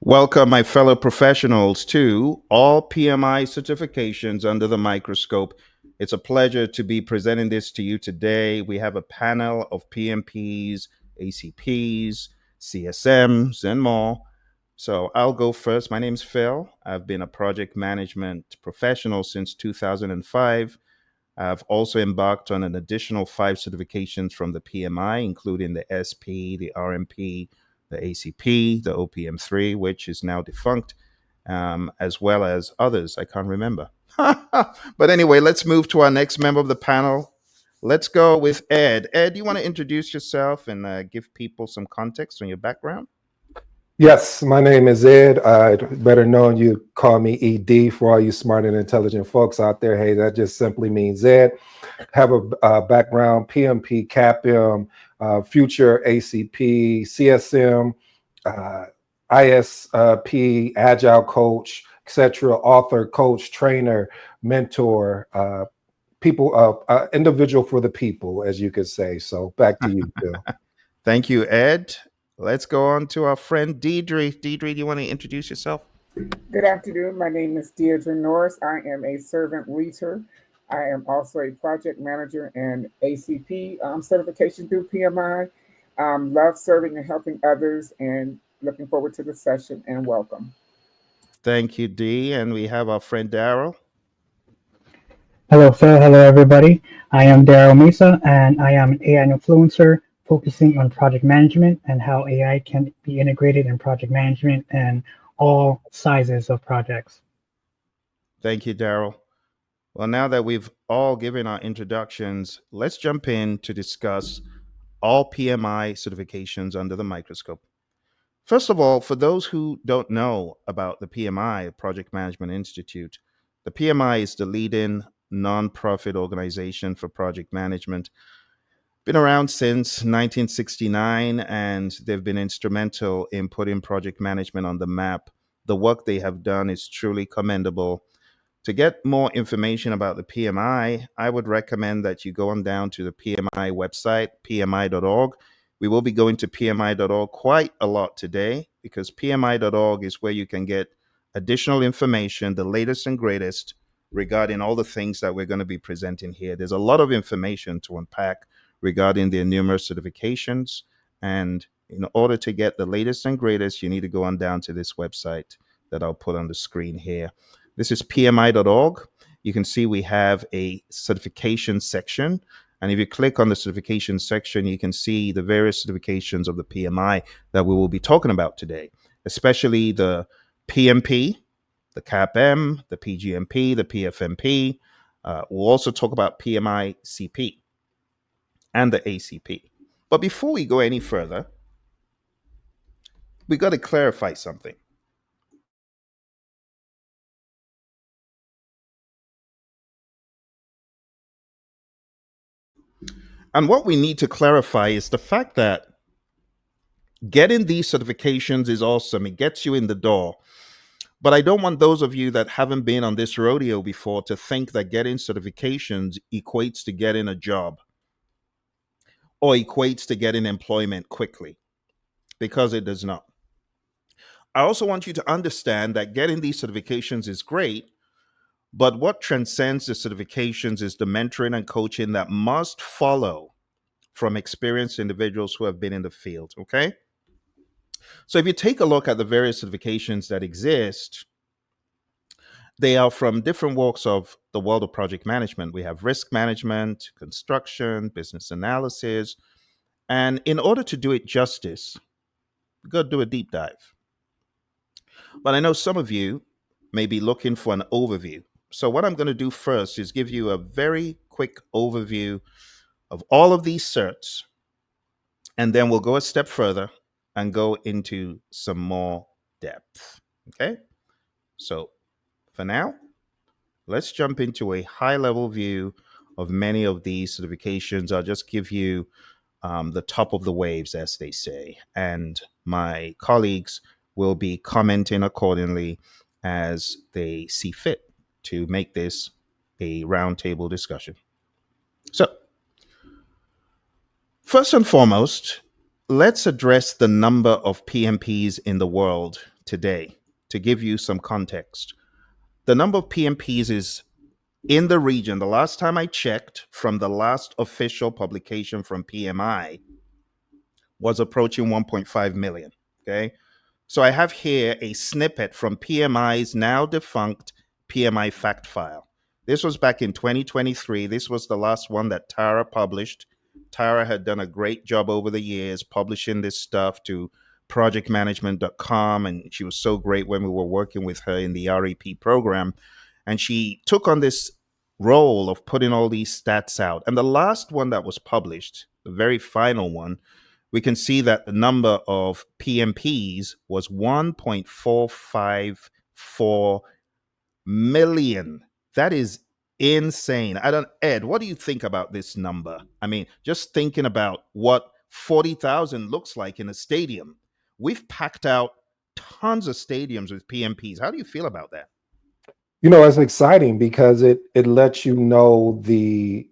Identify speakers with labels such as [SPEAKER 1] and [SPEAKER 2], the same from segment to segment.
[SPEAKER 1] Welcome, my fellow professionals, to all PMI certifications under the microscope. It's a pleasure to be presenting this to you today. We have a panel of PMPs, ACPs, CSMs, and more. So I'll go first. My name's Phil. I've been a project management professional since 2005. I've also embarked on an additional 5 certifications from the PMI, including the SP, the RMP, the ACP, the OPM3, which is now defunct, as well as others I can't remember. But anyway, let's move to our next member of the panel. Let's go with Ed. Ed, you want to introduce yourself and give people some context on your background?
[SPEAKER 2] Yes, my name is Ed. Better known, you call me ED for all you smart and intelligent folks out there. Hey, that just simply means Ed. Have a background, PMP, CAPM, future ACP, CSM, ISP, Agile coach, etc., author, coach, trainer, mentor, individual for the people, as you could say. So back to you, Bill.
[SPEAKER 1] Thank you, Ed. Let's go on to our friend Deidre. Deidre, do you want to introduce yourself?
[SPEAKER 3] Good afternoon. My name is Deirdre Norris. I am a servant leader. I am also a project manager and ACP certification through PMI. Love serving and helping others and looking forward to the session and welcome.
[SPEAKER 1] Thank you, Dee. And we have our friend Daryl.
[SPEAKER 4] Hello, Phil. Hello, everybody. I am Daryl Mesa, and I am an AI influencer focusing on project management and how AI can be integrated in project management and all sizes of projects.
[SPEAKER 1] Thank you, Daryl. Well, now that we've all given our introductions, let's jump in to discuss all PMI certifications under the microscope. First of all, for those who don't know about the PMI, Project Management Institute, the PMI is the leading nonprofit organization for project management. Been around since 1969, and they've been instrumental in putting project management on the map. The work they have done is truly commendable. To get more information about the PMI, I would recommend that you go on down to the PMI website, pmi.org. We will be going to pmi.org quite a lot today because pmi.org is where you can get additional information, the latest and greatest regarding all the things that we're going to be presenting here. There's a lot of information to unpack regarding the numerous certifications. And in order to get the latest and greatest, you need to go on down to this website that I'll put on the screen here. This is pmi.org. You can see we have a certification section. And if you click on the certification section, you can see the various certifications of the PMI that we will be talking about today, especially the PMP, the CAPM, the PgMP, the PfMP. We'll also talk about PMI-CP and the ACP. But before we go any further, we got to clarify something. And what we need to clarify is the fact that getting these certifications is awesome. It gets you in the door. But I don't want those of you that haven't been on this rodeo before to think that getting certifications equates to getting a job or equates to getting employment quickly, because it does not. I also want you to understand that getting these certifications is great, but what transcends the certifications is the mentoring and coaching that must follow from experienced individuals who have been in the field, okay? So if you take a look at the various certifications that exist, they are from different walks of the world of project management. We have risk management, construction, business analysis. And in order to do it justice, we've got to do a deep dive. But I know some of you may be looking for an overview. So what I'm going to do first is give you a very quick overview of all of these certs. And then we'll go a step further and go into some more depth. Okay? So for now, let's jump into a high-level view of many of these certifications. I'll just give you the top of the waves, as they say, and my colleagues will be commenting accordingly as they see fit to make this a roundtable discussion. So, first and foremost, let's address the number of PMPs in the world today, to give you some context, the number of PMPs is in the region. The last time I checked, from the last official publication from PMI, was approaching 1.5 million. Okay. So I have here a snippet from PMI's now defunct PMI fact file. This was back in 2023. This was the last one that Tara published. Tara had done a great job over the years publishing this stuff to projectmanagement.com, and she was so great when we were working with her in the REP program. And she took on this role of putting all these stats out. And the last one that was published, the very final one, we can see that the number of PMPs was 1.454 million. That is insane. Ed, what do you think about this number? I mean, just thinking about what 40,000 looks like in a stadium. We've packed out tons of stadiums with PMPs. How do you feel about that?
[SPEAKER 2] It's exciting because it lets you know the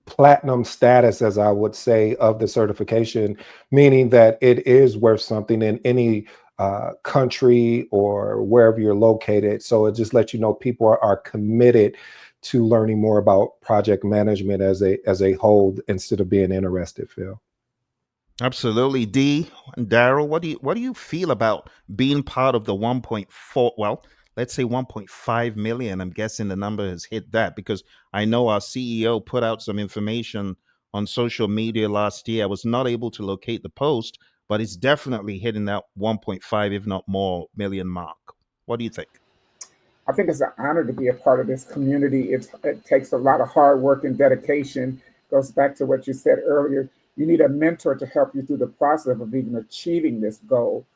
[SPEAKER 2] platinum status, as I would say, of the certification, meaning that it is worth something in any country or wherever you're located. So it just lets you know people are committed to learning more about project management as a whole instead of being interested, Phil.
[SPEAKER 1] Absolutely. Dee and Daryl, what do you feel about being part of the 1.4, well, let's say 1.5 million? I'm guessing the number has hit that, because I know our CEO put out some information on social media last year. I was not able to locate the post, but it's definitely hitting that 1.5, if not more, million mark. What do you think?
[SPEAKER 3] I think it's an honor to be a part of this community. It takes a lot of hard work and dedication. Goes back to what you said earlier. You need a mentor to help you through the process of even achieving this goal.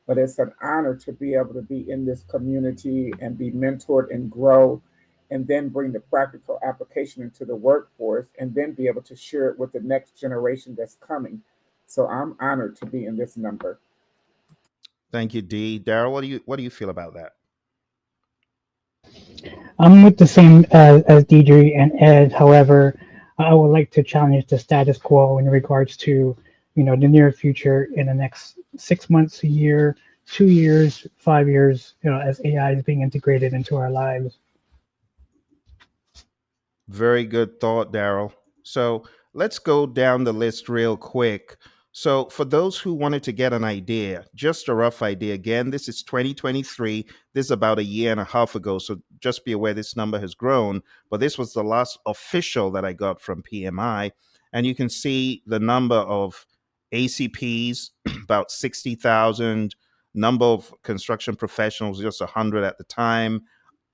[SPEAKER 3] But it's an honor to be able to be in this community and be mentored and grow, and then bring the practical application into the workforce, and then be able to share it with the next generation that's coming. So I'm honored to be in this number.
[SPEAKER 1] Thank you, Dee. Daryl, what do you feel about that?
[SPEAKER 4] I'm with the same as Deidre and Ed. However, I would like to challenge the status quo in regards to, the near future in the next 6 months, a year, 2 years, 5 years, as AI is being integrated into our lives.
[SPEAKER 1] Very good thought, Daryl. So let's go down the list real quick. So, for those who wanted to get an idea, just a rough idea, again, this is 2023. This is about a year and a half ago. So, just be aware this number has grown. But this was the last official that I got from PMI. And you can see the number of ACPs, about 60,000, number of construction professionals, just 100 at the time,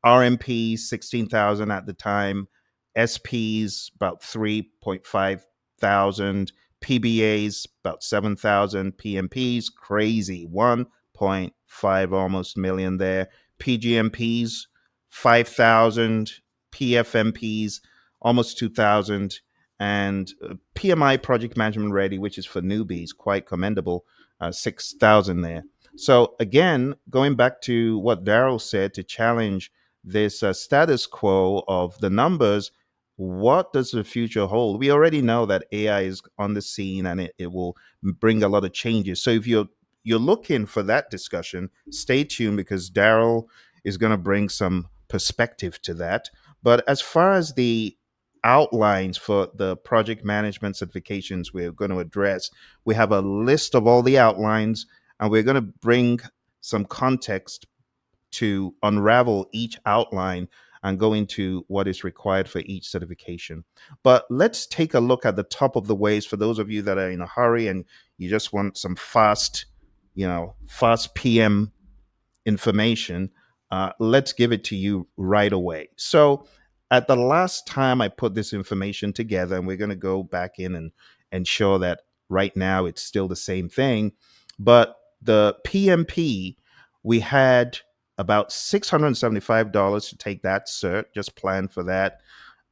[SPEAKER 1] RMPs, 16,000 at the time, SPs, about 3.5 thousand, PBAs, about 7,000, PMPs, crazy, 1.5 almost million there, PgMPs, 5,000, PfMPs, almost 2,000, and PMI Project Management Ready, which is for newbies, quite commendable, 6,000 there. So, again, going back to what Daryl said, to challenge this status quo of the numbers, what does the future hold? We already know that AI is on the scene, and it will bring a lot of changes. So if you're looking for that discussion, stay tuned, because Daryl is going to bring some perspective to that. But as far as the outlines for the project management certifications we're going to address, we have a list of all the outlines, and we're going to bring some context to unravel each outline and go into what is required for each certification. But let's take a look at the top of the waves for those of you that are in a hurry and you just want some fast PM information. Let's give it to you right away. So, at the last time I put this information together, and we're going to go back in and ensure that right now it's still the same thing, but the PMP, we had about $675 to take that cert, just plan for that.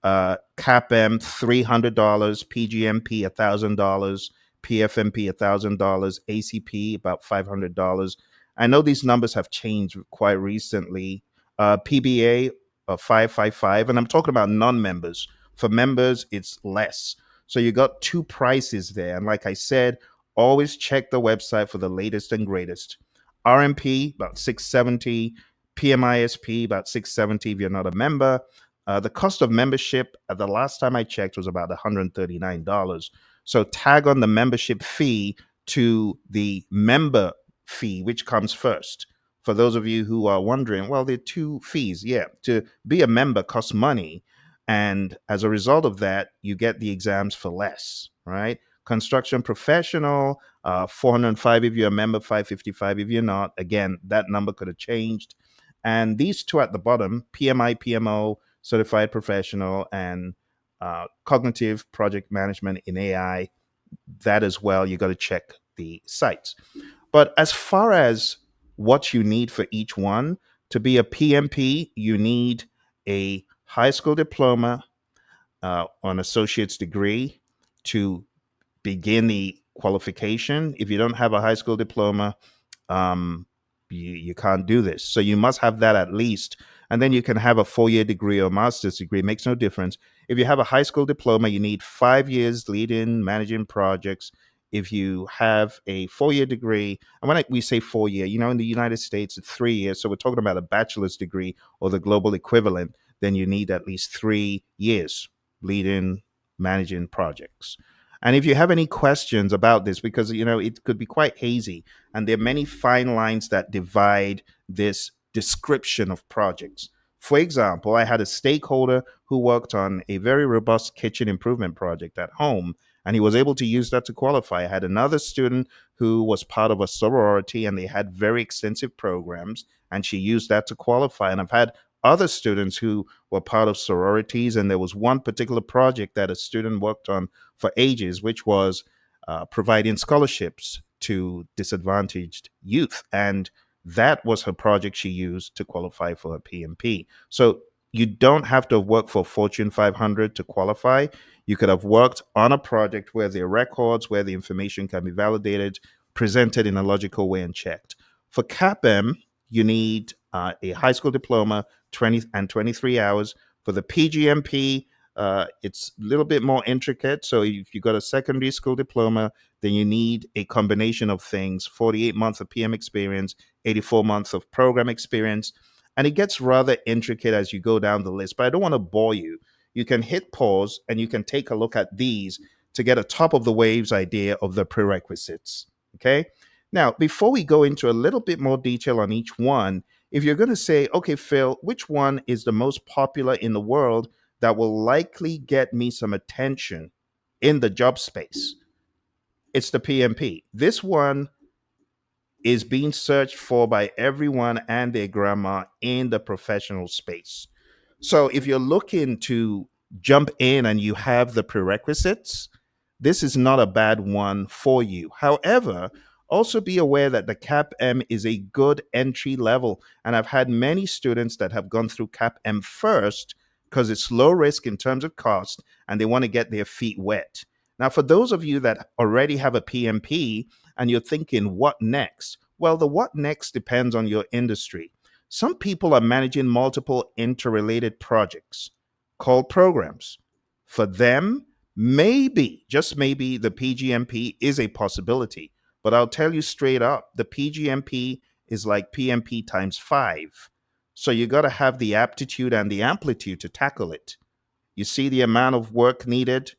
[SPEAKER 1] CAPM, $300, PgMP, $1,000, PfMP, $1,000, ACP, about $500. I know these numbers have changed quite recently. PBA, 555, and I'm talking about non-members. For members, it's less. So you got two prices there. And like I said, always check the website for the latest and greatest. RMP about 670, PMI-SP about 670 if you're not a member. The cost of membership at the last time I checked was about $139. So tag on the membership fee to the member fee, which comes first. For those of you who are wondering, well, there are two fees. Yeah, to be a member costs money. And as a result of that, you get the exams for less, right? Construction professional, 405 if you're a member, 555 if you're not. Again, that number could have changed. And these two at the bottom, PMI, PMO, certified professional, and cognitive project management in AI, that as well, you got to check the sites. But as far as what you need for each one, to be a PMP, you need a high school diploma or an associate's degree to begin the qualification. If you don't have a high school diploma, you can't do this. So you must have that at least. And then you can have a 4-year degree or master's degree. It makes no difference. If you have a high school diploma, you need 5 years leading, managing projects. If you have a 4-year degree, and we say 4-year, in the United States, it's 3 years. So we're talking about a bachelor's degree or the global equivalent, then you need at least 3 years leading, managing projects. And if you have any questions about this, because it could be quite hazy, and there are many fine lines that divide this description of projects. For example, I had a stakeholder who worked on a very robust kitchen improvement project at home, and he was able to use that to qualify. I had another student who was part of a sorority, and they had very extensive programs, and she used that to qualify. And I've had other students who were part of sororities, and there was one particular project that a student worked on for ages, which was providing scholarships to disadvantaged youth. And that was her project she used to qualify for her PMP. So you don't have to work for Fortune 500 to qualify. You could have worked on a project where there are records, where the information can be validated, presented in a logical way, and checked. For CAPM, you need a high school diploma, 20 and 23 hours. For the PgMP, it's a little bit more intricate. So if you got a secondary school diploma, then you need a combination of things: 48 months of PM experience, 84 months of program experience. And it gets rather intricate as you go down the list, but I don't want to bore you. You can hit pause and you can take a look at these to get a top of the waves idea of the prerequisites. Okay. Now, before we go into a little bit more detail on each one, if you're going to say, okay, Phil, which one is the most popular in the world that will likely get me some attention in the job space? It's the PMP. This one is being searched for by everyone and their grandma in the professional space. So if you're looking to jump in and you have the prerequisites, this is not a bad one for you. However, also be aware that the CAPM is a good entry level. And I've had many students that have gone through CAPM first because it's low risk in terms of cost and they want to get their feet wet. Now, for those of you that already have a PMP and you're thinking, what next? Well, the what next depends on your industry. Some people are managing multiple interrelated projects called programs. For them, maybe, just maybe, the PgMP is a possibility. But I'll tell you straight up, the PgMP is like PMP times 5. So you got to have the aptitude and the amplitude to tackle it. You see the amount of work needed?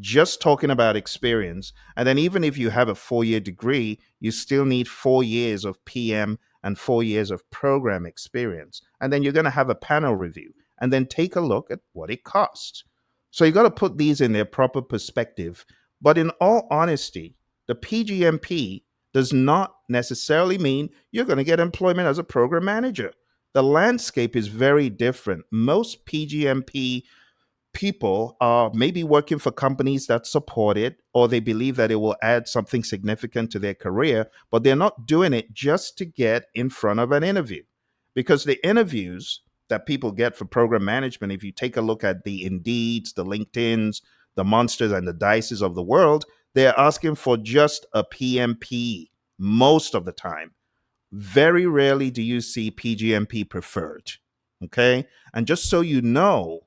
[SPEAKER 1] Just talking about experience. And then even if you have a 4-year degree, you still need 4 years of PM and 4 years of program experience. And then you're going to have a panel review and then take a look at what it costs. So you got to put these in their proper perspective. But in all honesty, the PgMP does not necessarily mean you're going to get employment as a program manager. The landscape is very different. Most PgMP people are maybe working for companies that support it, or they believe that it will add something significant to their career, but they're not doing it just to get in front of an interview. Because the interviews that people get for program management, if you take a look at the Indeeds, the LinkedIns, the Monsters and the Dices of the world, they're asking for just a PMP most of the time. Very rarely do you see PGMP preferred. Okay. And just so you know,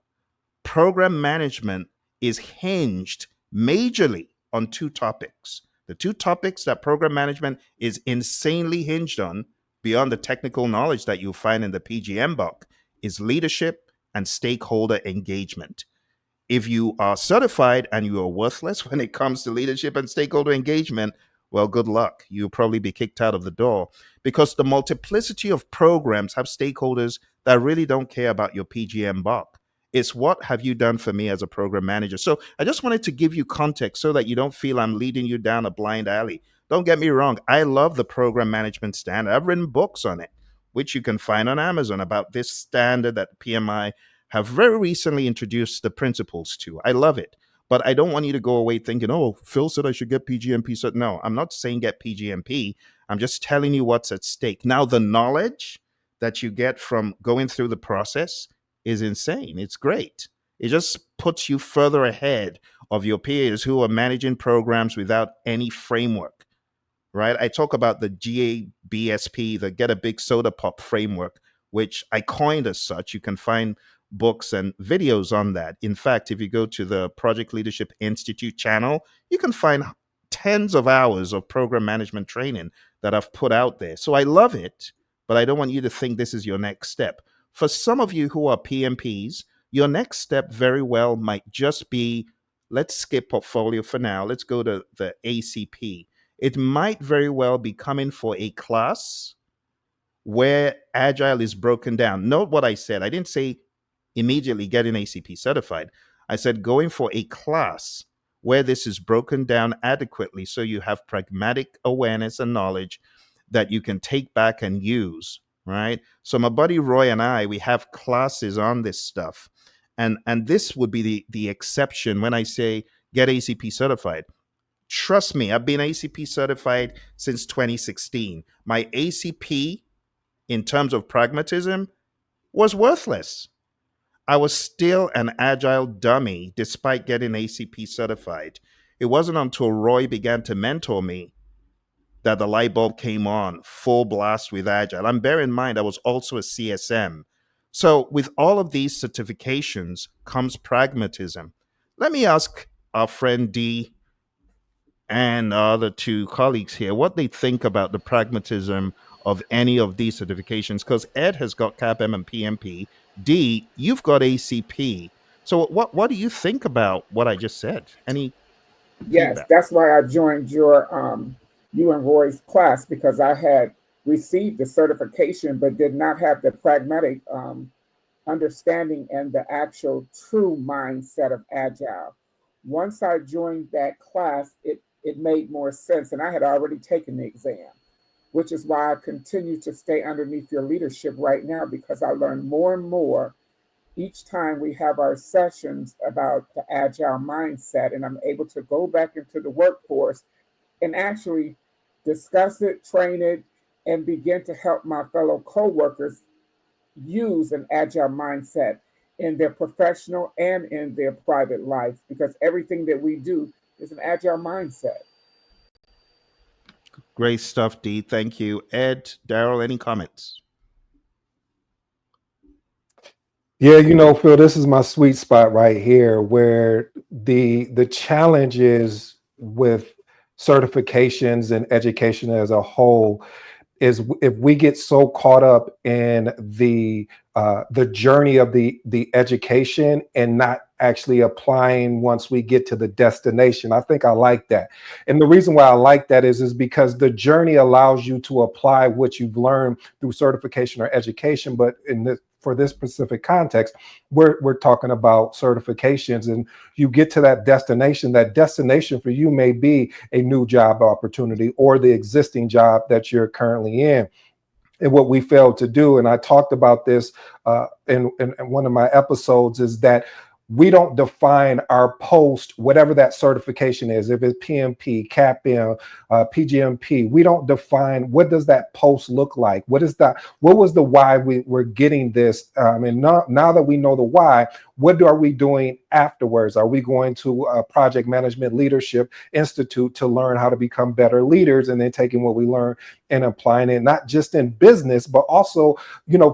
[SPEAKER 1] program management is hinged majorly on two topics. The two topics that program management is insanely hinged on, beyond the technical knowledge that you'll find in the PgMBOK, is leadership and stakeholder engagement. If you are certified and you are worthless when it comes to leadership and stakeholder engagement, well, good luck. You'll probably be kicked out of the door, because the multiplicity of programs have stakeholders that really don't care about your PgMBOK. It's what have you done for me as a program manager? So I just wanted to give you context so that you don't feel I'm leading you down a blind alley. Don't get me wrong. I love the program management standard. I've written books on it, which you can find on Amazon, about this standard that PMI have very recently introduced the principles to. I love it. But I don't want you to go away thinking, oh, Phil said I should get PgMP. So no, I'm not saying get PgMP. I'm just telling you what's at stake. Now, the knowledge that you get from going through the process is insane. It's great. It just puts you further ahead of your peers who are managing programs without any framework, right? I talk about the GABSP, the Get a Big Soda Pop framework, which I coined as such. You can find books and videos on that. In fact, if you go to the Project Leadership Institute channel, you can find tens of hours of program management training that I've put out there. So I love it, but I don't want you to think this is your next step. For some of you who are PMPs, your next step very well might just be, let's skip portfolio for now. Let's go to the ACP. It might very well be coming for a class where Agile is broken down. Note what I said. I didn't say immediately getting ACP certified. I said going for a class where this is broken down adequately, so you have pragmatic awareness and knowledge that you can take back and use, right? So my buddy Roy and I, we have classes on this stuff. And this would be the exception when I say get ACP certified. Trust me, I've been ACP certified since 2016. My ACP, in terms of pragmatism, was worthless. I was still an agile dummy despite getting ACP certified. It wasn't until Roy began to mentor me that the light bulb came on, full blast with agile. And bear in mind, I was also a CSM. So with all of these certifications comes pragmatism. Let me ask our friend Dee and our other two colleagues here what they think about the pragmatism of any of these certifications, because Ed has got CAPM and PMP. Dee, you've got ACP. So what do you think about what I just said? Any
[SPEAKER 3] Yes,
[SPEAKER 1] feedback?
[SPEAKER 3] that's why I joined your you and Roy's class, because I had received the certification but did not have the pragmatic understanding and the actual true mindset of agile. Once I joined that class, it made more sense, and I had already taken the exam, which is why I continue to stay underneath your leadership right now, because I learn more and more each time we have our sessions about the agile mindset, and I'm able to go back into the workforce and actually discuss it, train it, and begin to help my fellow coworkers use an agile mindset in their professional and in their private life, because everything that we do is an agile mindset.
[SPEAKER 1] Great stuff, Dee. Thank you. Ed, Daryl, any comments?
[SPEAKER 2] Yeah, Phil, this is my sweet spot right here, where the challenge is with certifications and education as a whole is if we get so caught up in the journey of the education and not actually applying once we get to the destination. I think I like that. And the reason why I like that is because the journey allows you to apply what you've learned through certification or education. But for this specific context, we're talking about certifications, and you get to that destination. That destination for you may be a new job opportunity or the existing job that you're currently in. And what we failed to do, and I talked about this in one of my episodes, is that we don't define our post, whatever that certification is, if it's PMP, CAPM, PgMP, we don't define what does that post look like? What was the why we're getting this? And now that we know the why, what are we doing afterwards? Are we going to a Project Management Leadership Institute to learn how to become better leaders, and then taking what we learn and applying it, not just in business, but also,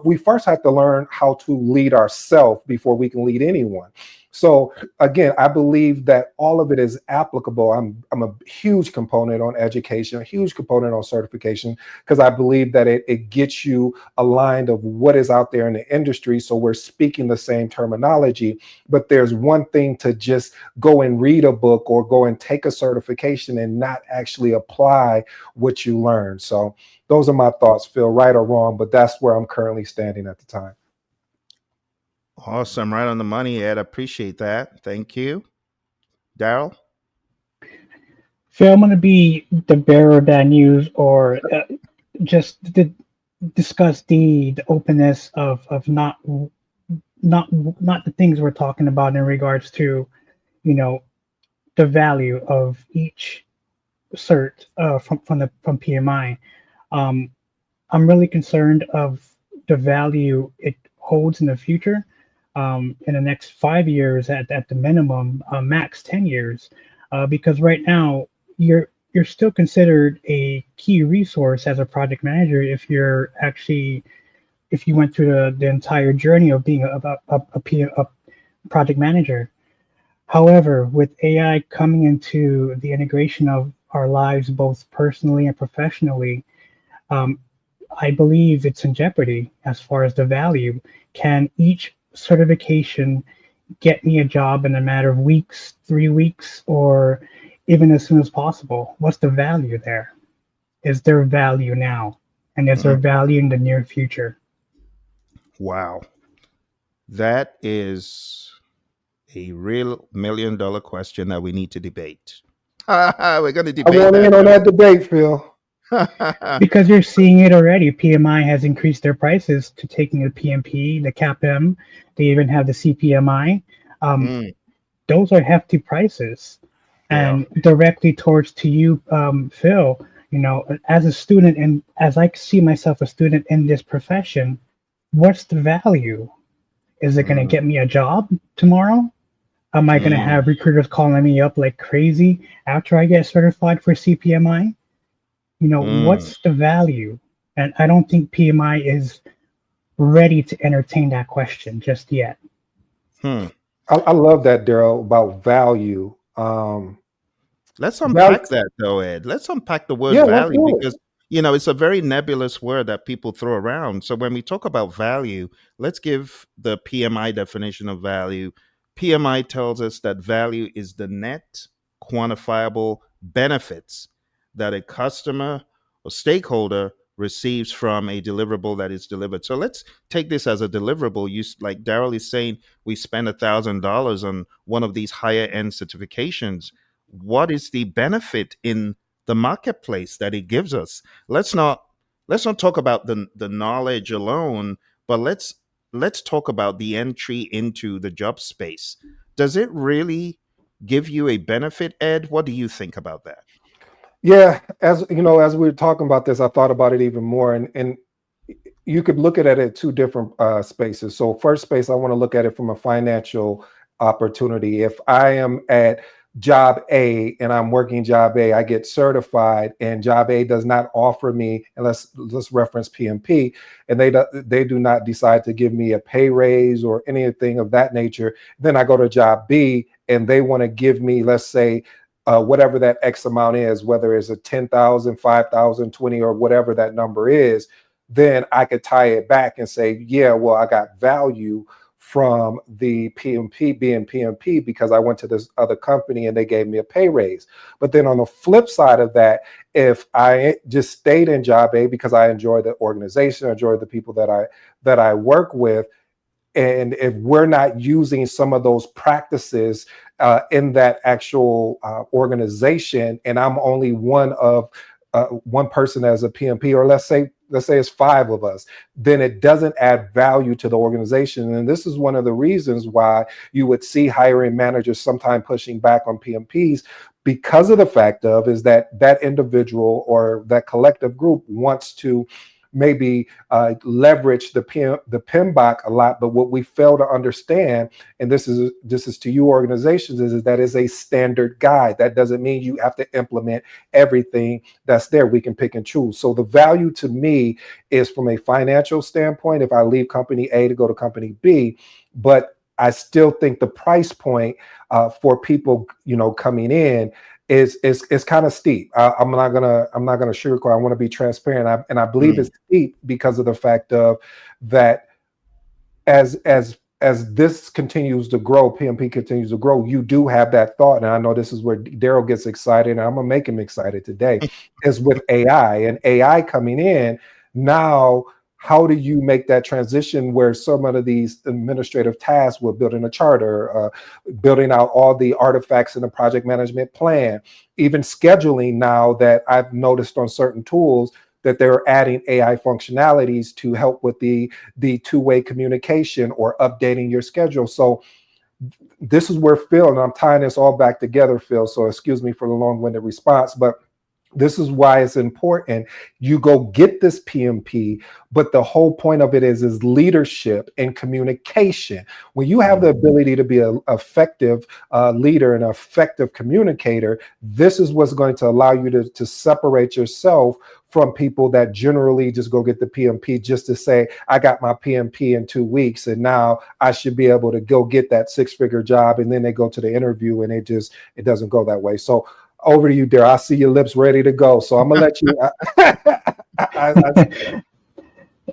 [SPEAKER 2] we first have to learn how to lead ourselves before we can lead anyone. So again, I believe that all of it is applicable. I'm a huge component on education, a huge component on certification, because I believe that it gets you aligned of what is out there in the industry. So we're speaking the same terminology, but there's one thing to just go and read a book or go and take a certification and not actually apply what you learn. So those are my thoughts, Phil, right or wrong, but that's where I'm currently standing at the time.
[SPEAKER 1] Awesome. Right on the money, Ed. I appreciate that. Thank you. Daryl?
[SPEAKER 4] Phil, I'm going to be the bearer of bad news, or just to discuss the openness of not the things we're talking about in regards to, you know, the value of each cert from PMI. I'm really concerned of the value it holds in the future, in the next 5 years at the minimum, max 10 years, because right now you're still considered a key resource as a project manager if you went through the entire journey of being a project manager. However, with AI coming into the integration of our lives, both personally and professionally, um, I believe it's in jeopardy as far as the value. Can each certification get me a job in a matter of weeks, 3 weeks, or even as soon as possible? What's the value there? Is there value now? And is there value in the near future?
[SPEAKER 1] Wow. That is a real $1 million question that we need to debate. We're going to
[SPEAKER 2] I
[SPEAKER 1] debate
[SPEAKER 2] want in on that debate, Phil.
[SPEAKER 4] Because you're seeing it already. PMI has increased their prices to taking the PMP, the CAPM. They even have the CPMI. Those are hefty prices.
[SPEAKER 1] Yeah.
[SPEAKER 4] And directly towards to you, Phil, you know, as a student, and as I see myself a student in this profession, what's the value? Is it going to get me a job tomorrow? Am I going to have recruiters calling me up like crazy after I get certified for CPMI? You know, what's the value? And I don't think PMI is ready to entertain that question just yet.
[SPEAKER 2] I love that, Daryl, about value.
[SPEAKER 1] Let's
[SPEAKER 2] Value.
[SPEAKER 1] unpack that, though, Ed. Let's unpack the word
[SPEAKER 2] Yeah, let's
[SPEAKER 1] value,
[SPEAKER 2] do it.
[SPEAKER 1] because, it's a very nebulous word that people throw around. So when we talk about value, let's give the PMI definition of value. PMI tells us that value is the net quantifiable benefits that a customer or stakeholder receives from a deliverable that is delivered. So let's take this as a deliverable. Like Daryl is saying, we spend $1,000 on one of these higher end certifications. What is the benefit in the marketplace that it gives us? Let's not talk about the knowledge alone, but let's talk about the entry into the job space. Does it really give you a benefit, Ed? What do you think about that?
[SPEAKER 2] Yeah, as you know, as we were talking about this, I thought about it even more, and you could look at it at two different spaces. So first space, I want to look at it from a financial opportunity. If I am at job A and I'm working job A, I get certified, and job A does not offer me, and let's reference PMP, and they do not decide to give me a pay raise or anything of that nature. Then I go to job B and they want to give me, let's say, whatever that X amount is, whether it's a 10,000, 5,000, 20, or whatever that number is, then I could tie it back and say, yeah, well, I got value from the PMP being PMP because I went to this other company and they gave me a pay raise. But then on the flip side of that, if I just stayed in job A because I enjoy the organization, I enjoy the people that I work with, and if we're not using some of those practices in that actual organization, and I'm only one person as a PMP, or let's say it's 5 of us, then it doesn't add value to the organization. And this is one of the reasons why you would see hiring managers sometimes pushing back on PMPs, because of the fact of is that individual or that collective group wants to maybe leverage the PMBOK a lot, but what we fail to understand, and this is to you organizations, is that is a standard guide. That doesn't mean you have to implement everything that's there. We can pick and choose. So the value to me is from a financial standpoint, if I leave company A to go to company B, but I still think the price point for people, coming in is kind of steep. I'm not gonna sugarcoat. I want to be transparent. And I believe it's steep because of the fact of that as this continues to grow, PMP continues to grow, you do have that thought. And I know this is where Daryl gets excited, and I'm gonna make him excited today, is with AI and AI coming in. Now, how do you make that transition where some of these administrative tasks with building a charter, building out all the artifacts in the project management plan, even scheduling, now that I've noticed on certain tools that they're adding AI functionalities to help with the two-way communication or updating your schedule. So this is where Phil, and I'm tying this all back together, Phil, so excuse me for the long-winded response, but this is why it's important you go get this PMP, but the whole point of it is leadership and communication. When you have the ability to be an effective leader and an effective communicator, this is what's going to allow you to separate yourself from people that generally just go get the PMP just to say, I got my PMP in 2 weeks, and now I should be able to go get that six-figure job. And then they go to the interview and it doesn't go that way. So over to you, Darryl. I see your lips ready to go, so I'm gonna let you.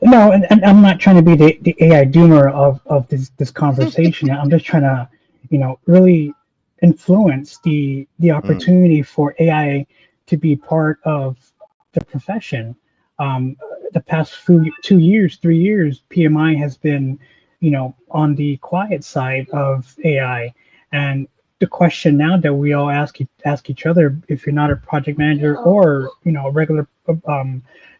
[SPEAKER 4] No, and I'm not trying to be the AI doomer of this conversation. I'm just trying to, really influence the opportunity for AI to be part of the profession. The past 2 years, 3 years, PMI has been, on the quiet side of AI, and the question now that we all ask each other, if you're not a project manager or a regular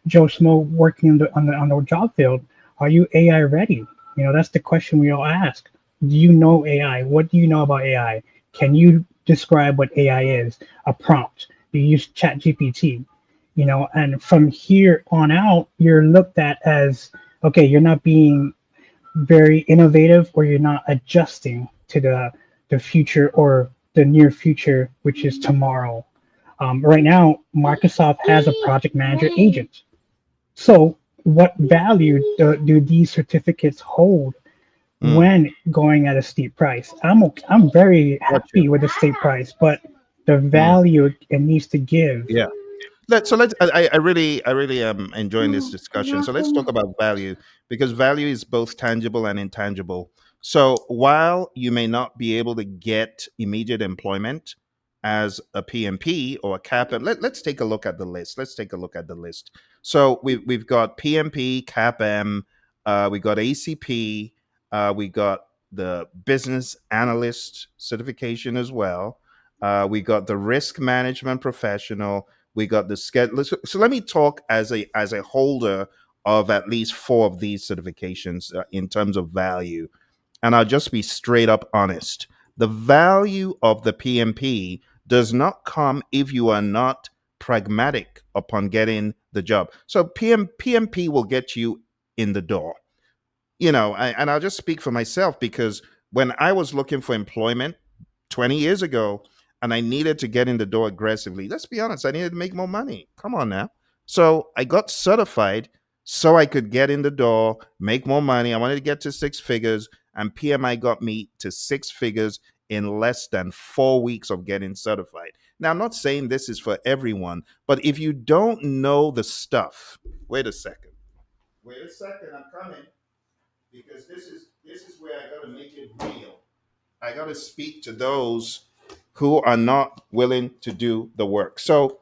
[SPEAKER 4] Joe Smo working on the job field, are you AI ready? That's the question we all ask. Do you know AI? What do you know about AI? Can you describe what AI is? A prompt. You use ChatGPT. And from here on out, you're looked at as, okay, you're not being very innovative, or you're not adjusting to the future or the near future, which is tomorrow. Right now, Microsoft has a project manager agent. So what value do these certificates hold when going at a steep price? I'm very happy with the steep price, but the value it needs to give.
[SPEAKER 1] Yeah. I really am enjoying this discussion. So let's talk about value, because value is both tangible and intangible. So while you may not be able to get immediate employment as a PMP or a CAPM, let's take a look at the list. Let's take a look at the list. So we've got PMP, CAPM, we got ACP, we got the business analyst certification as well. We got the risk management professional. We got the schedule. So let me talk as a holder of at least 4 of these certifications in terms of value, and I'll just be straight up honest. The value of the PMP does not come if you are not pragmatic upon getting the job. So PMP will get you in the door. And I'll just speak for myself, because when I was looking for employment 20 years ago and I needed to get in the door aggressively, let's be honest, I needed to make more money. Come on now. So I got certified so I could get in the door, make more money. I wanted to get to 6 figures, and PMI got me to 6 figures in less than 4 weeks of getting certified. Now, I'm not saying this is for everyone, but if you don't know the stuff, wait a second. Wait a second, I'm coming, because this is where I got to make it real. I got to speak to those who are not willing to do the work. So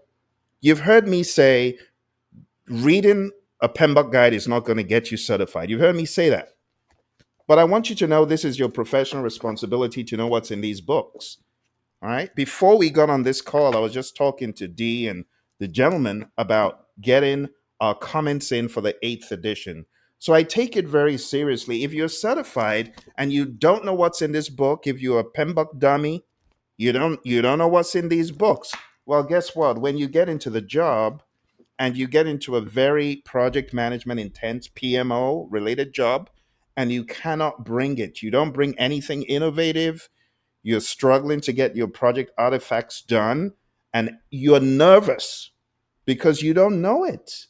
[SPEAKER 1] you've heard me say reading a PMBOK guide is not going to get you certified. You've heard me say that. But I want you to know this is your professional responsibility to know what's in these books. All right. Before we got on this call, I was just talking to Dee and the gentleman about getting our comments in for the 8th edition. So I take it very seriously. If you're certified and you don't know what's in this book, if you're a PMBOK dummy, you don't know what's in these books. Well, guess what? When you get into the job and you get into a very project management intense PMO related job, and you cannot bring it, you don't bring anything innovative, you're struggling to get your project artifacts done, and you're nervous because you don't know it.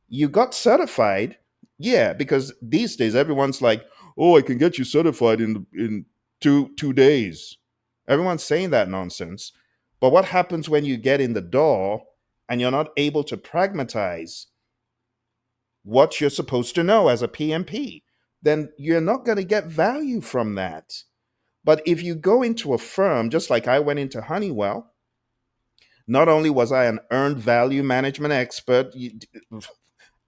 [SPEAKER 1] You got certified, yeah, because these days everyone's like, oh, I can get you certified in two days. Everyone's saying that nonsense. But what happens when you get in the door and you're not able to pragmatize what you're supposed to know as a PMP? Then you're not going to get value from that. But if you go into a firm, just like I went into Honeywell, not only was I an earned value management expert,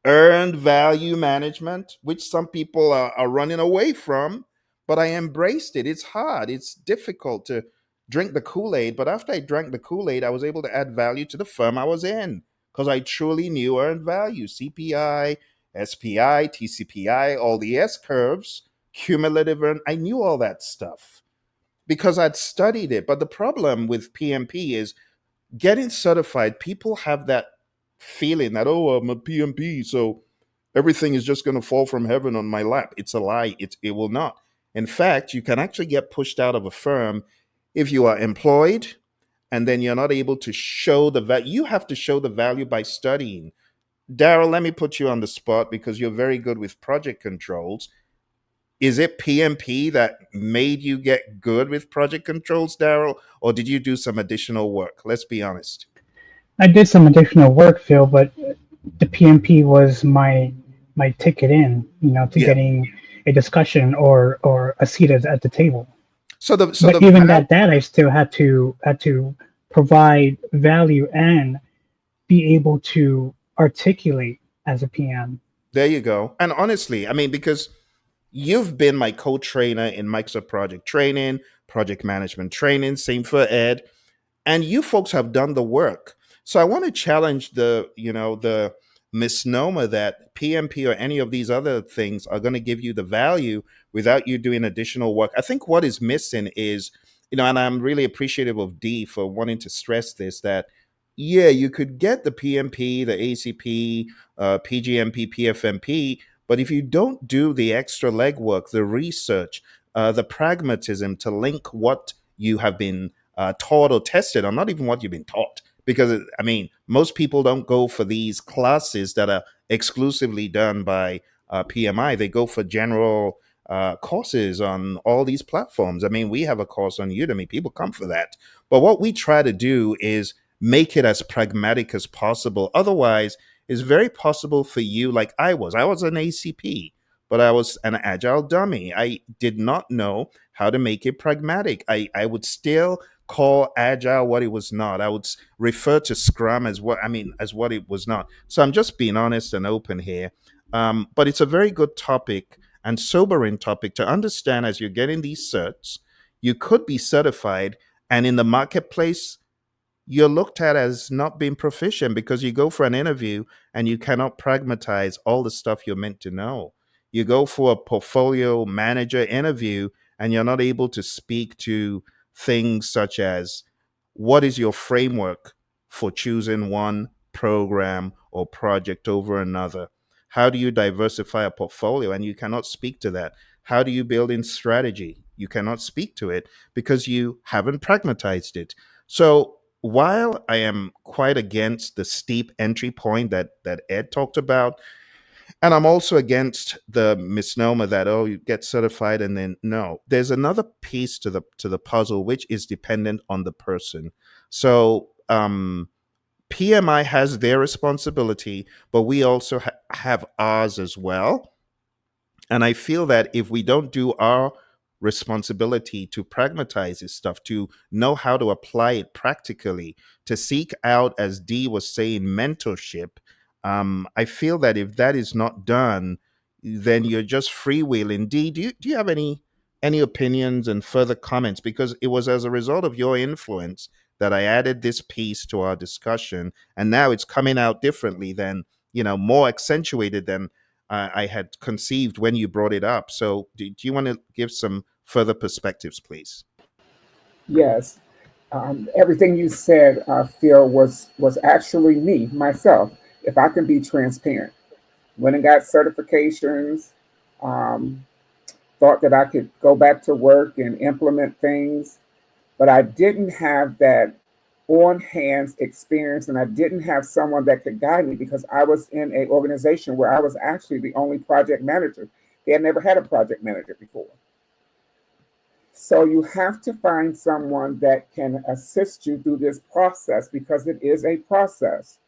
[SPEAKER 1] earned value management, which some people are running away from, but I embraced it. It's hard, it's difficult to drink the Kool Aid. But after I drank the Kool Aid, I was able to add value to the firm I was in because I truly knew earned value, CPI, SPI, TCPI, all the S curves, cumulative earn. I knew all that stuff because I'd studied it. But the problem with PMP is getting certified. People have that feeling that, oh, I'm a PMP, so everything is just going to fall from heaven on my lap. It's a lie. It will not. In fact, you can actually get pushed out of a firm if you are employed and then you're not able to show the value. You have to show the value by studying. Daryl, let me put you on the spot because you're very good with project controls. Is it PMP that made you get good with project controls, Daryl, or did you do some additional work? Let's be honest.
[SPEAKER 4] I did some additional work, Phil, but the PMP was my ticket in, to
[SPEAKER 1] Yeah.
[SPEAKER 4] getting a discussion or a seat at the table.
[SPEAKER 1] So
[SPEAKER 4] But even that I still had to provide value and be able to articulate as a PM.
[SPEAKER 1] there you go. And honestly, I mean, because you've been my co-trainer in Microsoft Project Training, project management training, same for Ed, and you folks have done the work. So I want to challenge the misnomer that PMP or any of these other things are going to give you the value without you doing additional work. I think what is missing is, and I'm really appreciative of Dee for wanting to stress this, that yeah, you could get the PMP, the ACP, PgMP, PfMP, but if you don't do the extra legwork, the research, the pragmatism to link what you have been taught or tested, or not even what you've been taught, because I mean, most people don't go for these classes that are exclusively done by PMI. They go for general courses on all these platforms. I mean, we have a course on Udemy. People come for that. But what we try to do is make it as pragmatic as possible. Otherwise, it's very possible for you, like I was. I was an ACP, but I was an agile dummy. I did not know how to make it pragmatic. I would still call agile what it was not. I would refer to Scrum as what it was not. So I'm just being honest and open here. But it's a very good topic and sobering topic to understand as you're getting these certs. You could be certified, and in the marketplace, you're looked at as not being proficient because you go for an interview and you cannot pragmatize all the stuff you're meant to know. You go for a portfolio manager interview and you're not able to speak to things such as what is your framework for choosing one program or project over another? How do you diversify a portfolio? And you cannot speak to that. How do you build in strategy? You cannot speak to it because you haven't pragmatized it. So while I am quite against the steep entry point that Ed talked about, and I'm also against the misnomer that, oh, you get certified and then no. There's another piece to the puzzle which is dependent on the person. So PMI has their responsibility, but we also have ours as well. And I feel that if we don't do our responsibility to pragmatize this stuff, to know how to apply it practically, to seek out, as Dee was saying, mentorship, I feel that if that is not done, then you're just freewheeling. Dee, do you have any opinions and further comments? Because it was as a result of your influence that I added this piece to our discussion, and now it's coming out differently than, more accentuated than I had conceived when you brought it up. So, do you want to give some further perspectives, please?
[SPEAKER 3] Yes. Everything you said, Phil, was actually me, myself, if I can be transparent. Went and got certifications, um, thought that I could go back to work and implement things, but I didn't have that on hands experience and I didn't have someone that could guide me because I was in an organization where I was actually the only project manager. They had never had a project manager before. So you have to find someone that can assist you through this process because it is a process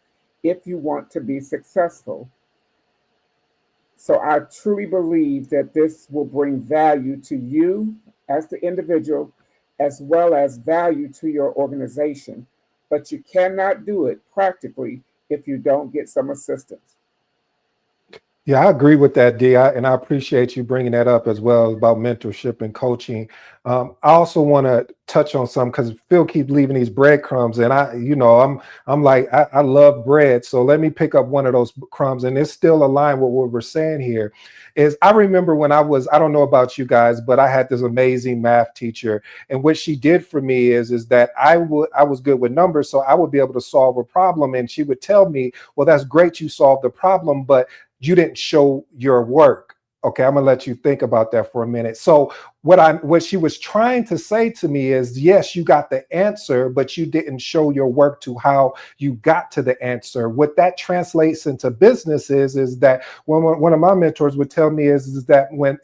[SPEAKER 3] if you want to be successful. So I truly believe that this will bring value to you as the individual, as well as value to your organization. But you cannot do it practically if you don't get some assistance.
[SPEAKER 2] Yeah, I agree with that, and I appreciate you bringing that up as well about mentorship and coaching. I also want to touch on some because Phil keeps leaving these breadcrumbs, and I'm like I love bread, so let me pick up one of those crumbs, and it's still aligned with what we're saying here. Is I remember when I don't know about you guys, but I had this amazing math teacher, and what she did for me is that I was good with numbers, so I would be able to solve a problem, and she would tell me, well, that's great, you solved the problem, but you didn't show your work. Okay, I'm gonna let you think about that for a minute. So what she was trying to say to me is, yes, you got the answer, but you didn't show your work to how you got to the answer. What that translates into business is that when one of my mentors would tell me is that when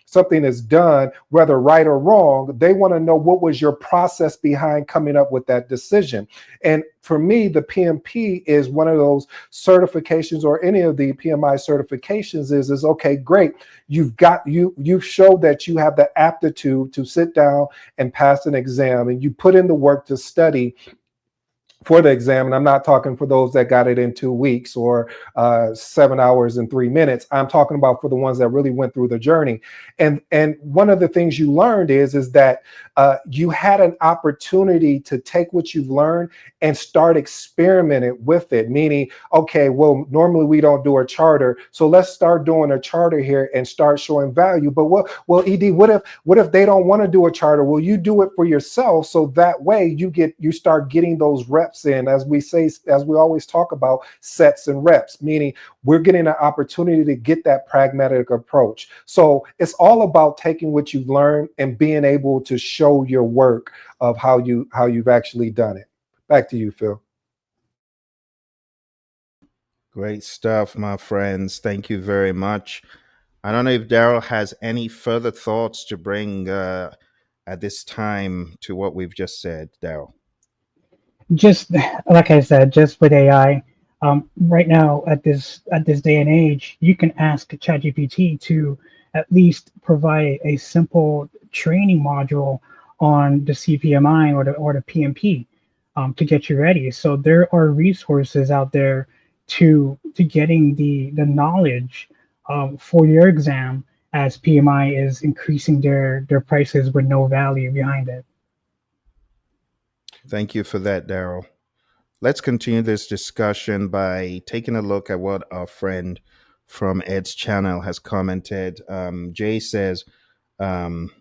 [SPEAKER 2] something is done, whether right or wrong, they want to know what was your process behind coming up with that decision. And for me, the PMP is one of those certifications, or any of the PMI certifications is okay, great. You've showed that you have the aptitude to sit down and pass an exam, and you put in the work to study for the exam. And I'm not talking for those that got it in 2 weeks or 7 hours and 3 minutes. I'm talking about for the ones that really went through the journey. And one of the things you learned is that you had an opportunity to take what you've learned and start experimenting with it. Meaning, okay, well, normally we don't do a charter, so let's start doing a charter here and start showing value. But Ed, what if they don't want to do a charter? Well, you do it for yourself, so that way you start getting those reps in, as we always talk about, sets and reps, meaning we're getting an opportunity to get that pragmatic approach. So it's all about taking what you've learned and being able to show your work of how you've actually done it. Back to you, Phil.
[SPEAKER 1] Great stuff, my friends. Thank you very much. I don't know if Daryl has any further thoughts to bring at this time to what we've just said, Daryl.
[SPEAKER 4] Just like I said, just with AI, right now at this day and age, you can ask ChatGPT to at least provide a simple training module on the CPMI or the PMP, to get you ready. So there are resources out there to getting the knowledge, for your exam, as PMI is increasing their prices with no value behind it.
[SPEAKER 1] Thank you for that, Daryl. Let's continue this discussion by taking a look at what our friend from Ed's channel has commented. Jay says, um,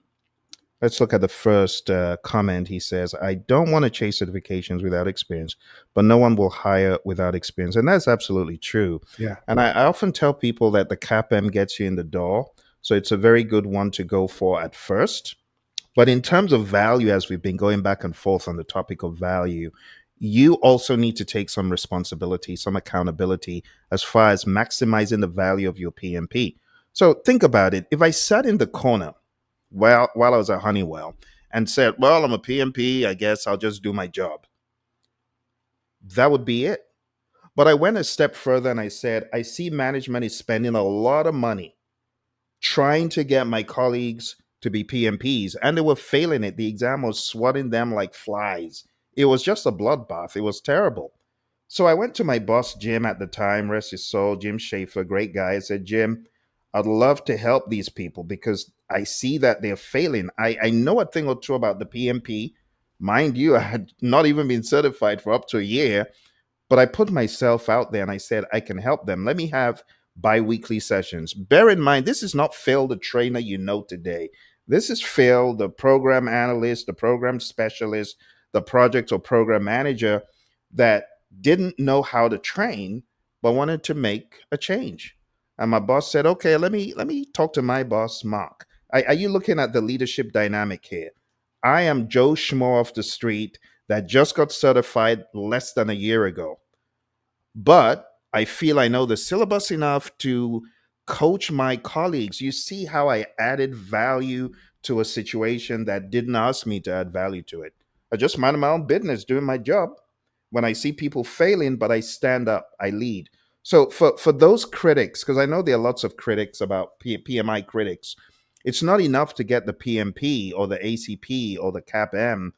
[SPEAKER 1] let's look at the first comment. He says, I don't want to chase certifications without experience, but no one will hire without experience. And that's absolutely true.
[SPEAKER 2] Yeah.
[SPEAKER 1] And I often tell people that the CAPM gets you in the door. So it's a very good one to go for at first. But in terms of value, as we've been going back and forth on the topic of value, you also need to take some responsibility, some accountability as far as maximizing the value of your PMP. So think about it. If I sat in the corner while I was at Honeywell and said, well, I'm a PMP, I guess I'll just do my job, that would be it. But I went a step further and I said, I see management is spending a lot of money trying to get my colleagues to be PMPs, and they were failing it. The exam was swatting them like flies. It was just a bloodbath. It was terrible. So I went to my boss, Jim, at the time, rest his soul, Jim Schaefer, great guy. I said, Jim, I'd love to help these people because I see that they're failing. I know a thing or two about the PMP. Mind you, I had not even been certified for up to a year. But I put myself out there and I said, I can help them. Let me have bi-weekly sessions. Bear in mind, this is not Phil, the trainer you know today. This is Phil, the program analyst, the program specialist, the project or program manager that didn't know how to train, but wanted to make a change. And my boss said, okay, let me talk to my boss, Mark. Are you looking at the leadership dynamic here? I am Joe Schmo off the street that just got certified less than a year ago. But I feel I know the syllabus enough to coach my colleagues. You see how I added value to a situation that didn't ask me to add value to it. I just minded my own business, doing my job. When I see people failing, but I stand up, I lead. So for those critics, because I know there are lots of critics about PMI critics, it's not enough to get the PMP or the ACP or the CAPM.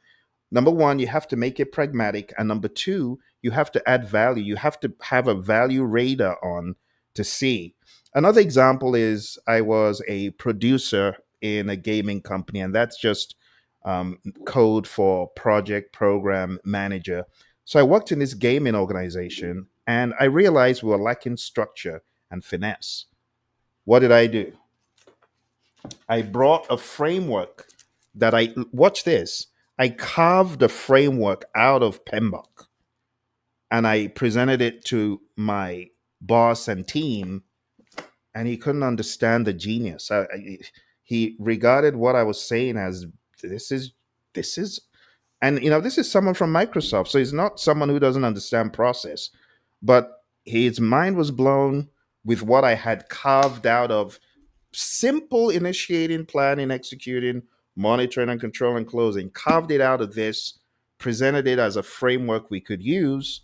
[SPEAKER 1] Number one, you have to make it pragmatic. And number two, you have to add value. You have to have a value radar on to see. Another example is I was a producer in a gaming company, and that's just code for project program manager. So I worked in this gaming organization and I realized we were lacking structure and finesse. What did I do? I brought a framework that watch this. I carved a framework out of PMBOK and I presented it to my boss and team, and he couldn't understand the genius. He regarded what I was saying as this is this is, and this is someone from Microsoft, so he's not someone who doesn't understand process, but his mind was blown with what I had carved out of simple initiating, planning, executing, monitoring, and controlling, closing. Carved it out of this, presented it as a framework we could use,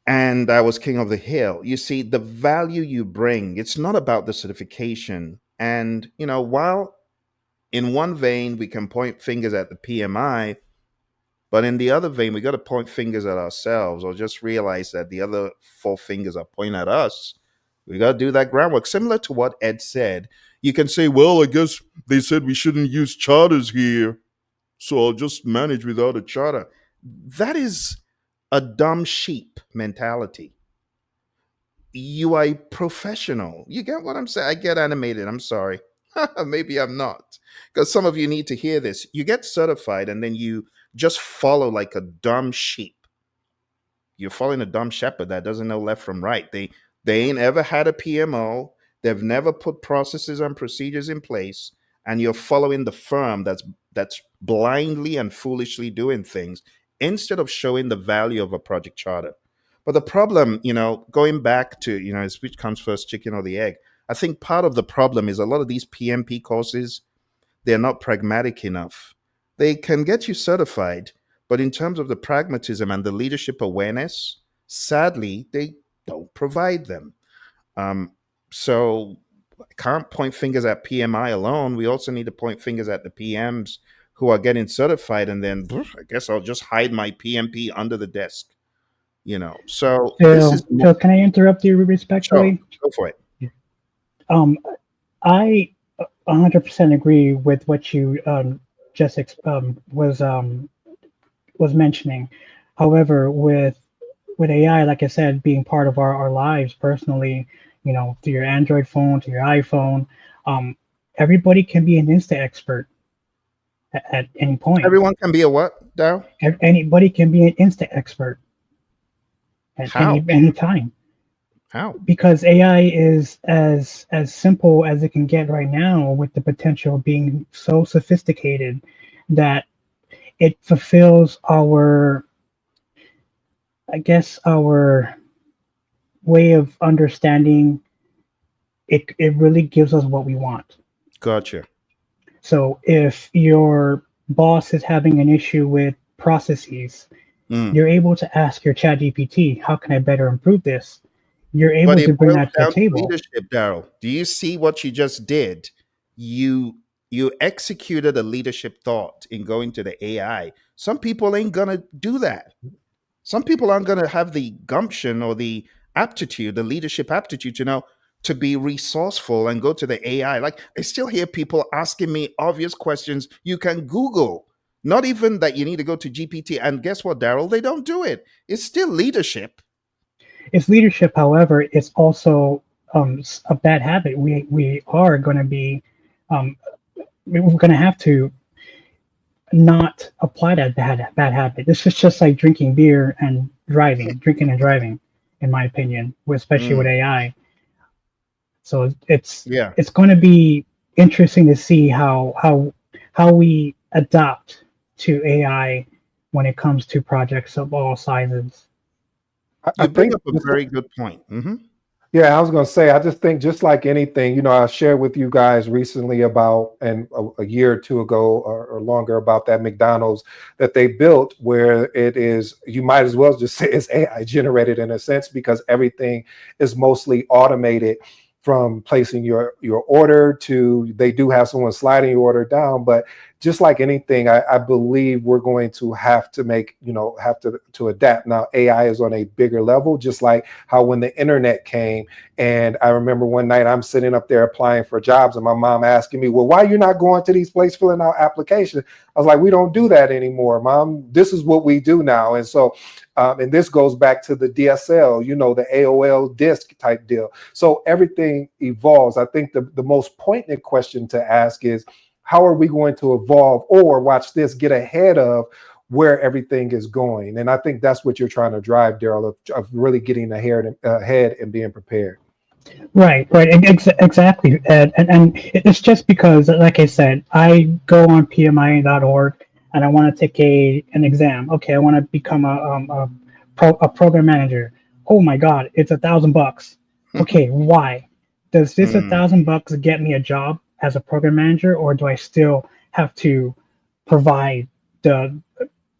[SPEAKER 1] and I was king of the hill. You see, the value you bring, it's not about the certification. And, while in one vein we can point fingers at the PMI, but in the other vein, we got to point fingers at ourselves or just realize that the other four fingers are pointing at us. We got to do that groundwork. Similar to what Ed said, you can say, well, I guess they said we shouldn't use charters here, so I'll just manage without a charter. That is a dumb sheep mentality. You are a professional. You get what I'm saying? I get animated. I'm sorry. Maybe I'm not. Because some of you need to hear this. You get certified and then you just follow like a dumb sheep. You're following a dumb shepherd that doesn't know left from right. They ain't ever had a PMO. They've never put processes and procedures in place, and you're following the firm that's blindly and foolishly doing things instead of showing the value of a project charter. But the problem, going back to, which comes first, chicken or the egg? I think part of the problem is a lot of these PMP courses, they're not pragmatic enough. They can get you certified, but in terms of the pragmatism and the leadership awareness, sadly, they don't provide them. So I can't point fingers at PMI alone. We also need to point fingers at the PMs who are getting certified, and then I guess I'll just hide my PMP under the desk. So this is
[SPEAKER 4] Phil, can I interrupt you
[SPEAKER 1] sure,
[SPEAKER 4] respectfully?
[SPEAKER 1] go for it.
[SPEAKER 4] Um, I 100% agree with what you just was mentioning. However, with AI, like I said, being part of our lives personally, through your Android phone, to your iPhone, everybody can be an Insta expert at any point.
[SPEAKER 1] Everyone can be a what, Darryl?
[SPEAKER 4] Anybody can be an Insta expert at
[SPEAKER 1] How?
[SPEAKER 4] any time.
[SPEAKER 1] How?
[SPEAKER 4] Because AI is as simple as it can get right now, with the potential of being so sophisticated that it fulfills our way of understanding. It really gives us what we want.
[SPEAKER 1] Gotcha.
[SPEAKER 4] So if your boss is having an issue with processes, you're able to ask your chat GPT, how can I better improve this? You're able
[SPEAKER 1] But it
[SPEAKER 4] to bring
[SPEAKER 1] boils
[SPEAKER 4] that to
[SPEAKER 1] down
[SPEAKER 4] the
[SPEAKER 1] to
[SPEAKER 4] table.
[SPEAKER 1] leadership, Darryl. Do you see what you just did? You executed a leadership thought in going to the AI. Some people ain't gonna do that. Some people aren't gonna have the gumption or the aptitude, the leadership aptitude, to be resourceful and go to the AI. Like, I still hear people asking me obvious questions you can Google. Not even that you need to go to GPT. And guess what, Darryl? They don't do it. It's still leadership.
[SPEAKER 4] It's leadership, however, it's also a bad habit. We are going to be, we're going to have to not apply that bad habit. This is just like drinking beer and drinking and driving, in my opinion, especially with AI. So it's
[SPEAKER 1] Yeah.
[SPEAKER 4] going to be interesting to see how we adapt to AI when it comes to projects of all sizes.
[SPEAKER 1] You bring up a very good point.
[SPEAKER 2] Yeah, I was going to say, I just think just like anything, I shared with you guys recently about, and a year or two ago or longer, about that McDonald's that they built, where it is, you might as well just say it's AI generated in a sense, because everything is mostly automated, from placing your order to, they do have someone sliding your order down. But just like anything, I believe we're going to have to to adapt. Now, AI is on a bigger level, just like how when the internet came, and I remember one night I'm sitting up there applying for jobs, and my mom asking me, well, why are you not going to these places filling out applications? I was like, we don't do that anymore, Mom. This is what we do now. And so, and this goes back to the DSL, the AOL disk type deal. So everything evolves. I think the most poignant question to ask is, how are we going to evolve, or watch this, get ahead of where everything is going? And I think that's what you're trying to drive, Daryl, of really getting ahead and being prepared.
[SPEAKER 4] Right, right, exactly. And it's just because, like I said, I go on PMI.org and I want to take an exam. Okay, I want to become a program manager. Oh my God, it's $1,000. Okay, why? Does this $1,000 get me a job as a program manager, or do I still have to provide the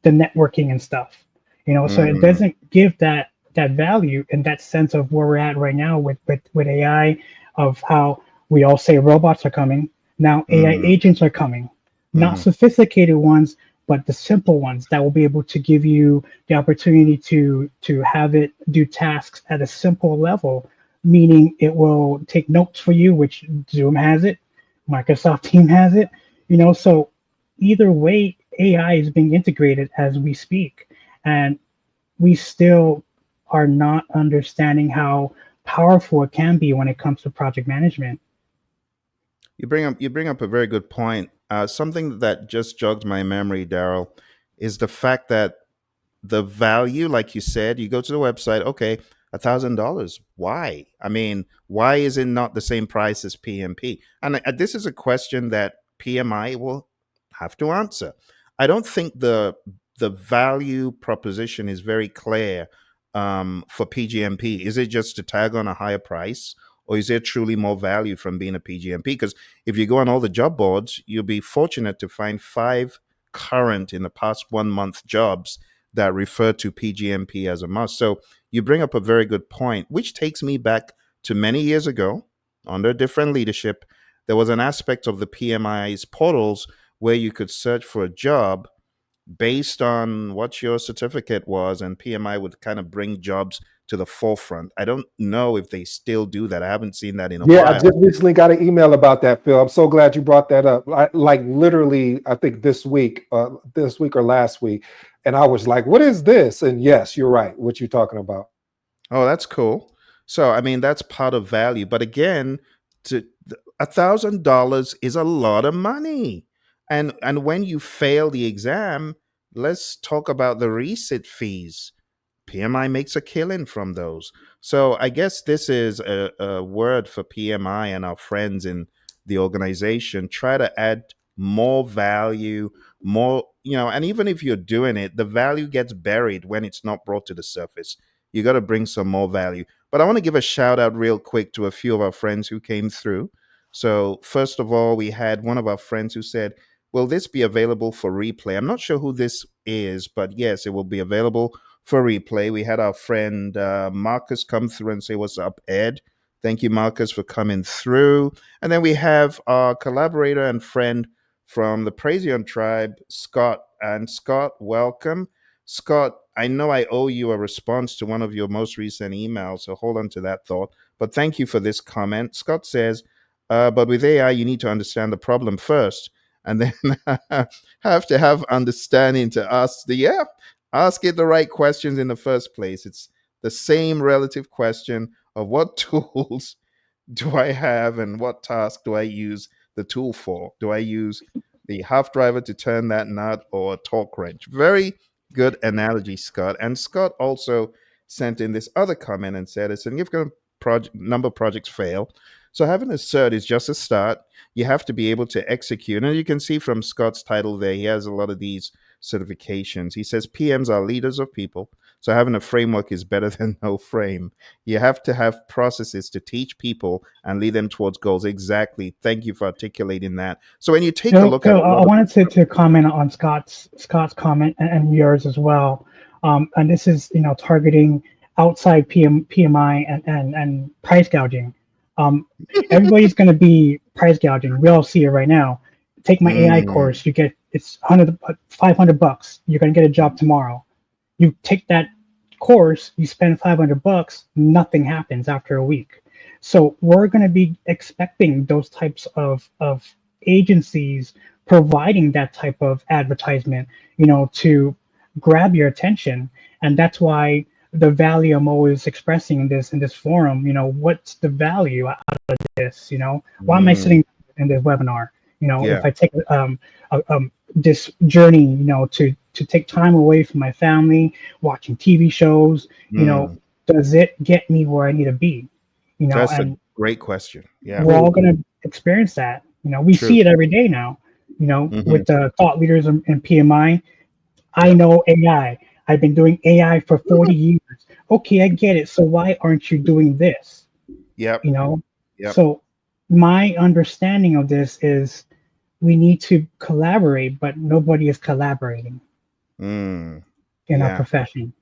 [SPEAKER 4] the networking and stuff? So it doesn't give that value and that sense of where we're at right now with AI, of how we all say robots are coming. Now AI agents are coming, not sophisticated ones, but the simple ones that will be able to give you the opportunity to have it do tasks at a simple level, meaning it will take notes for you, which Zoom has it, Microsoft Team has it. So either way, AI is being integrated as we speak, and we still are not understanding how powerful it can be when it comes to project management.
[SPEAKER 1] You bring up a very good point. Something that just jogged my memory, Daryl, is the fact that the value, like you said, you go to the website, okay, $1,000. Why? I mean, why is it not the same price as PMP? And this is a question that PMI will have to answer. I don't think the value proposition is very clear for PgMP. Is it just to tag on a higher price, or is there truly more value from being a PgMP? Because if you go on all the job boards, you'll be fortunate to find 5 current in the past 1 month jobs that refer to PgMP as a must. So you bring up a very good point, which takes me back to many years ago under different leadership. There was an aspect of the PMI's portals where you could search for a job based on what your certificate was, and PMI would kind of bring jobs to the forefront. I don't know if they still do that. I haven't seen that in a
[SPEAKER 2] Yeah, I
[SPEAKER 1] while.
[SPEAKER 2] just recently got an email about that, Phil. I'm so glad you brought that up. Like literally, I think this week or last week, and I was like, "What is this?" And yes, you're right. What you're talking about.
[SPEAKER 1] Oh, that's cool. So, I mean, that's part of value. But again, to $1,000 is a lot of money. And when you fail the exam, let's talk about the resit fees. PMI makes a killing from those. So I guess this is a word for PMI and our friends in the organization. Try to add more value, more, and even if you're doing it, the value gets buried when it's not brought to the surface. You got to bring some more value. But I want to give a shout out real quick to a few of our friends who came through. So, first of all, we had one of our friends who said, will this be available for replay? I'm not sure who this is, but yes, it will be available for replay. We had our friend Marcus come through and say, what's up, Ed? Thank you, Marcus, for coming through. And then we have our collaborator and friend from the Praizion tribe, Scott. And Scott, welcome. Scott, I know I owe you a response to one of your most recent emails, so hold on to that thought. But thank you for this comment. Scott says, but with AI, you need to understand the problem first, and then have to have understanding to ask it the right questions in the first place. It's the same relative question of what tools do I have and what task do I use the tool for? Do I use the half driver to turn that nut or a torque wrench? Very good analogy, Scott. And Scott also sent in this other comment and said a significant number of projects fail. So having a cert is just a start. You have to be able to execute. And you can see from Scott's title there, he has a lot of these certifications. He says PMs are leaders of people. So having a framework is better than no frame. You have to have processes to teach people and lead them towards goals. Exactly. Thank you for articulating that. So when you take a look at
[SPEAKER 4] Phil,
[SPEAKER 1] a
[SPEAKER 4] I
[SPEAKER 1] lot of,
[SPEAKER 4] wanted to comment on Scott's comment and yours as well. And this is, targeting outside PMI and price gouging. Um, Everybody's going to be price gouging. We all see it right now. Take my AI
[SPEAKER 1] Mm,
[SPEAKER 4] course. You get it's 500 bucks. You're going to get a job tomorrow. You take that course. You spend 500 bucks. Nothing happens after a week. So we're going to be expecting those types of agencies providing that type of advertisement, to grab your attention. And that's why the value I'm always expressing in this forum, what's the value out of this? Why am I
[SPEAKER 1] mm,
[SPEAKER 4] sitting in this webinar?
[SPEAKER 1] yeah.
[SPEAKER 4] If I take this journey, to take time away from my family, watching TV shows,
[SPEAKER 1] Mm,
[SPEAKER 4] does it get me where I need to be?
[SPEAKER 1] that's a
[SPEAKER 4] And
[SPEAKER 1] great question. Yeah.
[SPEAKER 4] we're all going to experience that. We
[SPEAKER 1] True.
[SPEAKER 4] see it every day now.
[SPEAKER 1] Hmm.
[SPEAKER 4] With the thought leaders in PMI. I
[SPEAKER 1] Yep.
[SPEAKER 4] know AI. I've been doing AI for 40 years. Okay, I get it. So why aren't you doing this?
[SPEAKER 1] Yep.
[SPEAKER 4] You know?
[SPEAKER 1] Yep.
[SPEAKER 4] So my understanding of this is we need to collaborate, but nobody is collaborating
[SPEAKER 1] Mm,
[SPEAKER 4] in our
[SPEAKER 1] yeah.
[SPEAKER 4] profession.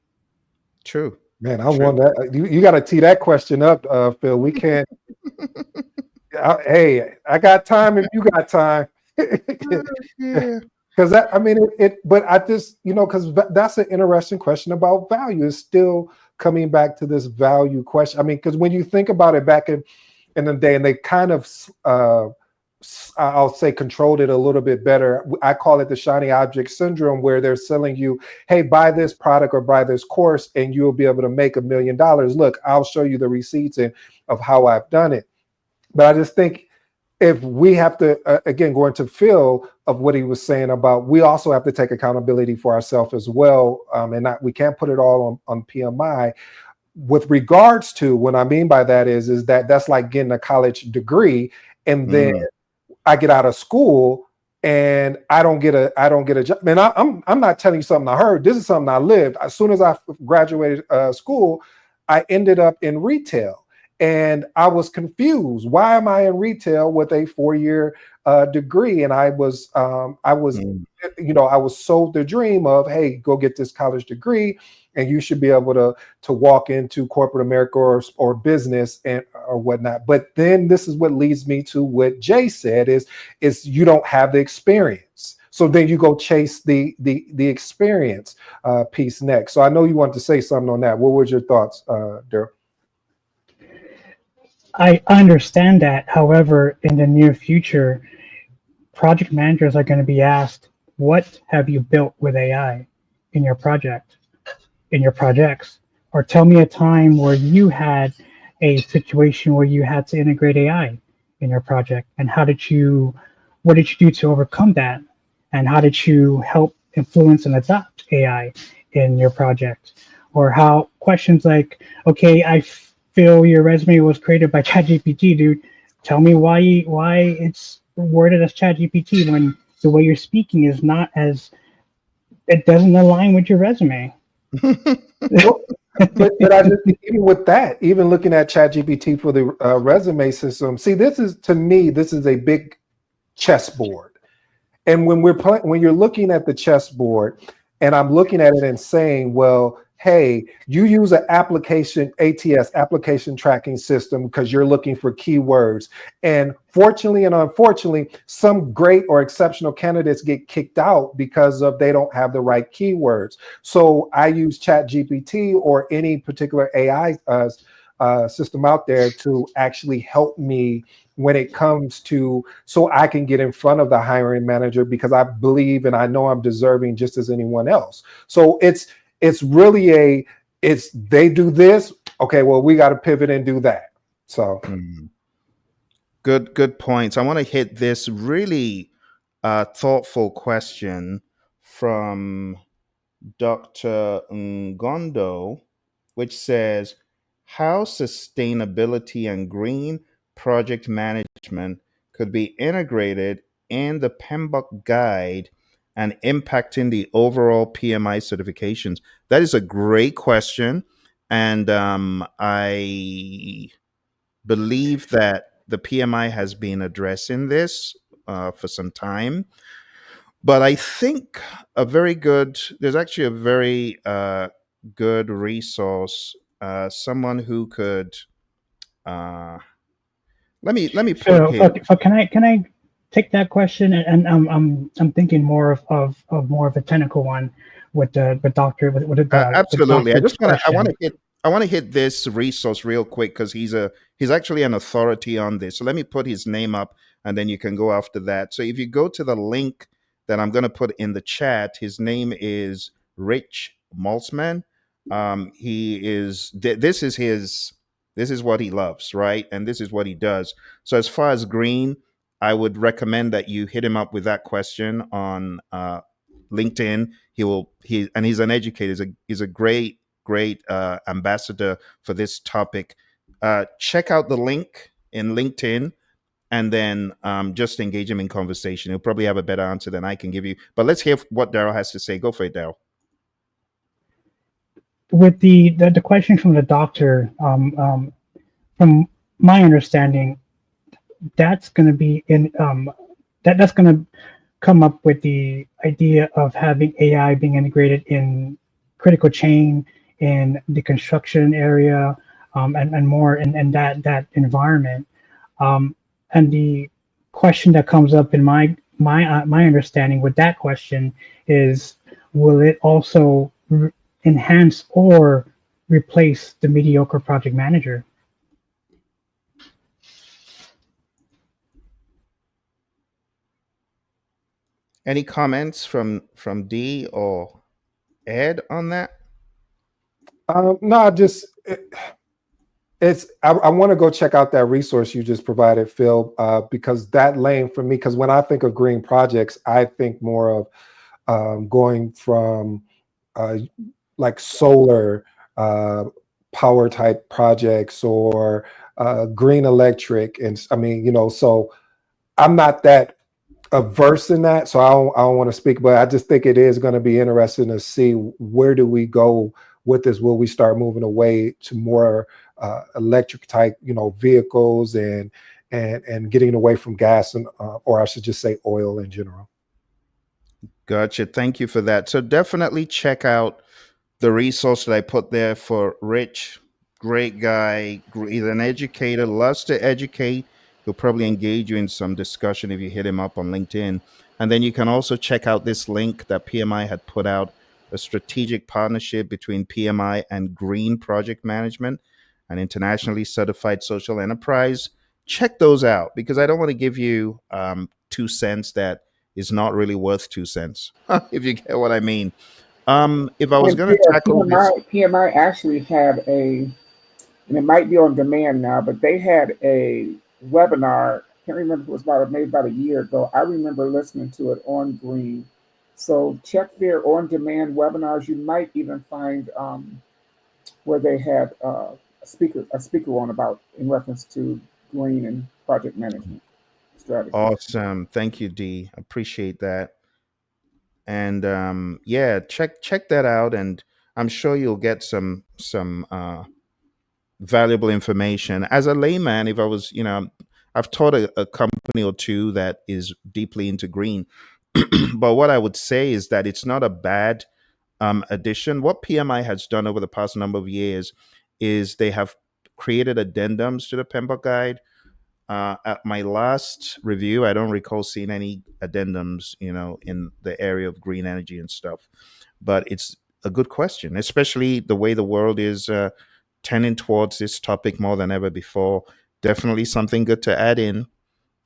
[SPEAKER 1] True.
[SPEAKER 2] Man, I
[SPEAKER 1] True.
[SPEAKER 2] want that. You got to tee that question up, Phil. We can't. Hey, I got time if you got time.
[SPEAKER 1] Yeah.
[SPEAKER 2] Because that, I mean, but I just, because that's an interesting question about value. It's still coming back to this value question. I mean, because when you think about it back in the day, and they kind of, I'll say, controlled it a little bit better. I call it the shiny object syndrome, where they're selling you, hey, buy this product or buy this course, and you'll be able to make $1 million. Look, I'll show you the receipts of how I've done it. But I just think if we have to, again, go into Phil of what he was saying about, we also have to take accountability for ourselves as well. And we can't put it all on PMI. With regards to what I mean by that is that that's like getting a college degree, and then
[SPEAKER 1] Mm,
[SPEAKER 2] I get out of school and I don't get a job. Man, I'm not telling you something I heard. This is something I lived. As soon as I graduated school, I ended up in retail, and I was confused. Why am I in retail with a 4-year degree? And I was
[SPEAKER 1] mm,
[SPEAKER 2] I was sold the dream of, hey, go get this college degree, and you should be able to walk into corporate America or business and or whatnot. But then this is what leads me to what Jay said is you don't have the experience. So then you go chase the experience piece next. So I know you want to say something on that. What was your thoughts, Daryl?
[SPEAKER 4] I understand that. However, in the near future, project managers are going to be asked, what have you built with AI in your project, in your projects? Or tell me a time where you had a situation where you had to integrate AI in your project, and what did you do to overcome that? And how did you help influence and adopt AI in your project? Or how questions like, okay, I feel your resume was created by ChatGPT, dude. Tell me why it's worded as ChatGPT when the way you're speaking is not as it doesn't align with your resume.
[SPEAKER 2] Well, but I just think even with that, even looking at ChatGPT for the resume system, see, this is, to me, this is a big chessboard. And when you're looking at the chessboard, and I'm looking at it and saying, well, hey, you use an application tracking system because you're looking for keywords. And fortunately and unfortunately, some great or exceptional candidates get kicked out because of they don't have the right keywords. So I use ChatGPT or any particular AI system out there to actually help me when it comes to, so I can get in front of the hiring manager, because I believe and I know I'm deserving just as anyone else. So it's really it's they do this, okay, well, we got to pivot and do that. So
[SPEAKER 1] mm. Good points. I want to hit this really thoughtful question from Dr. Ngondo, which says, how sustainability and green project management could be integrated in the PMBOK guide and impacting the overall PMI certifications? That is a great question. And I believe that the PMI has been addressing this for some time. But I think there's actually a very good resource, someone who could, uh, let me put
[SPEAKER 4] So,
[SPEAKER 1] here.
[SPEAKER 4] can I take that question? And I'm thinking more of more of a technical one with the
[SPEAKER 1] Absolutely.
[SPEAKER 4] doctor's question.
[SPEAKER 1] I want to hit this resource real quick because he's actually an authority on this. So let me put his name up and then you can go after that. So if you go to the link that I'm going to put in the chat, his name is Rich Maltzman. This is what he loves, right? And this is what he does. So as far as green, I would recommend that you hit him up with that question on LinkedIn. He's an educator. He's a great ambassador for this topic. Check out the link in LinkedIn and then just engage him in conversation. He'll probably have a better answer than I can give you. But let's hear what Daryl has to say. Go for it, Daryl.
[SPEAKER 4] With the question from the doctor, from my understanding, that's going to be in that's going to come up with the idea of having AI being integrated in critical chain in the construction area, and more in that environment. And the question that comes up in my understanding with that question is, will it also enhance or replace the mediocre project manager?
[SPEAKER 1] Any comments from D or Ed on that?
[SPEAKER 2] No, I want to go check out that resource you just provided, Phil, because that lane for me, because when I think of green projects, I think more of going from like solar power type projects or green electric. And I mean, so I'm not that averse in that, so I don't want to speak, but I just think it is going to be interesting to see where do we go with this. Will we start moving away to more electric type, vehicles and getting away from gas and or I should just say oil in general.
[SPEAKER 1] Gotcha. Thank you for that. So definitely check out the resource that I put there for Rich. Great guy. He's an educator, loves to educate. He'll probably engage you in some discussion if you hit him up on LinkedIn. And then you can also check out this link that PMI had put out, a strategic partnership between PMI and Green Project Management, an internationally certified social enterprise. Check those out because I don't want to give you 2 cents that is not really worth 2 cents, if you get what I mean. If I was
[SPEAKER 3] And
[SPEAKER 1] going to tackle this,
[SPEAKER 3] PMI actually had and it might be on demand now, but they had a webinar. I can't remember if it was maybe about a year ago. I remember listening to it on Green. So check their on-demand webinars. You might even find where they had a speaker on about in reference to Green and project management strategies.
[SPEAKER 1] awesome. Thank you, D. Appreciate that. And yeah, check that out, and I'm sure you'll get some valuable information. As a layman, if I was, I've taught a company or two that is deeply into green, but what I would say is that it's not a bad addition. What PMI has done over the past number of years is they have created addendums to the PMBOK guide. At my last review, I don't recall seeing any addendums, in the area of green energy and stuff. But it's a good question, especially the way the world is tending towards this topic more than ever before. Definitely something good to add in.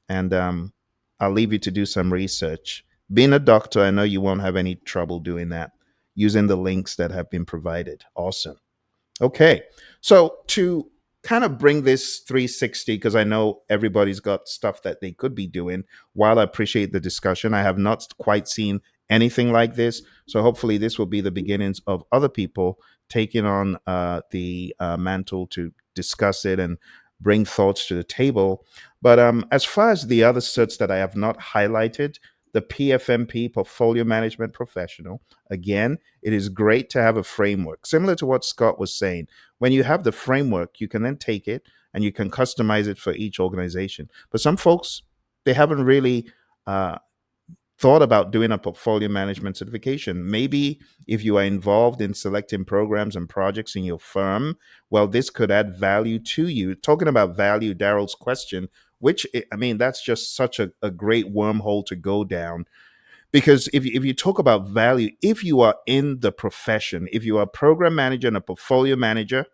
[SPEAKER 1] And I'll leave you to do some research. Being a doctor, I know you won't have any trouble doing that using the links that have been provided. Awesome. Okay. So to kind of bring this 360, because I know everybody's got stuff that they could be doing, while I appreciate the discussion, I have not quite seen anything like this. So hopefully this will be the beginnings of other people taking on the mantle to discuss it and bring thoughts to the table. But as far as the other certs that I have not highlighted, the PfMP, Portfolio Management Professional. Again, it is great to have a framework, similar to what Scott was saying. When you have the framework, you can then take it and you can customize it for each organization. But some folks, they haven't really uh, thought about doing a portfolio management certification. Maybe if you are involved in selecting programs and projects in your firm, well, this could add value to you. Talking about value, Daryl's question, which I mean, that's just such a great wormhole to go down. Because if you talk about value, if you are in the profession, if you are a program manager and a portfolio manager,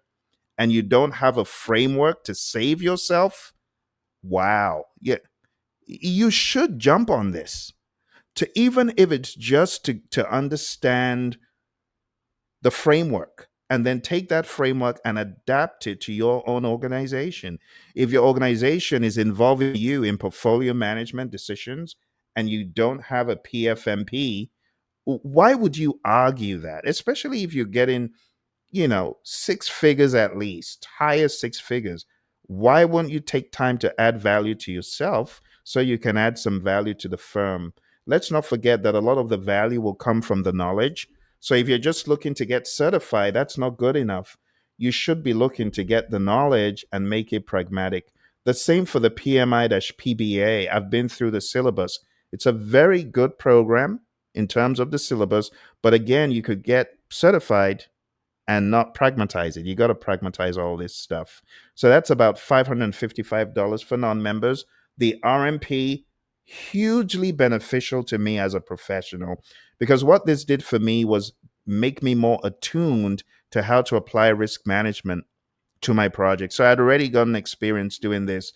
[SPEAKER 1] and you don't have a framework to save yourself, wow, yeah, you should jump on this, to even if it's just to understand the framework and then take that framework and adapt it to your own organization. If your organization is involving you in portfolio management decisions and you don't have a PfMP, why would you argue that? Especially if you're getting, six figures at least, higher six figures. Why won't you take time to add value to yourself so you can add some value to the firm? Let's not forget that a lot of the value will come from the knowledge. So if you're just looking to get certified, that's not good enough. You should be looking to get the knowledge and make it pragmatic. The same for the PMI-PBA. I've been through the syllabus. It's a very good program in terms of the syllabus, but again, you could get certified and not pragmatize it. You got to pragmatize all this stuff. So that's about $555 for non-members. The RMP, hugely beneficial to me as a professional, because what this did for me was make me more attuned to how to apply risk management to my project. So I'd already gotten experience doing this,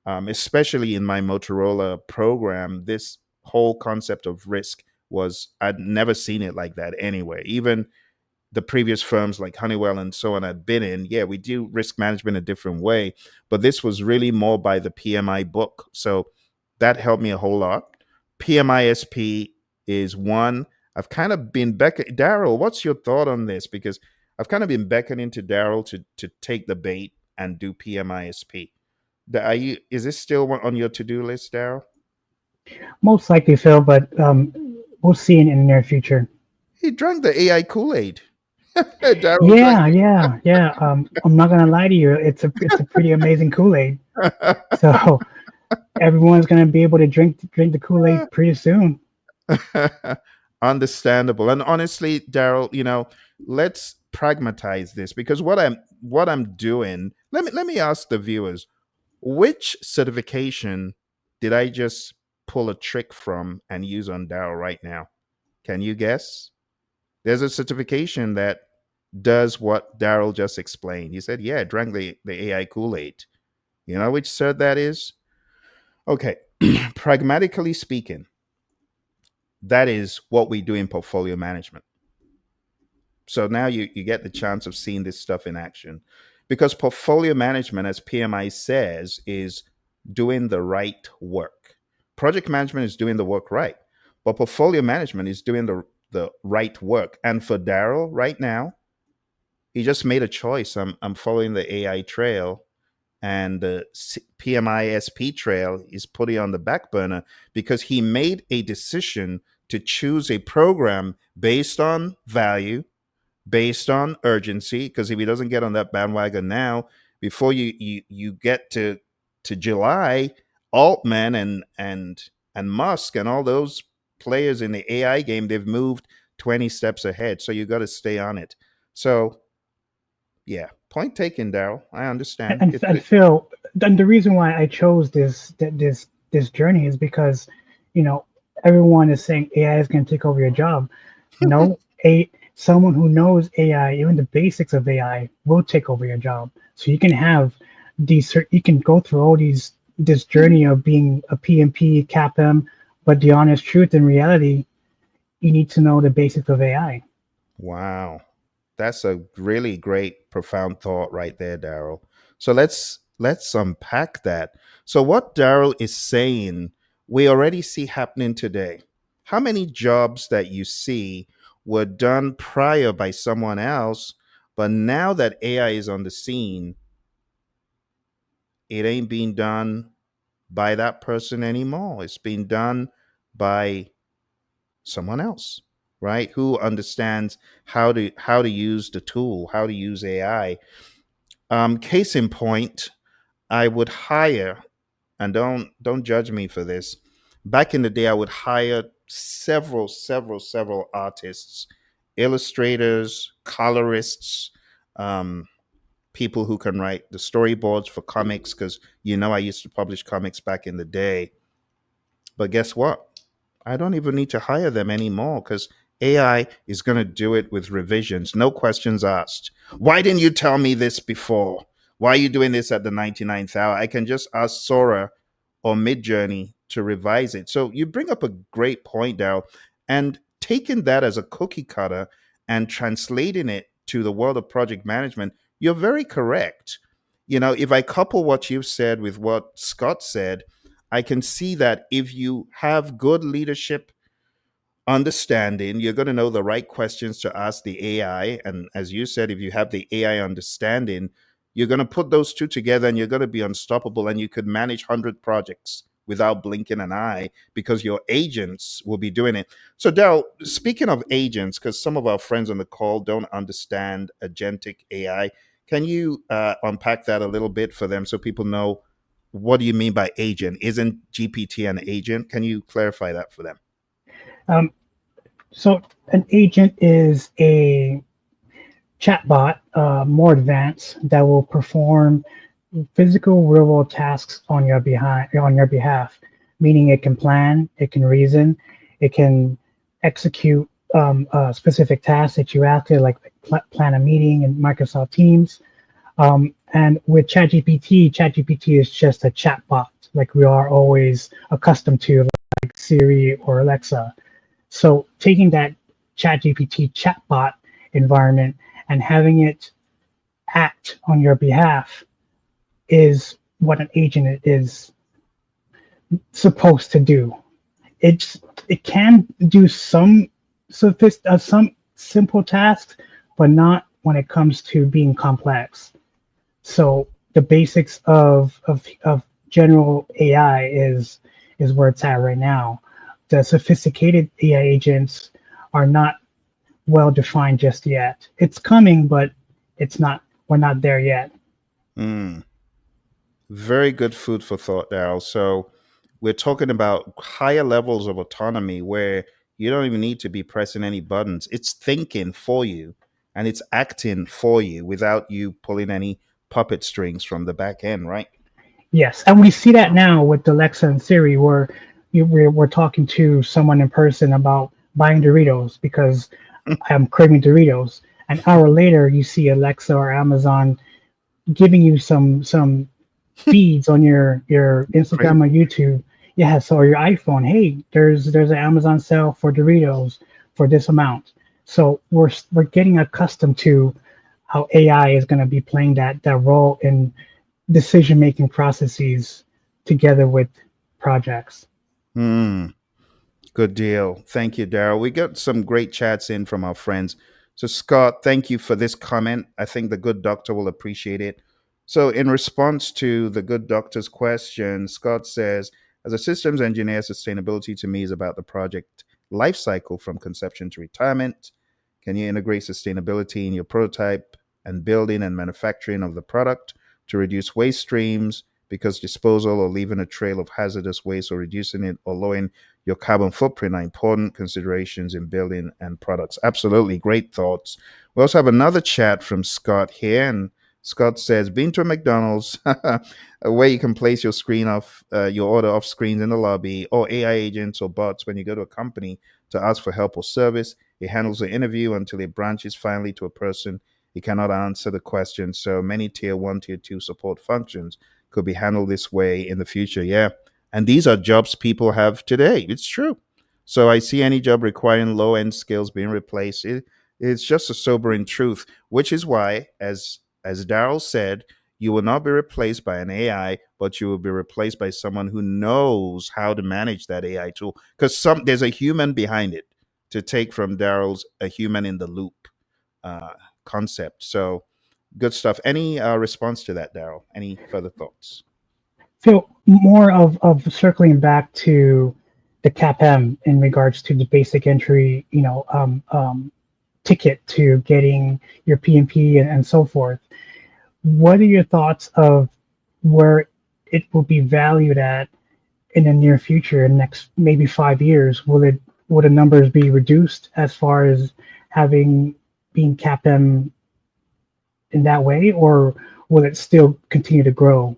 [SPEAKER 1] especially in my Motorola program. This whole concept of risk was, I'd never seen it like that anyway. Even the previous firms like Honeywell and so on I'd been in, yeah, we do risk management a different way, but this was really more by the PMI book. So that helped me a whole lot. PMI-SP is one. I've kind of been Daryl, what's your thought on this? Because I've kind of been beckoning to Daryl to take the bait and do PMI-SP. Is this still on your to-do list, Daryl?
[SPEAKER 4] Most likely so, but we'll see in the near future.
[SPEAKER 1] He drank the AI Kool-Aid. Daryl drank.
[SPEAKER 4] Yeah. I'm not gonna lie to you. It's a pretty amazing Kool-Aid. So everyone's gonna be able to drink the Kool-Aid pretty soon.
[SPEAKER 1] Understandable. And honestly, Daryl, let's pragmatize this, because what I'm doing, let me ask the viewers, which certification did I just pull a trick from and use on Daryl right now? Can you guess? There's a certification that does what Daryl just explained. He said, yeah, I drank the AI Kool-Aid. You know which cert that is? Okay. Pragmatically speaking, that is what we do in portfolio management. So now you get the chance of seeing this stuff in action, because portfolio management, as PMI says, is doing the right work. Project management is doing the work right, but portfolio management is doing the right work. And for Daryl right now, he just made a choice. I'm following the AI trail, and the PMI-SP trail is putting on the back burner because he made a decision to choose a program based on value, based on urgency. Because if he doesn't get on that bandwagon now, before you get to July, Altman and Musk and all those players in the AI game, they've moved 20 steps ahead. So you got to stay on it. So yeah, point taken, Daryl. I understand.
[SPEAKER 4] And Phil, and the reason why I chose this journey is because, you know, everyone is saying AI is going to take over your job. No, a someone who knows AI, even the basics of AI, will take over your job. So you can have you can go through all this journey of being a PMP, CAPM, but the honest truth in reality, you need to know the basics of AI.
[SPEAKER 1] Wow. That's a really great, profound thought right there, Daryl. So let's unpack that. So what Daryl is saying, we already see happening today. How many jobs that you see were done prior by someone else, but now that AI is on the scene, it ain't being done by that person anymore. It's being done by someone else, right? Who understands how to use the tool, how to use AI. Case in point, I would hire, and don't judge me for this. Back in the day, I would hire several artists, illustrators, colorists, um, people who can write the storyboards for comics, because I used to publish comics back in the day. But guess what? I don't even need to hire them anymore because AI is going to do it with revisions, no questions asked. Why didn't you tell me this before? Why are you doing this at the 99th hour? I can just ask Sora or Midjourney to revise it. So you bring up a great point, Daryl, and taking that as a cookie cutter and translating it to the world of project management, you're very correct. If I couple what you've said with what Scott said, I can see that if you have good leadership understanding, you're going to know the right questions to ask the AI. And as you said, if you have the AI understanding, you're going to put those two together and you're going to be unstoppable. And you could manage 100 projects without blinking an eye because your agents will be doing it. So, Daryl, speaking of agents, because some of our friends on the call don't understand agentic AI, can you unpack that a little bit for them so people know what do you mean by agent? Isn't GPT an agent? Can you clarify that for them?
[SPEAKER 4] Um, so an agent is a chatbot, more advanced, that will perform physical real-world tasks on your behalf. Meaning, it can plan, it can reason, it can execute specific tasks that you ask it, like plan a meeting in Microsoft Teams. And with ChatGPT is just a chatbot, like we are always accustomed to, like Siri or Alexa. So taking that ChatGPT chatbot environment and having it act on your behalf is what an agent is supposed to do. It can do some some simple tasks, but not when it comes to being complex. So the basics of general AI is where it's at right now. The sophisticated AI agents are not well defined just yet. It's coming, but it's not. We're not there yet.
[SPEAKER 1] Mm. Very good food for thought, Daryl. So we're talking about higher levels of autonomy where you don't even need to be pressing any buttons. It's thinking for you and it's acting for you without you pulling any puppet strings from the back end, right?
[SPEAKER 4] Yes, and we see that now with Alexa and Siri, where we're talking to someone in person about buying Doritos because I'm craving Doritos. An hour later, you see Alexa or Amazon giving you some feeds on your
[SPEAKER 1] Right.
[SPEAKER 4] Instagram or YouTube. Yeah, so or your iPhone. Hey, there's an Amazon sale for Doritos for this amount. So we're getting accustomed to how AI is going to be playing that role in decision making processes together with projects.
[SPEAKER 1] Hmm. Good deal. Thank you, Daryl. We got some great chats in from our friends. So, Scott, thank you for this comment. I think the good doctor will appreciate it. So, in response to the good doctor's question, Scott says, as a systems engineer, sustainability to me is about the project life cycle from conception to retirement. Can you integrate sustainability in your prototype and building and manufacturing of the product to reduce waste streams? Because disposal or leaving a trail of hazardous waste or reducing it or lowering your carbon footprint are important considerations in building and products. Absolutely. Great thoughts. We also have another chat from Scott here. And Scott says, been to a McDonald's where you can place your screen off, your order off screens in the lobby, or AI agents or bots when you go to a company to ask for help or service. It handles the interview until it branches finally to a person. It cannot answer the question. So many tier one, tier two support functions could be handled this way in the future. Yeah. And these are jobs people have today. It's true. So I see any job requiring low end skills being replaced. It's just a sobering truth, which is why, as Daryl said, you will not be replaced by an AI, but you will be replaced by someone who knows how to manage that AI tool. Because there's a human behind it. To take from Daryl's a human in the loop uh, concept. So good stuff. Any response to that, Daryl? Any further thoughts?
[SPEAKER 4] Feel more of circling back to the CAPM in regards to the basic entry, ticket to getting your PMP and so forth. What are your thoughts of where it will be valued at in the near future, in the next maybe 5 years? Will the numbers be reduced as far as having being CAPM in that way, or will it still continue to grow?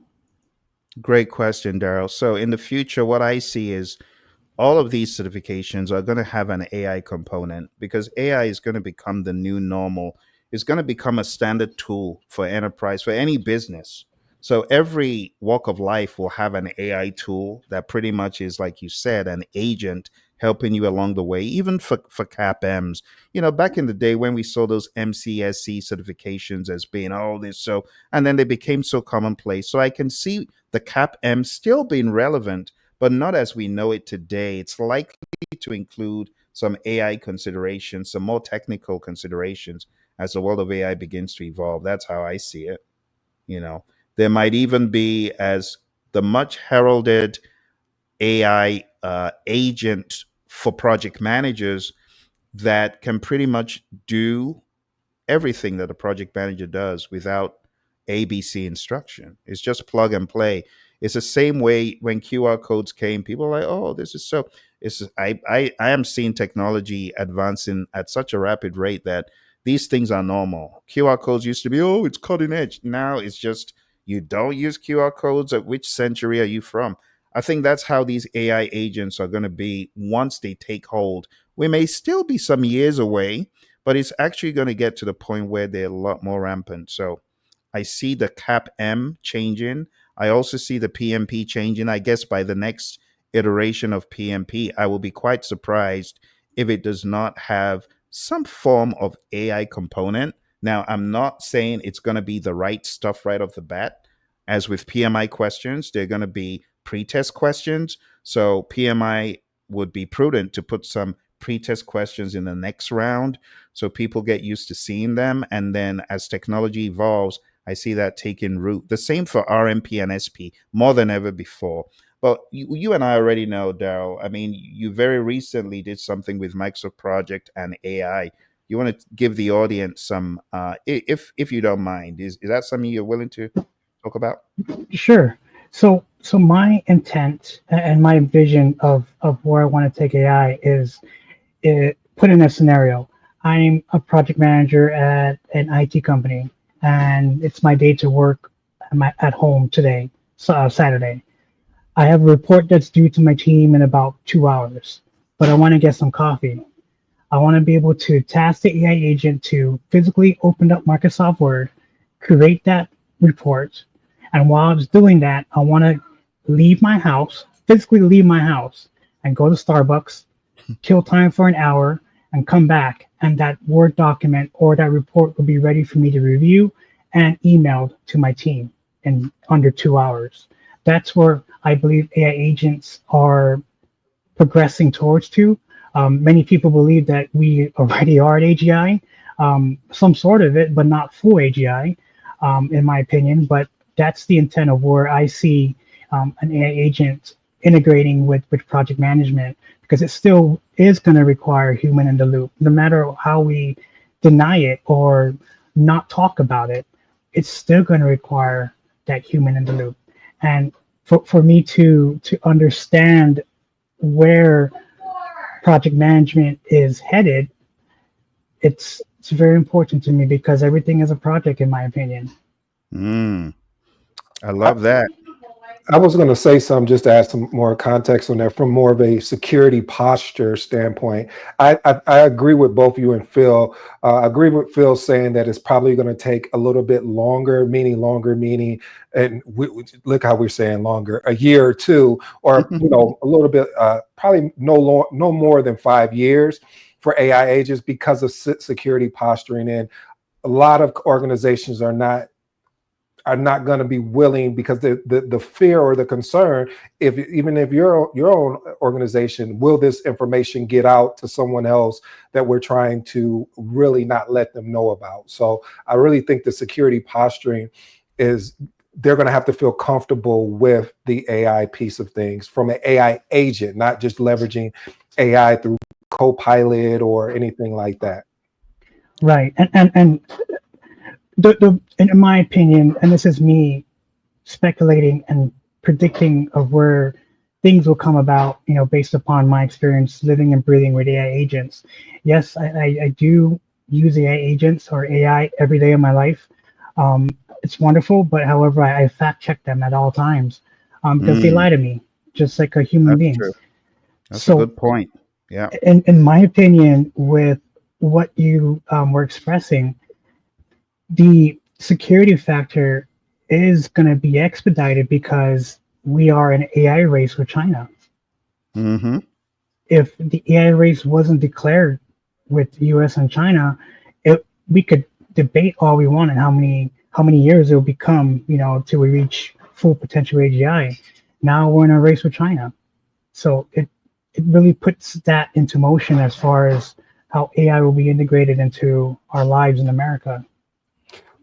[SPEAKER 1] Great question, Daryl. So in the future, what I see is all of these certifications are going to have an AI component because AI is going to become the new normal. It's going to become a standard tool for enterprise, for any business. So every walk of life will have an AI tool that pretty much is, like you said, an agent helping you along the way, even for CAPMs. Back in the day when we saw those MCSC certifications as being all this, so, and then they became so commonplace. So I can see the CAPM still being relevant, but not as we know it today. It's likely to include some AI considerations, some more technical considerations as the world of AI begins to evolve. That's how I see it. You know, there might even be, as the much heralded AI agent for project managers that can pretty much do everything that a project manager does without ABC instruction. It's just plug and play. It's the same way when QR codes came. People are like, "Oh, this is so." I am seeing technology advancing at such a rapid rate that these things are normal. QR codes used to be, "Oh, it's cutting edge." Now it's just, you don't use QR codes. At which century are you from? I think that's how these AI agents are going to be once they take hold. We may still be some years away, but it's actually going to get to the point where they're a lot more rampant. So I see the CAPM changing. I also see the PMP changing. I guess by the next iteration of PMP, I will be quite surprised if it does not have some form of AI component. Now, I'm not saying it's going to be the right stuff right off the bat. As with PMI questions, they're going to be pre-test questions. So PMI would be prudent to put some pre-test questions in the next round so people get used to seeing them. And then as technology evolves, I see that taking root. The same for RMP and SP more than ever before. But you and I already know, Daryl. I mean, you very recently did something with Microsoft Project and AI. You want to give the audience some, if you don't mind, is that something you're willing to talk about?
[SPEAKER 4] Sure. So my intent and my vision of where I want to take AI is, put in a scenario. I'm a project manager at an IT company, and it's my day to work at home today, Saturday. I have a report that's due to my team in about 2 hours, but I want to get some coffee. I want to be able to task the AI agent to physically open up Microsoft Word, create that report, and while I was doing that, I want to leave my house, physically leave my house, and go to Starbucks, kill time for an hour, and come back, and that Word document or that report will be ready for me to review and emailed to my team in under 2 hours. That's where I believe AI agents are progressing towards to. Many people believe that we already are at AGI, some sort of it, but not full AGI, in my opinion. But that's the intent of where I see an AI agent integrating with project management, because it still is going to require human in the loop. No matter how we deny it or not talk about it, it's still going to require that human in the loop. And for me to understand where project management is headed, it's very important to me because everything is a project, in my opinion.
[SPEAKER 1] I love that.
[SPEAKER 2] I was going to say something just to add some more context on that from more of a security posture standpoint. I agree with both you and Phil. I agree with Phil saying that it's probably going to take a little bit longer, and look how we're saying longer, a year or two, or a little bit, probably no more than 5 years for AI agents because of security posturing. And a lot of organizations are not going to be willing because the fear or the concern, even if your own organization, will this information get out to someone else that we're trying to really not let them know about? So I really think the security posturing is they're going to have to feel comfortable with the AI piece of things from an AI agent, not just leveraging AI through Copilot or anything like that.
[SPEAKER 4] Right. And in my opinion, and this is me speculating and predicting of where things will come about, based upon my experience living and breathing with AI agents. Yes, I do use AI agents or AI every day of my life. It's wonderful, but however, I fact check them at all times because they lie to me, just like a human being.
[SPEAKER 1] True. That's
[SPEAKER 4] So,
[SPEAKER 1] a good point. Yeah.
[SPEAKER 4] in my opinion, with what you were expressing, the security factor is going to be expedited because we are an AI race with China.
[SPEAKER 1] Mm-hmm.
[SPEAKER 4] If the AI race wasn't declared with the US and China, we could debate all we want and how many years it will become, till we reach full potential AGI. Now we're in a race with China. So it really puts that into motion as far as how AI will be integrated into our lives in America.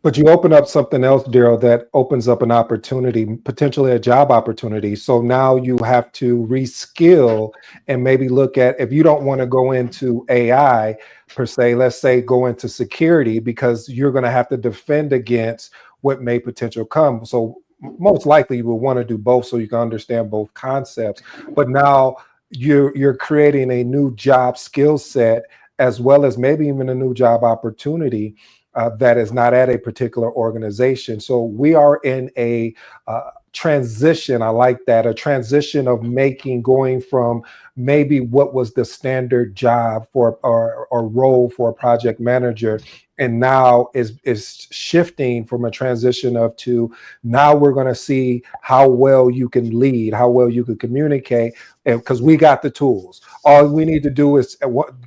[SPEAKER 2] But you open up something else, Daryl, that opens up an opportunity, potentially a job opportunity. So now you have to reskill and maybe look at, if you don't want to go into AI per se, let's say go into security, because you're going to have to defend against what may potential come. So most likely you will want to do both so you can understand both concepts. But now you're creating a new job skill set, as well as maybe even a new job opportunity that is not at a particular organization. So we are in a transition. I like that, a transition of going from maybe what was the standard job for or role for a project manager, and now is shifting from a transition to now we're going to see how well you can lead, how well you can communicate, because we got the tools. All we need to do is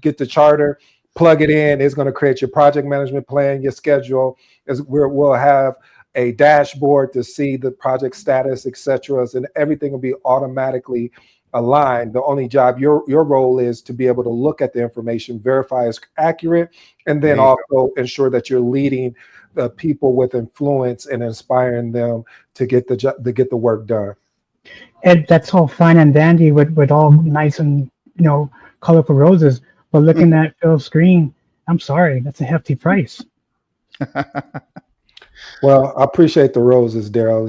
[SPEAKER 2] get the charter, plug it in. It's going to create your project management plan, your schedule. We'll have a dashboard to see the project status, etc., and everything will be automatically aligned. The only job, your role is to be able to look at the information, verify it's accurate, and then also ensure that you're leading the people with influence and inspiring them to get the work done.
[SPEAKER 4] And that's all fine and dandy with all nice and colorful roses. But looking at Phil's screen, I'm sorry, that's a hefty price.
[SPEAKER 2] Well, I appreciate the roses, Daryl.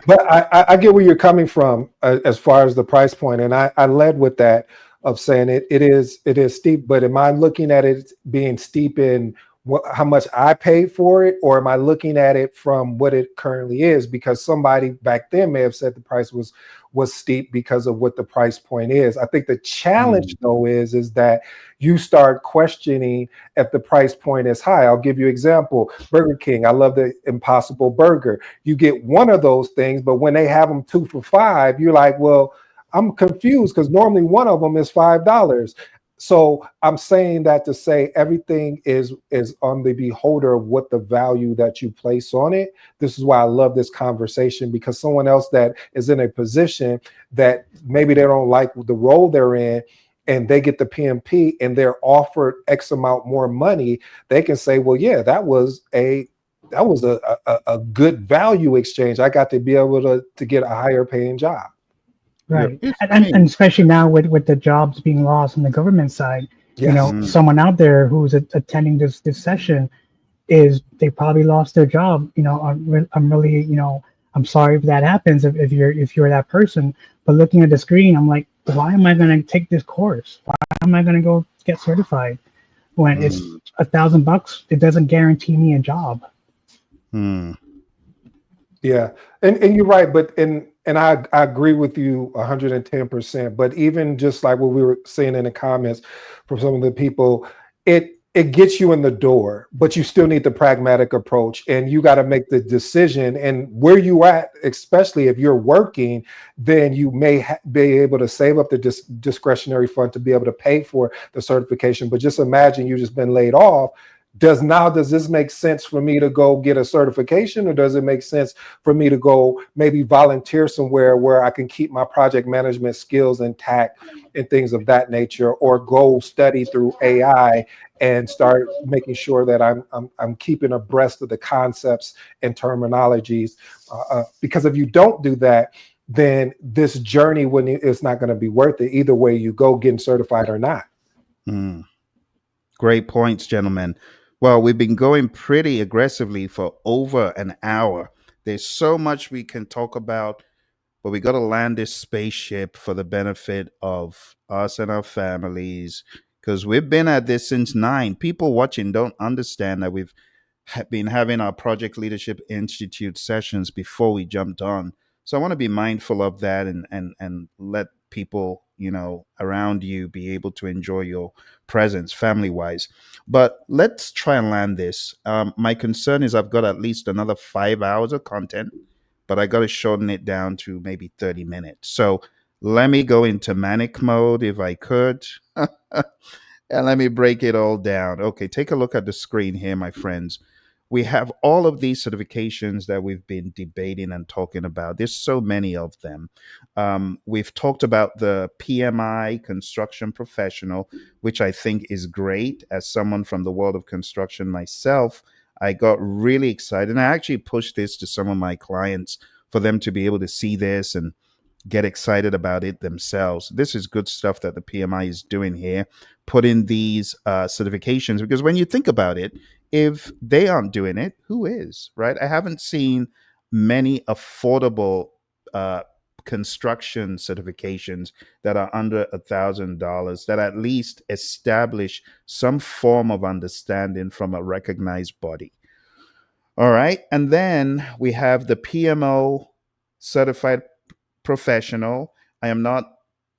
[SPEAKER 2] But I get where you're coming from as far as the price point, and I led with that of saying it is steep. But am I looking at it being steep in how much I paid for it, or am I looking at it from what it currently is? Because somebody back then may have said the price was steep because of what the price point is. I think the challenge though is that you start questioning if the price point is high. I'll give you an example. Burger King, I love the Impossible Burger. You get one of those things, but when they have them 2 for $5, you're like, well, I'm confused because normally one of them is $5. So I'm saying that to say everything is on the beholder of what the value that you place on it. This is why I love this conversation, because someone else that is in a position that maybe they don't like the role they're in, and they get the PMP and they're offered X amount more money, they can say, well, yeah, that was a good value exchange. I got to be able to get a higher paying job.
[SPEAKER 4] Right. And especially now with the jobs being lost on the government side, someone out there who's attending this session they probably lost their job. I'm really, I'm sorry if that happens if you're that person. But looking at the screen, I'm like, why am I going to take this course? Why am I going to go get certified when it's $1,000? It doesn't guarantee me a job.
[SPEAKER 2] Yeah, and you're right, but and I agree with you 110%. But even just like what we were saying in the comments from some of the people, it gets you in the door, but you still need the pragmatic approach, and you got to make the decision. And where you at, especially if you're working, then you may be able to save up the discretionary fund to be able to pay for the certification. But just imagine you just been laid off. Does this make sense for me to go get a certification, or does it make sense for me to go maybe volunteer somewhere where I can keep my project management skills intact and things of that nature, or go study through AI and start making sure that I'm keeping abreast of the concepts and terminologies, because if you don't do that, then this journey, when it's not going to be worth it either way you go, getting certified or not.
[SPEAKER 1] Mm, great points, gentlemen. Well, we've been going pretty aggressively for over an hour. There's so much we can talk about, but we got to land this spaceship for the benefit of us and our families, because we've been at this since nine. People watching don't understand that we've been having our Project Leadership Institute sessions before we jumped on. So I want to be mindful of that, and let people, around you be able to enjoy your presence family wise. But let's try and land this. My concern is I've got at least another 5 hours of content, but I got to shorten it down to maybe 30 minutes. So let me go into manic mode if I could. And let me break it all down. Okay, take a look at the screen here, my friends. We have all of these certifications that we've been debating and talking about. There's so many of them. We've talked about the PMI Construction Professional, which I think is great. As someone from the world of construction myself, I got really excited. And I actually pushed this to some of my clients for them to be able to see this and get excited about it themselves. This is good stuff that the PMI is doing here, putting these certifications, because when you think about it, if they aren't doing it, who is, right? I haven't seen many affordable uh, construction certifications that are under $1,000 that at least establish some form of understanding from a recognized body. All right. And then we have the PMO certified professional. I am not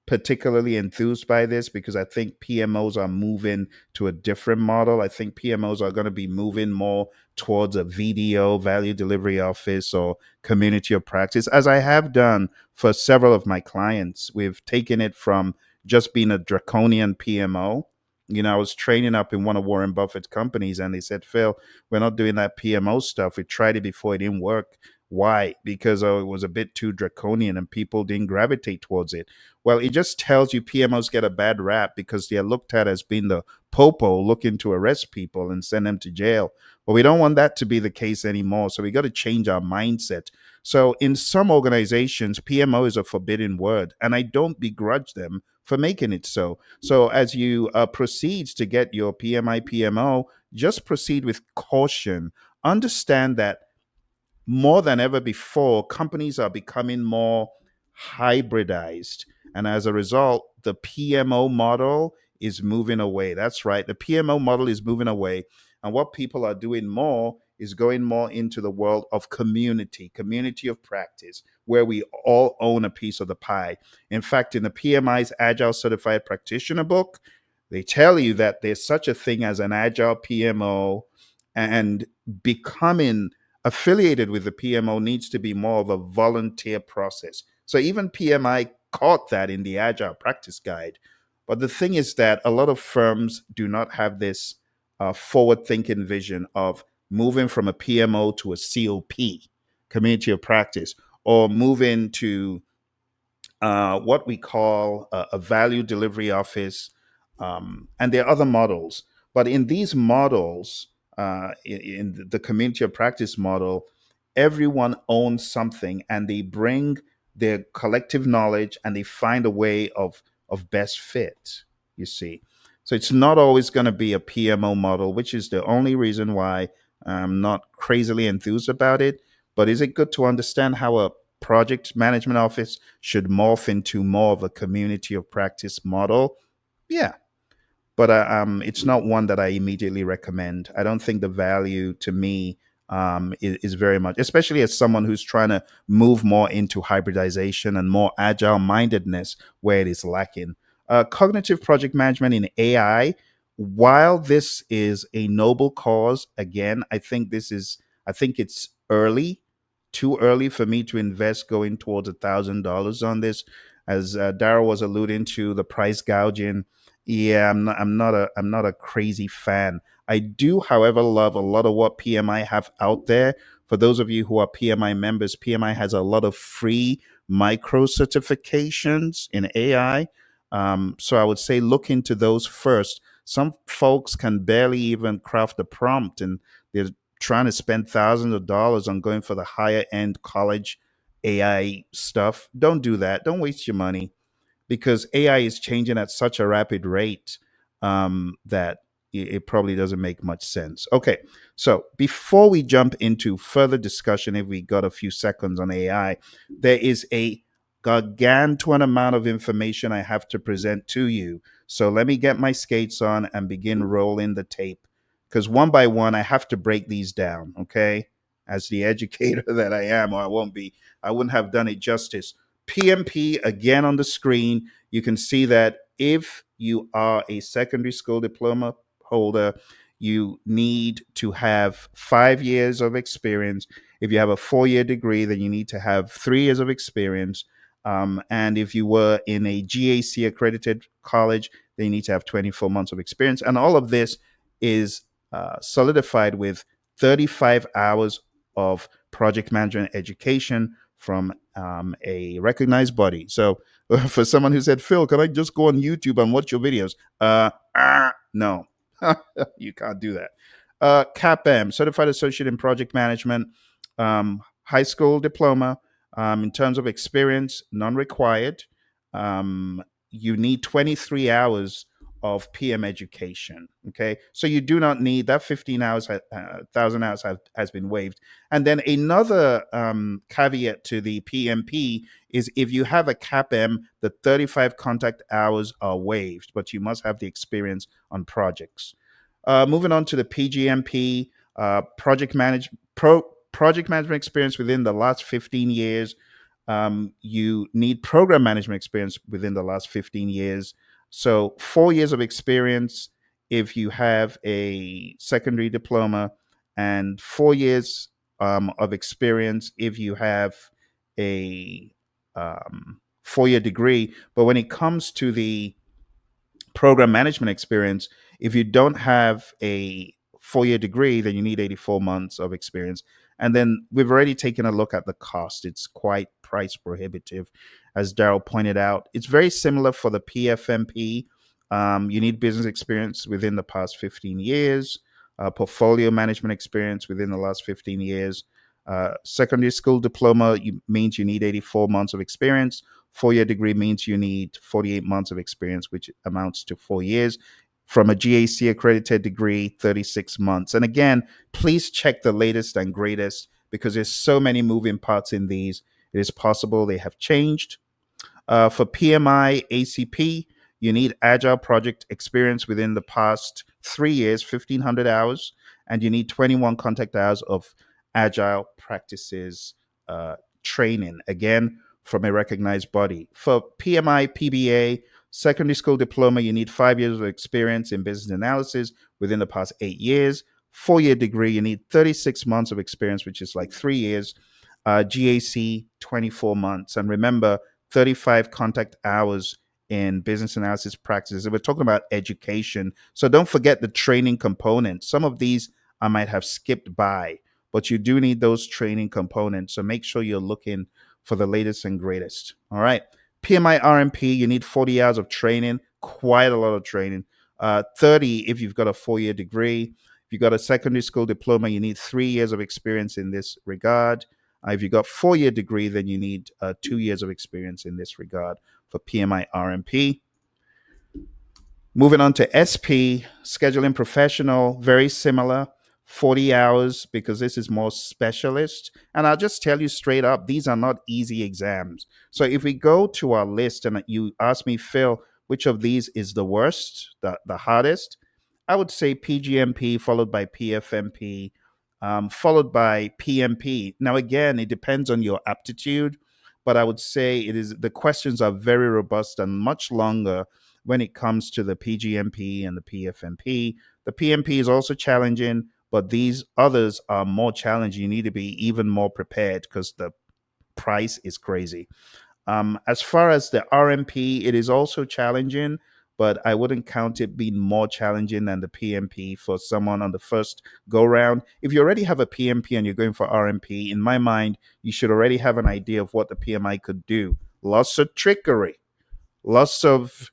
[SPEAKER 1] particularly enthused by this because I think PMOs are moving to a different model. I think PMOs are going to be moving more towards a VDO, value delivery office, or community of practice, as I have done for several of my clients. We've taken it from just being a draconian PMO. I was training up in one of Warren Buffett's companies, and they said, Phil, we're not doing that PMO stuff. We tried it before, it didn't work. Why? Because it was a bit too draconian and people didn't gravitate towards it. Well, it just tells you PMOs get a bad rap because they're looked at as being the popo looking to arrest people and send them to jail. But we don't want that to be the case anymore. So we got to change our mindset. So in some organizations, PMO is a forbidden word, and I don't begrudge them for making it so. So as you proceed to get your PMI PMO, just proceed with caution. Understand that more than ever before, companies are becoming more hybridized. And as a result, the PMO model is moving away. That's right. The PMO model is moving away. And what people are doing more is going more into the world of community of practice, where we all own a piece of the pie. In fact, in the PMI's Agile Certified Practitioner book, they tell you that there's such a thing as an Agile PMO, and becoming affiliated with the PMO needs to be more of a volunteer process. So even PMI caught that in the Agile Practice Guide. But the thing is that a lot of firms do not have this forward thinking vision of moving from a PMO to a COP, community of practice, or moving to what we call a value delivery office. And there are other models. But in these models, in the community of practice model, everyone owns something and they bring their collective knowledge and they find a way of best fit, you see. So it's not always going to be a PMO model, which is the only reason why I'm not crazily enthused about it. But is it good to understand how a project management office should morph into more of a community of practice model? Yeah, but it's not one that I immediately recommend. I don't think the value to me is very much, especially as someone who's trying to move more into hybridization and more agile mindedness where it is lacking. Cognitive project management in AI, while this is a noble cause, again, I think it's early, too early for me to invest going towards $1,000 on this. As Daryl was alluding to, the price gouging Yeah, I'm not a crazy fan. I do, however, love a lot of what PMI have out there. For those of you who are PMI members, PMI has a lot of free micro certifications in AI. So I would say look into those first. Some folks can barely even craft a prompt, and they're trying to spend thousands of dollars on going for the higher end college AI stuff. Don't do that. Don't waste your money because AI is changing at such a rapid rate that it probably doesn't make much sense. Okay, so before we jump into further discussion, if we got a few seconds on AI, there is a gargantuan amount of information I have to present to you. So let me get my skates on and begin rolling the tape because one by one, I have to break these down. Okay, as the educator that I am, or I won't be, I wouldn't have done it justice. PMP again on the screen. You can see that if you are a secondary school diploma holder, you need to have 5 years of experience. If you have a 4 year degree, then you need to have 3 years of experience. And if you were in a GAC accredited college, then you need to have 24 months of experience. And all of this is solidified with 35 hours of project management education from a recognized body. So, for someone who said, Phil, can I just go on YouTube and watch your videos? No, you can't do that. CAPM, Certified Associate in Project Management, high school diploma. In terms of experience, none required. You need 23 hours of PM education. Okay, so you do not need that 15 hours, 1,000 hours has been waived. And then another caveat to the PMP is if you have a CAPM, the 35 contact hours are waived, but you must have the experience on projects. Moving on to the PgMP, project management experience within the last 15 years. You need program management experience within the last 15 years. So 4 years of experience if you have a secondary diploma, and 4 years of experience if you have a 4 year degree. But when it comes to the program management experience, if you don't have a 4 year degree, then you need 84 months of experience. And then we've already taken a look at the cost. It's quite price prohibitive, as Daryl pointed out. It's very similar for the PfMP. You need business experience within the past 15 years, portfolio management experience within the last 15 years. Secondary school diploma means you need 84 months of experience. 4 year degree means you need 48 months of experience, which amounts to 4 years. From a GAC accredited degree, 36 months. And again, please check the latest and greatest because there's so many moving parts in these. It is possible they have changed. For PMI ACP, you need Agile project experience within the past 3 years, 1,500 hours, and you need 21 contact hours of Agile practices training, again, from a recognized body. For PMI-PBA, secondary school diploma, you need 5 years of experience in business analysis within the past 8 years. 4 year degree, you need 36 months of experience, which is like 3 years. GAC, 24 months. And remember, 35 contact hours in business analysis practices. And we're talking about education. So don't forget the training component. Some of these I might have skipped by, but you do need those training components. So make sure you're looking for the latest and greatest. All right. PMI RMP, you need 40 hours of training, quite a lot of training. 30 if you've got a 4 year degree. If you've got a secondary school diploma, you need 3 years of experience in this regard. If you got 4 year degree, then you need 2 years of experience in this regard for PMI RMP. Moving on to SP, scheduling professional, very similar, 40 hours because this is more specialist. And I'll just tell you straight up, these are not easy exams. So if we go to our list and you ask me, Phil, which of these is the worst, the hardest, I would say PgMP followed by PfMP, followed by PMP. Now, again, it depends on your aptitude, but I would say the questions are very robust and much longer when it comes to the PgMP and the PfMP. The PMP is also challenging, but these others are more challenging. You need to be even more prepared because the price is crazy. As far as the RMP, it is also challenging, but I wouldn't count it being more challenging than the PMP for someone on the first go round. If you already have a PMP and you're going for RMP, in my mind, you should already have an idea of what the PMI could do. Lots of trickery, lots of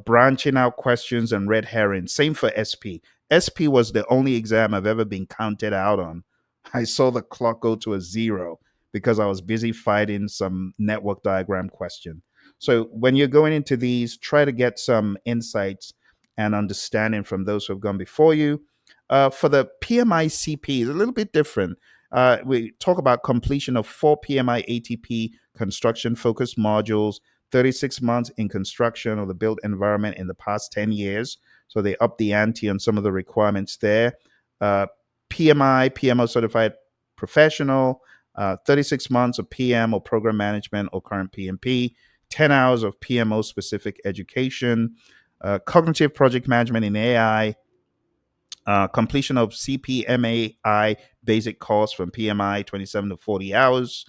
[SPEAKER 1] branching out questions and red herrings. Same for SP. SP was the only exam I've ever been counted out on. I saw the clock go to a zero because I was busy fighting some network diagram question. So when you're going into these, try to get some insights and understanding from those who have gone before you. For the PMI-CP, it's a little bit different. We talk about completion of 4 PMI ATP construction focused modules, 36 months in construction of the built environment in the past 10 years. So they upped the ante on some of the requirements there. PMI, PMO certified professional, 36 months of PM or program management or current PMP, 10 hours of PMO specific education, cognitive project management in AI, completion of CPMAI basic course from PMI, 27 to 40 hours,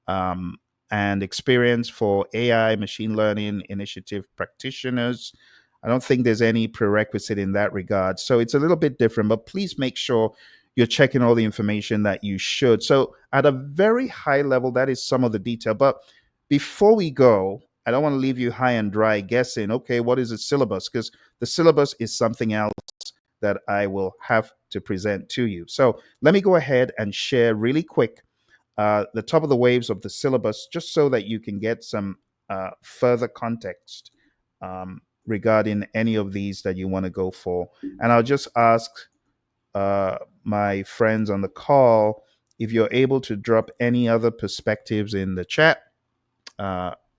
[SPEAKER 1] and experience for AI machine learning initiative practitioners. I don't think there's any prerequisite in that regard. So it's a little bit different, but please make sure you're checking all the information that you should. So at a very high level, that is some of the detail. But before we go, I don't want to leave you high and dry guessing, okay, what is the syllabus? Because the syllabus is something else that I will have to present to you. So let me go ahead and share really quick the top of the waves of the syllabus, just so that you can get some further context regarding any of these that you want to go for. And I'll just ask my friends on the call if you're able to drop any other perspectives in the chat.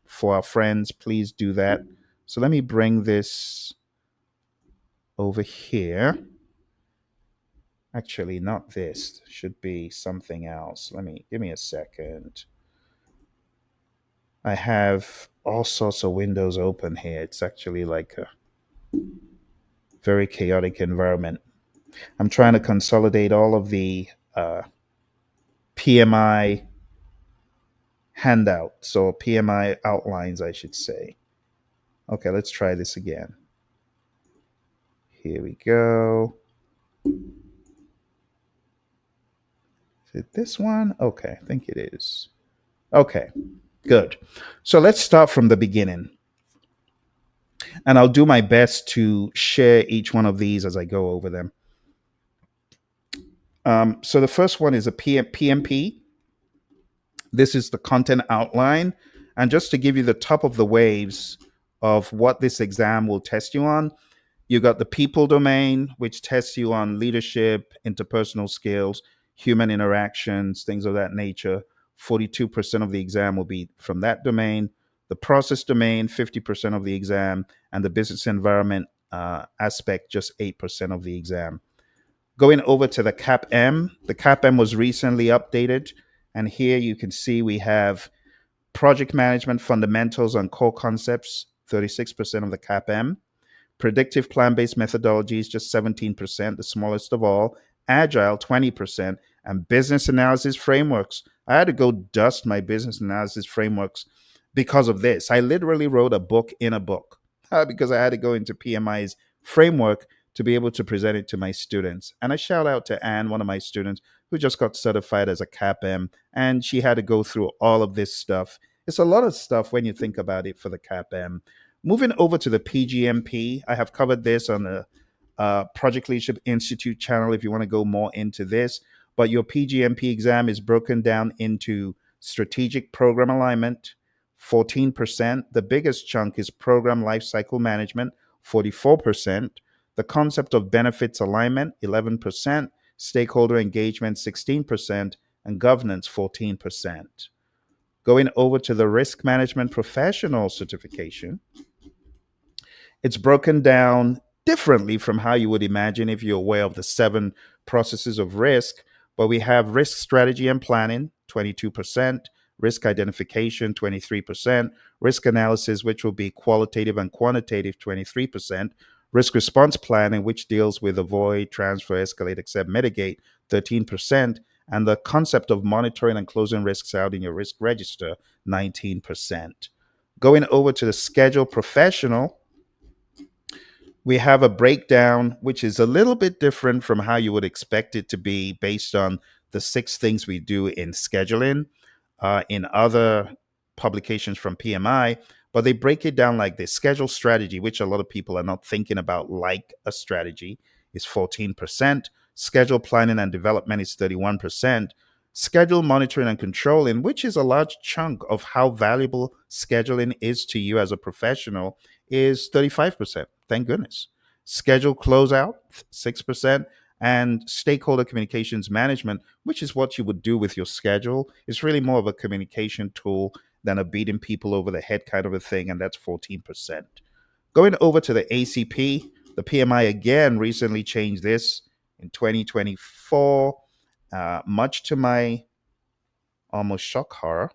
[SPEAKER 1] For our friends, please do that. So let me bring this over here. Actually, not this. Should be something else. Give me a second. I have all sorts of windows open here. It's actually like a very chaotic environment. I'm trying to consolidate all of the PMI handouts, or PMI outlines, I should say. Okay, let's try this again. Here we go. Is it this one? Okay, I think it is. Okay, good. So let's start from the beginning. And I'll do my best to share each one of these as I go over them. So the first one is a PMP. This is the content outline. And just to give you the top of the waves of what this exam will test you on, you got the people domain, which tests you on leadership, interpersonal skills, human interactions, things of that nature. 42% of the exam will be from that domain. The process domain, 50% of the exam, and the business environment aspect, just 8% of the exam. Going over to the CAPM, the CAPM was recently updated, and here you can see we have project management fundamentals and core concepts, 36% of the CAPM. Predictive plan-based methodologies, just 17%, the smallest of all. Agile, 20%. And business analysis frameworks. I had to go dust my business analysis frameworks because of this. I literally wrote a book in a book because I had to go into PMI's framework to be able to present it to my students. And I shout out to Anne, one of my students, who just got certified as a CAPM, and she had to go through all of this stuff. It's a lot of stuff when you think about it for the CAPM. Moving over to the PgMP, I have covered this on the Project Leadership Institute channel if you want to go more into this. But your PgMP exam is broken down into strategic program alignment, 14%. The biggest chunk is program lifecycle management, 44%. The concept of benefits alignment, 11%. Stakeholder engagement, 16%. And governance, 14%. Going over to the risk management professional certification, it's broken down differently from how you would imagine if you're aware of the 7 processes of risk. But we have risk strategy and planning, 22%, risk identification, 23%, risk analysis, which will be qualitative and quantitative, 23%, risk response planning, which deals with avoid, transfer, escalate, accept, mitigate, 13%, and the concept of monitoring and closing risks out in your risk register, 19%. Going over to the schedule professional, We have a breakdown, which is a little bit different from how you would expect it to be based on the 6 things we do in scheduling in other publications from PMI. But they break it down like this: schedule strategy, which a lot of people are not thinking about like a strategy, is 14%. Schedule planning and development is 31%. Schedule monitoring and controlling, which is a large chunk of how valuable scheduling is to you as a professional, is 35%. Thank goodness. Schedule closeout, 6%. And stakeholder communications management, which is what you would do with your schedule, is really more of a communication tool than a beating people over the head kind of a thing. And that's 14%. Going over to the ACP, the PMI again recently changed this in 2024, much to my almost shock horror.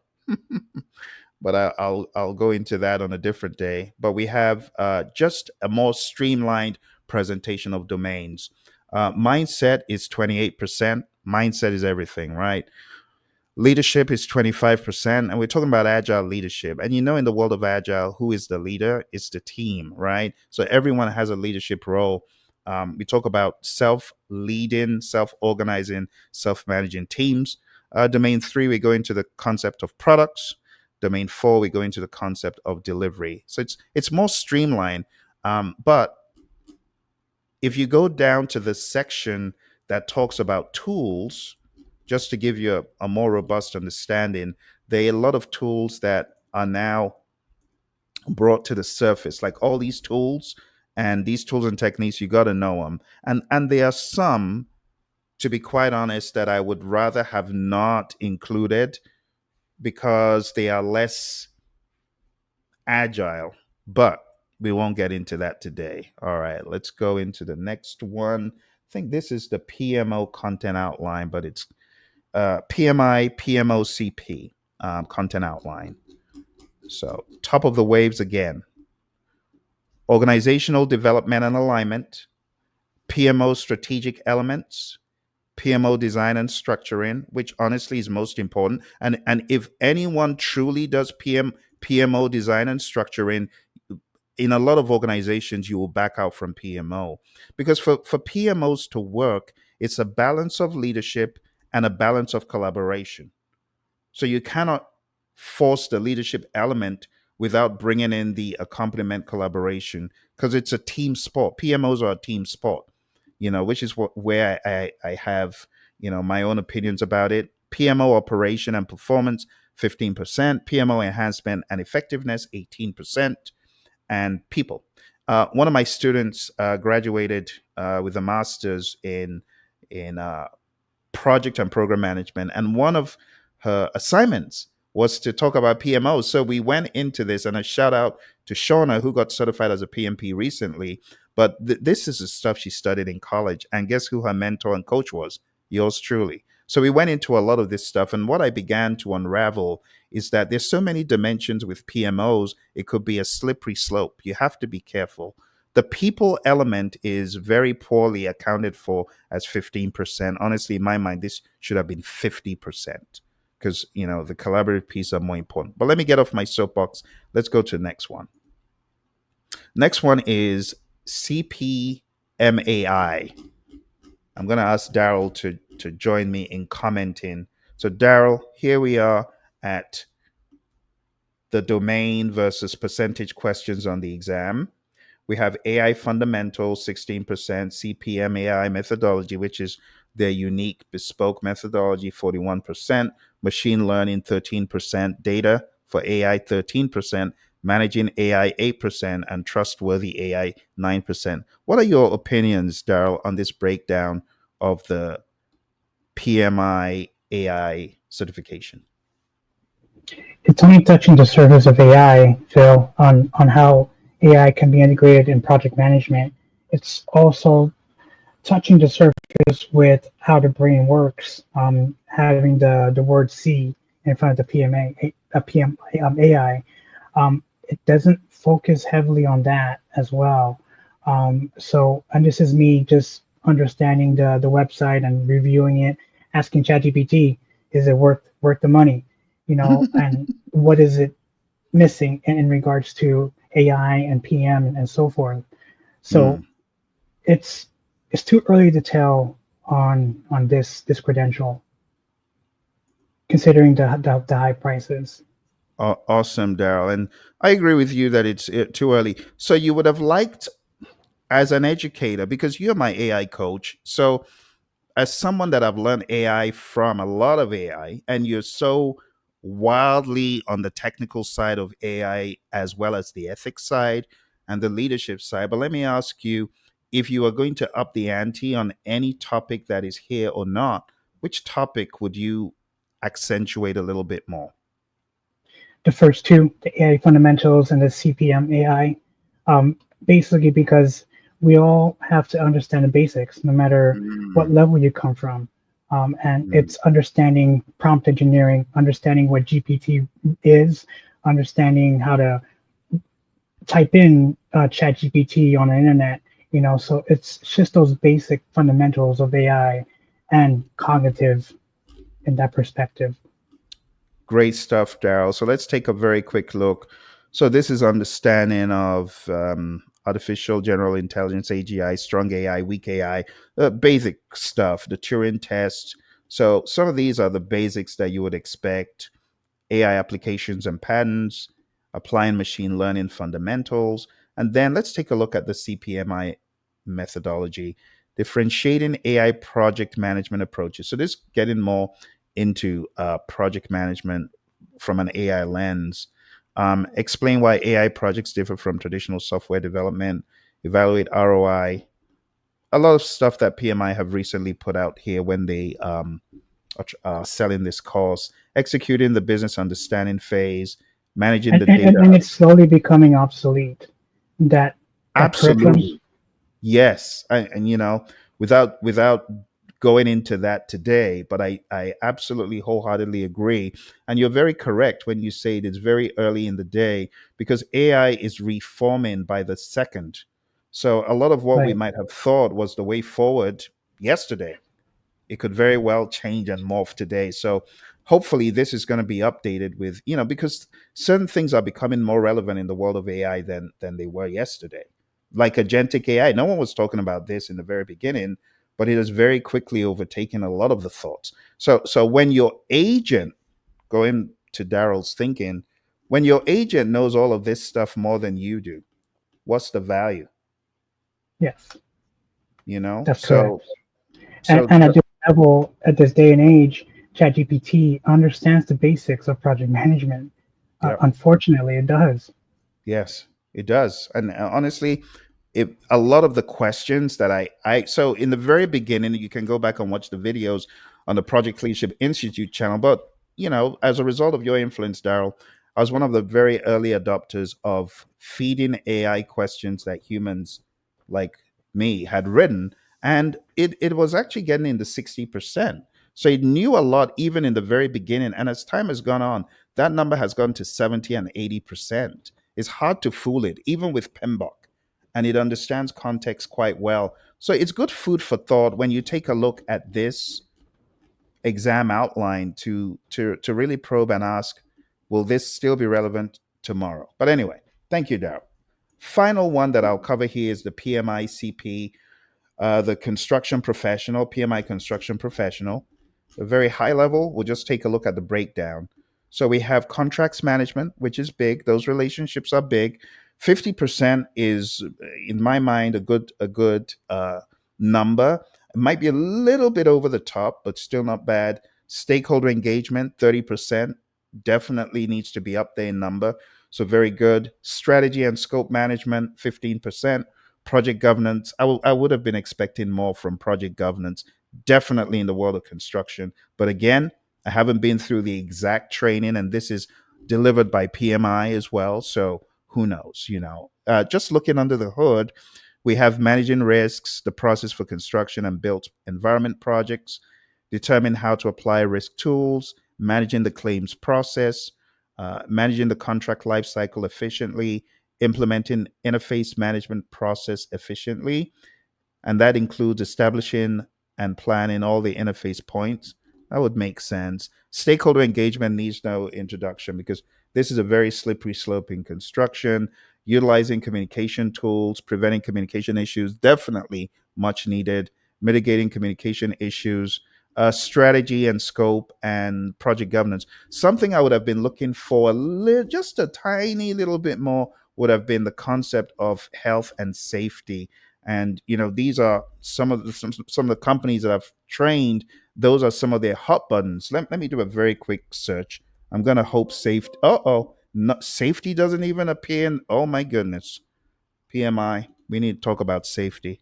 [SPEAKER 1] But I'll go into that on a different day. But we have just a more streamlined presentation of domains. Mindset is 28%. Mindset is everything, right? Leadership is 25%. And we're talking about agile leadership. And you know, in the world of agile, who is the leader? It's the team, right? So everyone has a leadership role. We talk about self-leading, self-organizing, self-managing teams. Domain 3, we go into the concept of products. Domain 4, we go into the concept of delivery. So it's more streamlined. But if you go down to the section that talks about tools, just to give you a more robust understanding, there are a lot of tools that are now brought to the surface, like all these tools. And these tools and techniques, you got to know them. And there are some, to be quite honest, that I would rather have not included because they are less agile. But we won't get into that today. All right, let's go into the next one. I think this is the PMO Content Outline, but it's PMI PMOCP Content Outline. So top of the waves again. Organizational development and alignment, PMO strategic elements, PMO design and structuring, which honestly is most important. And if anyone truly does PMO design and structuring, in a lot of organizations, you will back out from PMO. Because for PMOs to work, it's a balance of leadership and a balance of collaboration. So you cannot force the leadership element without bringing in the accompaniment collaboration, because it's a team sport. PMOs are a team sport, which is where I have, my own opinions about it. PMO operation and performance, 15%. PMO enhancement and effectiveness, 18%. And people. One of my students graduated with a master's in project and program management, and one of her assignments was to talk about PMOs. So we went into this, and a shout out to Shauna, who got certified as a PMP recently. But this is the stuff she studied in college. And guess who her mentor and coach was? Yours truly. So we went into a lot of this stuff. And what I began to unravel is that there's so many dimensions with PMOs. It could be a slippery slope. You have to be careful. The people element is very poorly accounted for as 15%. Honestly, in my mind, this should have been 50%, because, the collaborative piece are more important. But let me get off my soapbox. Let's go to the next one. Next one is CPMAI. I'm going to ask Daryl to join me in commenting. So Daryl, here we are at the domain versus percentage questions on the exam. We have AI fundamentals, 16%, CPM AI methodology, which is their unique bespoke methodology, 41%, machine learning, 13%, data for AI, 13%, managing AI, 8%, and trustworthy AI, 9%. What are your opinions, Daryl, on this breakdown of the PMI AI certification?
[SPEAKER 4] It's only touching the surface of AI, Phil, on how AI can be integrated in project management. It's also touching the surface with how the brain works, having the word C in front of the AI. It doesn't focus heavily on that as well. And this is me just understanding the website and reviewing it, asking ChatGPT, is it worth the money? And what is it missing in regards to AI and PM and so forth. So it's too early to tell on this credential, considering the high prices.
[SPEAKER 1] Awesome, Daryl. And I agree with you that it's too early. So you would have liked, as an educator, because you're my AI coach. So as someone that I've learned AI from, a lot of AI, and you're so wildly on the technical side of AI as well as the ethics side and the leadership side. But let me ask you, if you are going to up the ante on any topic that is here or not, which topic would you accentuate a little bit more?
[SPEAKER 4] The first two, the AI fundamentals and the CPM AI, basically because we all have to understand the basics, no matter what
[SPEAKER 1] Mm,
[SPEAKER 4] level you come from. And
[SPEAKER 1] mm.
[SPEAKER 4] it's understanding prompt engineering, understanding what GPT is, understanding how to type in chat GPT on the internet, so it's just those basic fundamentals of AI and cognitive in that perspective.
[SPEAKER 1] Great stuff, Daryl. So let's take a very quick look. So this is understanding of artificial general intelligence, AGI, strong AI, weak AI, basic stuff, the Turing test. So some of these are the basics that you would expect. AI applications and patterns, applying machine learning fundamentals. And then let's take a look at the CPMI methodology, differentiating AI project management approaches. So this getting more into project management from an AI lens. Explain why AI projects differ from traditional software development, evaluate ROI. A lot of stuff that PMI have recently put out here when they selling this course, executing the business understanding phase, managing
[SPEAKER 4] and,
[SPEAKER 1] the
[SPEAKER 4] and,
[SPEAKER 1] data.
[SPEAKER 4] and it's slowly becoming obsolete. That that curriculum.
[SPEAKER 1] Absolutely. Yes. And without going into that today, but I absolutely wholeheartedly agree. And you're very correct when you say it is very early in the day because AI is reforming by the second. So a lot of what we
[SPEAKER 4] Right.
[SPEAKER 1] might have thought was the way forward yesterday, it could very well change and morph today. So hopefully this is going to be updated with, because certain things are becoming more relevant in the world of AI than they were yesterday. Like agentic AI. No one was talking about this in the very beginning, but it has very quickly overtaken a lot of the thoughts. So when your agent, going to Daryl's thinking, when your agent knows all of this stuff more than you do, what's the value?
[SPEAKER 4] Yes,
[SPEAKER 1] You know?
[SPEAKER 4] that's
[SPEAKER 1] So
[SPEAKER 4] correct. And,
[SPEAKER 1] so
[SPEAKER 4] and at this level, at this day and age, ChatGPT understands the basics of project management.
[SPEAKER 1] yeah.
[SPEAKER 4] Unfortunately, it does.
[SPEAKER 1] Yes, it does. And honestly, a lot of the questions that so in the very beginning, you can go back and watch the videos on the Project Leadership Institute channel. But, as a result of your influence, Daryl, I was one of the very early adopters of feeding AI questions that humans like me had written. And it was actually getting in the 60%. So it knew a lot even in the very beginning. And as time has gone on, that number has gone to 70 and 80%. It's hard to fool it, even with PMBOK, and it understands context quite well. So it's good food for thought when you take a look at this exam outline to really probe and ask, will this still be relevant tomorrow? But anyway, thank you, Daryl. Final one that I'll cover here is the PMI-CP, the construction professional, PMI construction professional. A very high level, we'll just take a look at the breakdown. So we have contracts management, which is big. Those relationships are big. 50% is, in my mind, a good number. It might be a little bit over the top, but still not bad. Stakeholder engagement, 30%, definitely needs to be up there in number. So very good. Strategy and scope management, 15%. Project governance, I would have been expecting more from project governance, definitely in the world of construction. But again, I haven't been through the exact training, and this is delivered by PMI as well. So who knows? Just looking under the hood, we have managing risks, the process for construction and built environment projects, determine how to apply risk tools, managing the claims process, managing the contract lifecycle efficiently, implementing interface management process efficiently, and that includes establishing and planning all the interface points. That would make sense. Stakeholder engagement needs no introduction because this is a very slippery slope in construction. utilizing communication tools, preventing communication issues, definitely much needed, mitigating communication issues, strategy and scope, and project governance. Something I would have been looking for just a tiny little bit more would have been the concept of health and safety. And these are some of the companies that I've trained. Those are some of their hot buttons. Let me do a very quick search. I'm gonna hope safety. Safety doesn't even appear in. Oh my goodness. PMI. We need to talk about safety.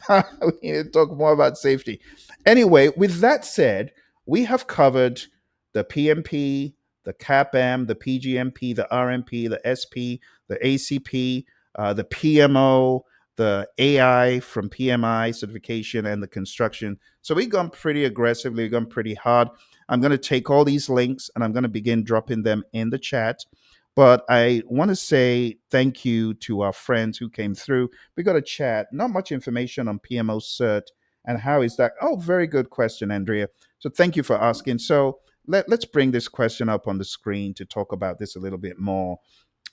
[SPEAKER 1] We need to talk more about safety. Anyway, with that said, we have covered the PMP, the CAPM, the PgMP, the RMP, the SP, the ACP, the PMO, the AI from PMI certification, and the construction. So we've gone pretty aggressively, we've gone pretty hard. I'm going to take all these links and I'm going to begin dropping them in the chat. But I want to say thank you to our friends who came through. We got a chat, not much information on PMO Cert and how is that? Oh, very good question, Andrea. So thank you for asking. So let's bring this question up on the screen to talk about this a little bit more.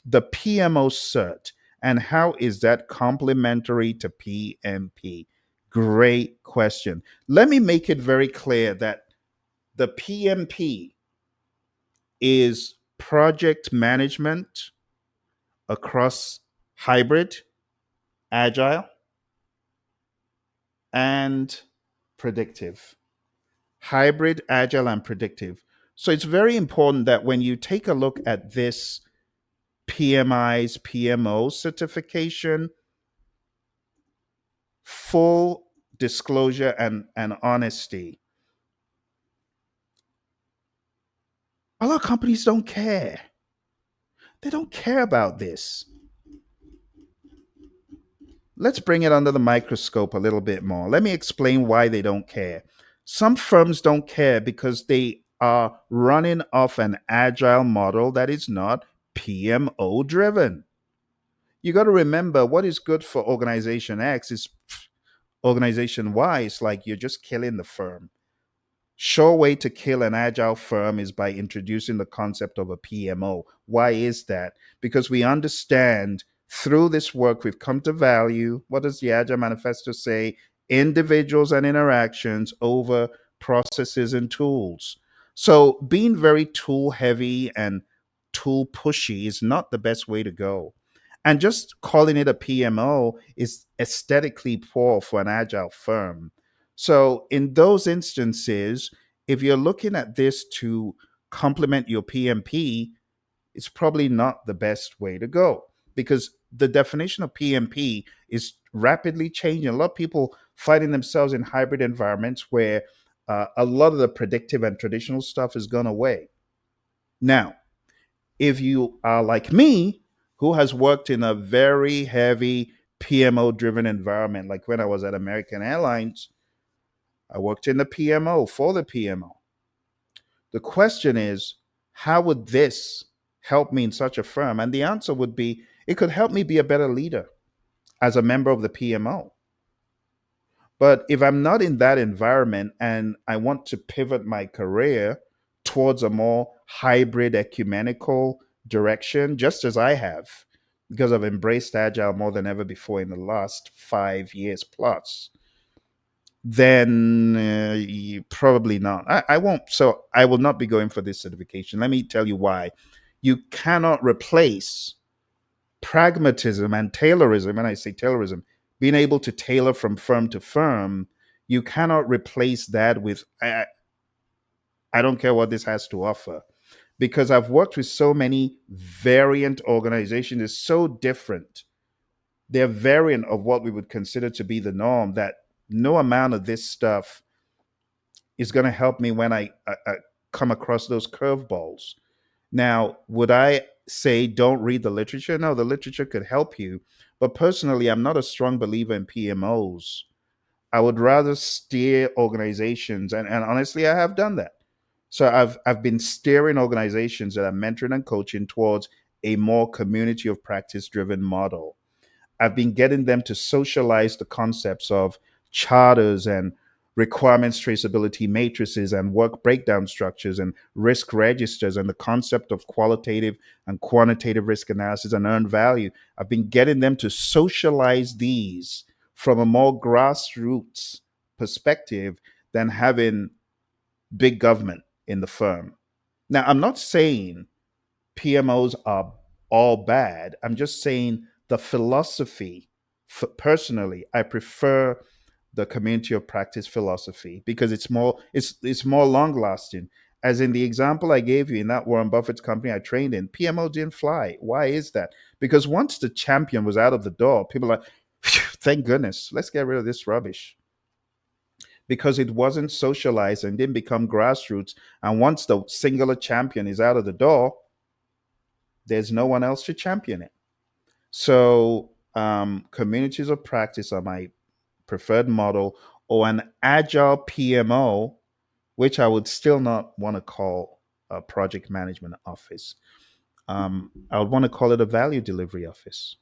[SPEAKER 1] The PMO Cert and how is that complementary to PMP? Great question. Let me make it very clear that the PMP is project management across hybrid, agile, and predictive. Hybrid, agile, and predictive. So it's very important that when you take a look at this PMI's PMO certification, full disclosure and honesty. A lot of companies don't care. They don't care about this. Let's bring it under the microscope a little bit more. Let me explain why they don't care. Some firms don't care because they are running off an agile model that is not PMO driven. You got to remember what is good for organization X is organization Y. It's like you're just killing the firm. Sure way to kill an agile firm is by introducing the concept of a PMO. Why is that? Because we understand through this work we've come to value, what does the Agile Manifesto say? Individuals and interactions over processes and tools. So being very tool heavy and tool pushy is not the best way to go. And just calling it a PMO is aesthetically poor for an agile firm. So, in those instances, if you're looking at this to complement your PMP, it's probably not the best way to go because the definition of PMP is rapidly changing. A lot of people finding themselves in hybrid environments where a lot of the predictive and traditional stuff has gone away. Now, if you are like me, who has worked in a very heavy PMO driven environment, like when I was at American Airlines, I worked in the PMO for the PMO. The question is, how would this help me in such a firm? And the answer would be, it could help me be a better leader as a member of the PMO. But if I'm not in that environment and I want to pivot my career towards a more hybrid ecumenical direction, just as I have, because I've embraced Agile more than ever before in the last 5 years plus, then probably not. I won't. So I will not be going for this certification. Let me tell you why. You cannot replace pragmatism and Taylorism. And I say Taylorism, being able to tailor from firm to firm, you cannot replace that with, I don't care what this has to offer. Because I've worked with so many variant organizations, it's so different. They're variant of what we would consider to be the norm that no amount of this stuff is going to help me when I come across those curveballs. Now, would I say don't read the literature? No, the literature could help you. But personally, I'm not a strong believer in PMOs. I would rather steer organizations, and honestly, I have done that. So I've been steering organizations that I'm mentoring and coaching towards a more community of practice driven model. I've been getting them to socialize the concepts of charters and requirements traceability matrices and work breakdown structures and risk registers and the concept of qualitative and quantitative risk analysis and earned value. I've been getting them to socialize these from a more grassroots perspective than having big government in the firm. Now, I'm not saying PMOs are all bad. I'm just saying the philosophy, personally, I prefer the community of practice philosophy because it's more long lasting. As in the example I gave you in that Warren Buffett's company I trained in, PMO didn't fly. Why is that? Because once the champion was out of the door, people are like, thank goodness, let's get rid of this rubbish because it wasn't socialized and didn't become grassroots. And once the singular champion is out of the door, there's no one else to champion it. So, communities of practice are my preferred model, or an agile PMO, which I would still not want to call a project management office. I would want to call it a value delivery office,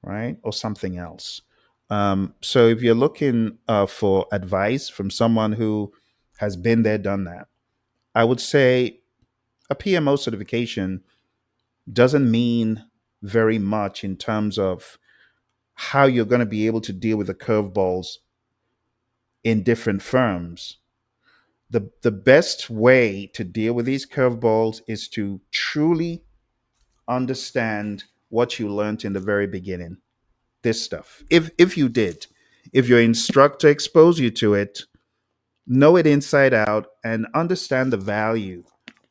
[SPEAKER 1] right? Or something else. So if you're looking for advice from someone who has been there, done that, I would say a PMO certification doesn't mean very much in terms of how you're going to be able to deal with the curveballs in different firms. The best way to deal with these curveballs is to truly understand what you learned in the very beginning. This stuff. If you did, if your instructor exposed you to it, know it inside out and understand the value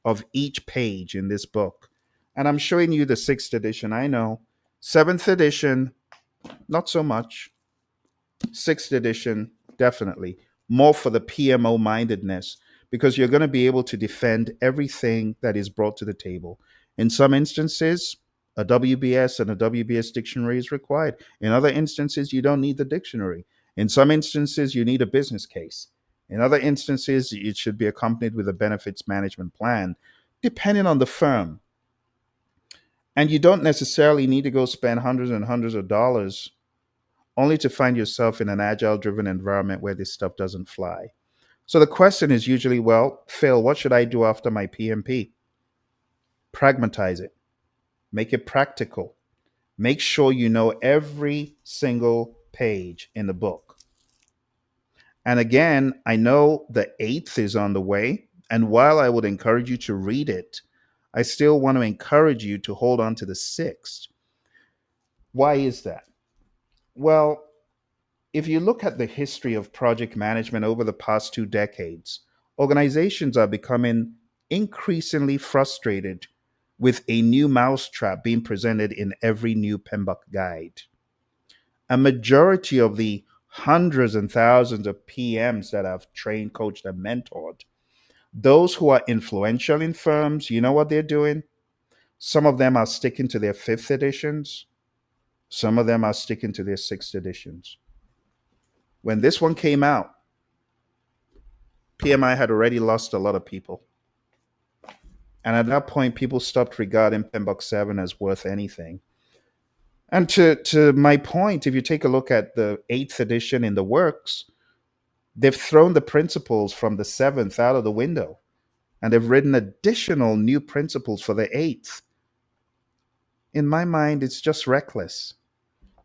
[SPEAKER 1] of each page in this book. And I'm showing you the 6th edition. I know. 7th edition, not so much. 6th edition, definitely. More for the PMO mindedness because you're going to be able to defend everything that is brought to the table. In some instances, a WBS and a WBS dictionary is required. In other instances, you don't need the dictionary. In some instances, you need a business case. In other instances, it should be accompanied with a benefits management plan, depending on the firm. And you don't necessarily need to go spend hundreds and hundreds of dollars only to find yourself in an agile driven environment where this stuff doesn't fly. So the question is usually, well, Phil, what should I do after my PMP? Pragmatize it, make it practical, make sure you know every single page in the book. And again, I know the 8th is on the way. And while I would encourage you to read it, I still want to encourage you to hold on to the 6th. Why is that? Well, if you look at the history of project management over the past 2 decades, organizations are becoming increasingly frustrated with a new mousetrap being presented in every new PMBOK guide. A majority of the hundreds and thousands of PMs that I've trained, coached, and mentored, those who are influential in firms, you know what they're doing? Some of them are sticking to their 5th editions. Some of them are sticking to their 6th editions. When this one came out, PMI had already lost a lot of people. And at that point, people stopped regarding PMBOK 7 as worth anything. And to my point, if you take a look at the 8th edition in the works, they've thrown the principles from the 7th out of the window. And they've written additional new principles for the 8th. In my mind, it's just reckless.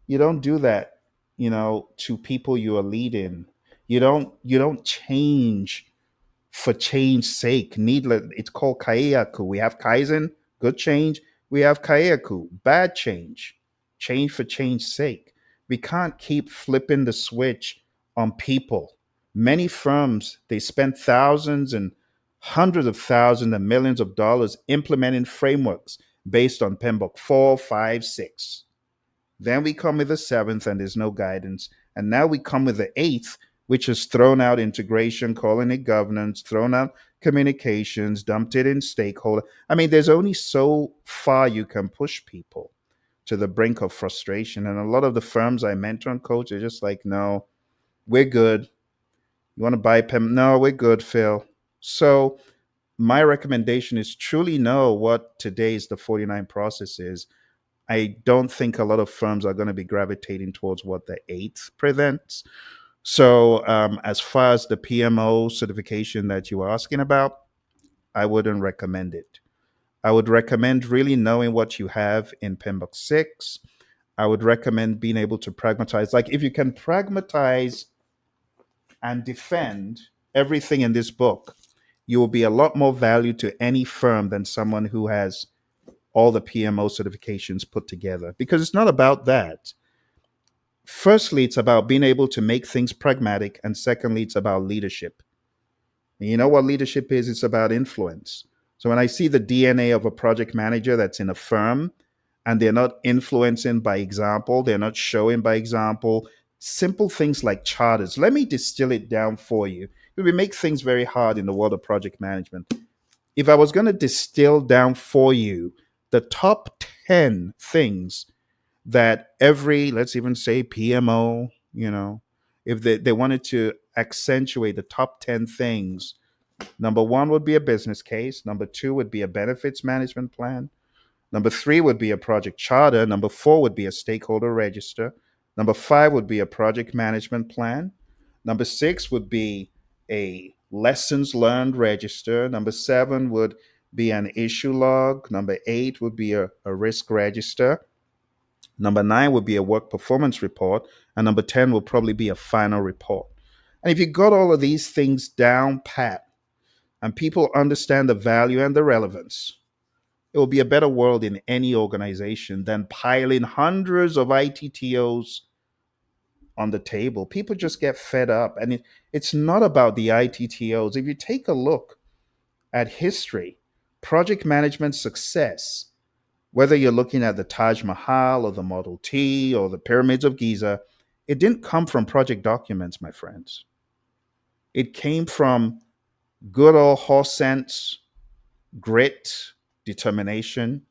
[SPEAKER 1] You don't do that, to people you are leading. You don't change for change's sake. Needless, it's called kaeyaku. We have kaizen, good change. We have kaeyaku, bad change, change for change's sake. We can't keep flipping the switch on people. Many firms, they spend thousands and hundreds of thousands and millions of dollars implementing frameworks based on PMBOK 4, 5, 6. Then we come with the 7th and there's no guidance. And now we come with the 8th, which has thrown out integration, calling it governance, thrown out communications, dumped it in stakeholder. I mean, there's only so far you can push people to the brink of frustration. And a lot of the firms I mentor and coach are just like, no, we're good. You want to buy PEM? No, we're good, Phil. So my recommendation is truly know what today's the 49 process is. I don't think a lot of firms are going to be gravitating towards what the 8th presents. So as far as the PMO certification that you were asking about, I wouldn't recommend it. I would recommend really knowing what you have in PMBOK 6. I would recommend being able to pragmatize. Like if you can pragmatize and defend everything in this book, you will be a lot more value to any firm than someone who has all the PMO certifications put together. Because it's not about that. Firstly, it's about being able to make things pragmatic. And secondly, it's about leadership. And you know what leadership is? It's about influence. So when I see the DNA of a project manager that's in a firm and they're not influencing by example, they're not showing by example, simple things like charters. Let me distill it down for you. We make things very hard in the world of project management. If I was going to distill down for you the top 10 things that every, let's even say PMO, if they wanted to accentuate the top 10 things, number one would be a business case. Number two would be a benefits management plan. Number three would be a project charter. Number four would be a stakeholder register. Number five would be a project management plan. Number six would be a lessons learned register. Number seven would be an issue log. Number eight would be a risk register. Number nine would be a work performance report. And number 10 will probably be a final report. And if you got all of these things down pat and people understand the value and the relevance, it will be a better world in any organization than piling hundreds of ITTOs on the table. People just get fed up. And it's not about the ITTOs. If you take a look at history, project management success, whether you're looking at the Taj Mahal or the Model T or the Pyramids of Giza, it didn't come from project documents, my friends. It came from good old horse sense, grit, determination,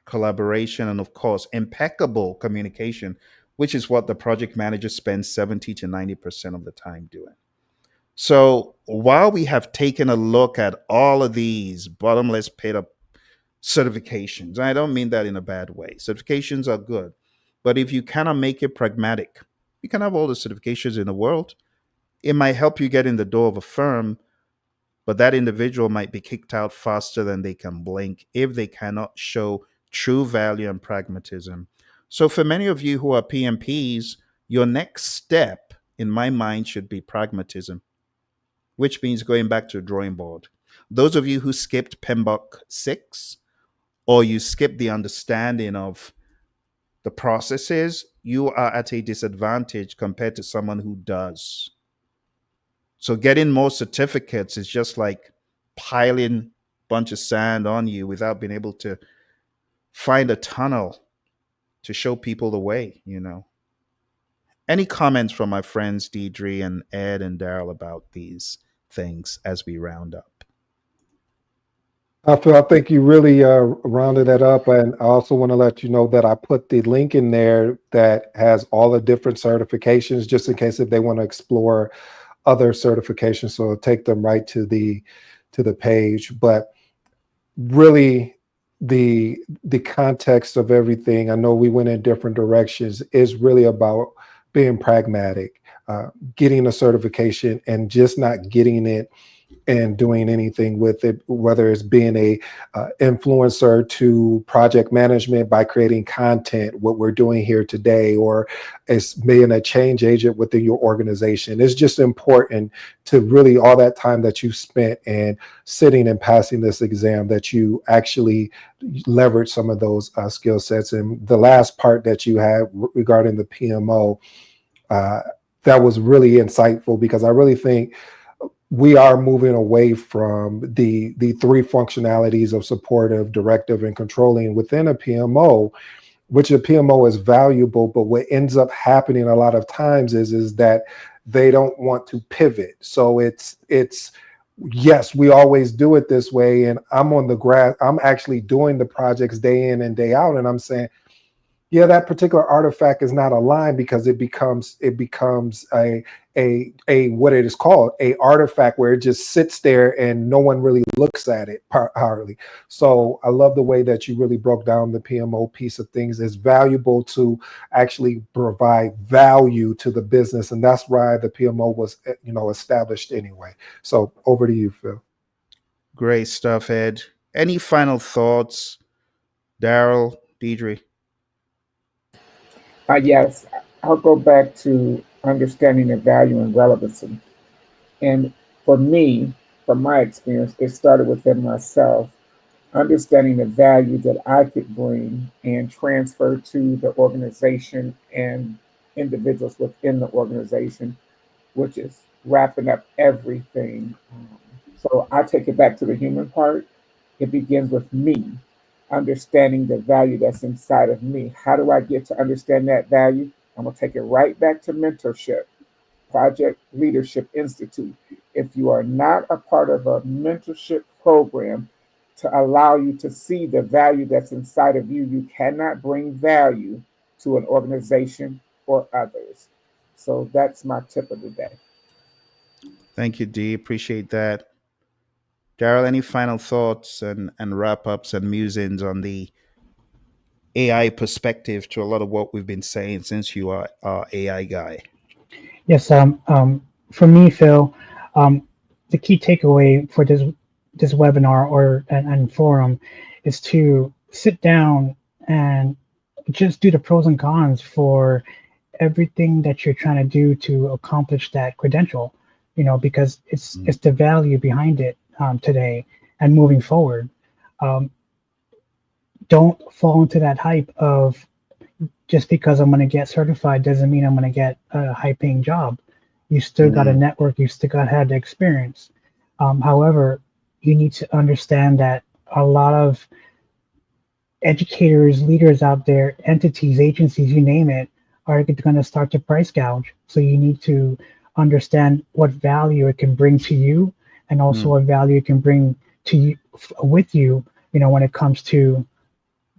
[SPEAKER 1] collaboration, and of course, impeccable communication, which is what the project manager spends 70 to 90% of the time doing. So while we have taken a look at all of these bottomless pit of certifications, and I don't mean that in a bad way, certifications are good, but if you cannot make it pragmatic, you can have all the certifications in the world. It might help you get in the door of a firm, but that individual might be kicked out faster than they can blink if they cannot show true value and pragmatism. So for many of you who are PMPs, your next step, in my mind, should be pragmatism, which means going back to the drawing board. Those of you who skipped PMBOK 6, or you skip the understanding of the processes, you are at a disadvantage compared to someone who does. So getting more certificates is just like piling a bunch of sand on you without being able to find a tunnel to show people the way. Any comments from my friends Deidre and Ed and Daryl about these things as we round up?
[SPEAKER 2] I think you really rounded that up. And I also want to let you know that I put the link in there that has all the different certifications, just in case if they want to explore other certifications. So it'll take them right to the page. But really, the context of everything, I know we went in different directions, is really about being pragmatic, getting a certification and just not getting it and doing anything with it, whether it's being a influencer to project management by creating content, what we're doing here today, or it's being a change agent within your organization. It's just important to really, all that time that you spent and sitting and passing this exam, that you actually leverage some of those skill sets. And the last part that you had regarding the PMO, that was really insightful, because I really think we are moving away from the three functionalities of supportive, directive, and controlling within a PMO, which a PMO is valuable. But what ends up happening a lot of times is that they don't want to pivot. So it's yes, we always do it this way. And I'm on the grass. I'm actually doing the projects day in and day out. And I'm saying, Yeah, that particular artifact is not aligned because it becomes a what it is called a artifact where it just sits there and no one really looks at it hardly. So I love the way that you really broke down the PMO piece of things. It's valuable to actually provide value to the business, and that's why the PMO was established anyway. So over to you, Phil.
[SPEAKER 1] Great stuff, Ed. Any final thoughts, Daryl, Deidre?
[SPEAKER 3] Yes, I'll go back to understanding the value and relevancy. And for me, from my experience, it started within myself, understanding the value that I could bring and transfer to the organization and individuals within the organization, which is wrapping up everything. So I take it back to the human part. It begins with me, understanding the value that's inside of me. How do I get to understand that value? I'm going to take it right back to mentorship, Project Leadership Institute. If you are not a part of a mentorship program to allow you to see the value that's inside of you, you cannot bring value to an organization or others. So that's my tip of the day.
[SPEAKER 1] Thank you, Dee. Appreciate that. Daryl, any final thoughts and wrap ups and musings on the AI perspective to a lot of what we've been saying since you are our AI guy?
[SPEAKER 4] Yes, for me, Phil, um, the key takeaway for this webinar and forum is to sit down and just do the pros and cons for everything that you're trying to do to accomplish that credential. Because it's the value behind it today and moving forward. Um, don't fall into that hype of just because I'm going to get certified doesn't mean I'm going to get a high paying job. You still got to
[SPEAKER 1] Mm,
[SPEAKER 4] network, you still got to have the experience. However, you need to understand that a lot of educators, leaders out there, entities, agencies, you name it, are going to start to price gouge. So you need to understand what value it can bring to you and also
[SPEAKER 1] mm.
[SPEAKER 4] what value it can bring to you with you, when it comes to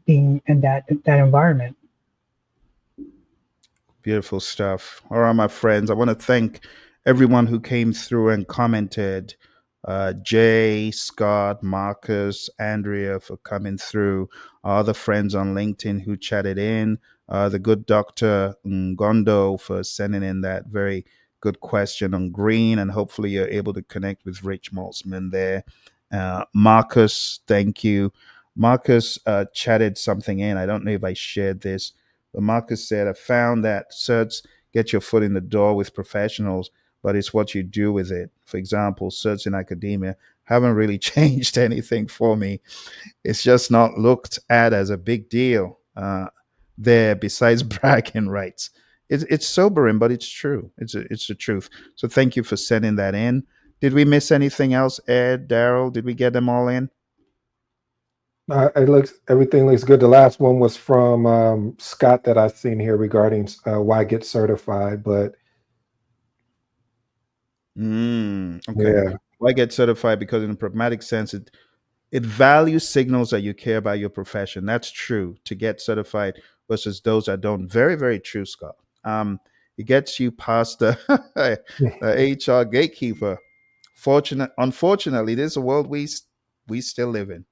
[SPEAKER 4] being in that environment.
[SPEAKER 1] Beautiful stuff. All right, my friends. I want to thank everyone who came through and commented. Jay, Scott, Marcus, Andrea for coming through. Our other friends on LinkedIn who chatted in. The good Dr. Ngondo for sending in that very good question on green. And hopefully you're able to connect with Rich Maltzman there. Marcus, thank you. Marcus chatted something in. I don't know if I shared this. But Marcus said, I found that certs get your foot in the door with professionals, but it's what you do with it. For example, certs in academia haven't really changed anything for me. It's just not looked at as a big deal there besides bragging rights. It's sobering, but it's true. It's the truth. So thank you for sending that in. Did we miss anything else, Ed, Daryl? Did we get them all in?
[SPEAKER 2] Everything looks good. The last one was from Scott that I've seen here regarding why get certified. But
[SPEAKER 1] Okay.
[SPEAKER 2] yeah,
[SPEAKER 1] Well, I get certified because, in a pragmatic sense, it values signals that you care about your profession. That's true to get certified versus those that don't. Very, very true, Scott. It gets you past the HR gatekeeper. Unfortunately, this is a world we still live in.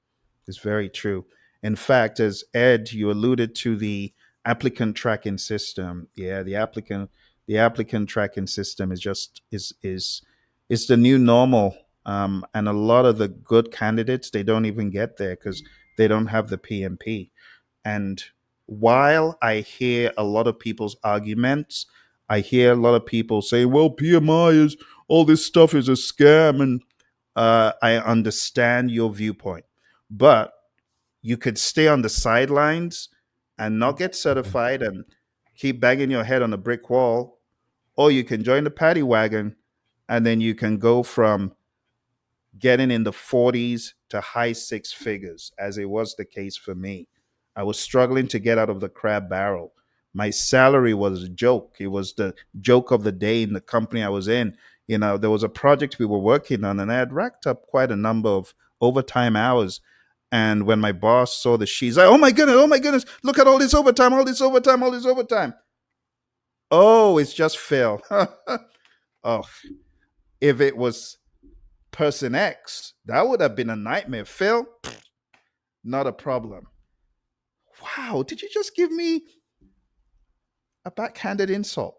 [SPEAKER 1] It's very true. In fact, as Ed, you alluded to the applicant tracking system. Yeah, the applicant tracking system is the new normal. And a lot of the good candidates they don't even get there because they don't have the PMP. And while I hear a lot of people's arguments, I hear a lot of people say, "Well, PMI is all this stuff is a scam," and I understand your viewpoint, but you could stay on the sidelines and not get certified and keep banging your head on a brick wall, or you can join the paddy wagon and then you can go from getting in the 40s to high six figures, as it was the case for me. I was struggling to get out of the crab barrel. My salary was a joke. It was the joke of the day in the company I was in. There was a project we were working on, and I had racked up quite a number of overtime hours. And when my boss saw the sheets, like, oh my goodness, look at all this overtime, all this overtime, all this overtime. Oh, it's just Phil. Oh, if it was person X, that would have been a nightmare. Phil, not a problem. Wow, did you just give me a backhanded insult?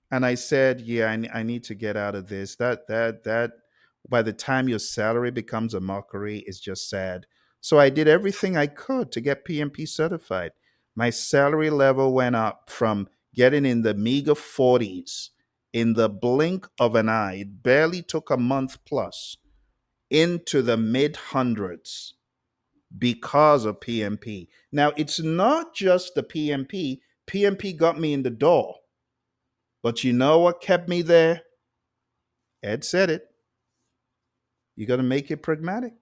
[SPEAKER 1] And I said, yeah, I need to get out of this. That by the time your salary becomes a mockery, is just sad. So I did everything I could to get PMP certified. My salary level went up from getting in the meager 40s in the blink of an eye. It barely took a month plus into the mid hundreds because of PMP. Now, it's not just the PMP. PMP got me in the door. But you know what kept me there? Ed said it. You got to make it pragmatic.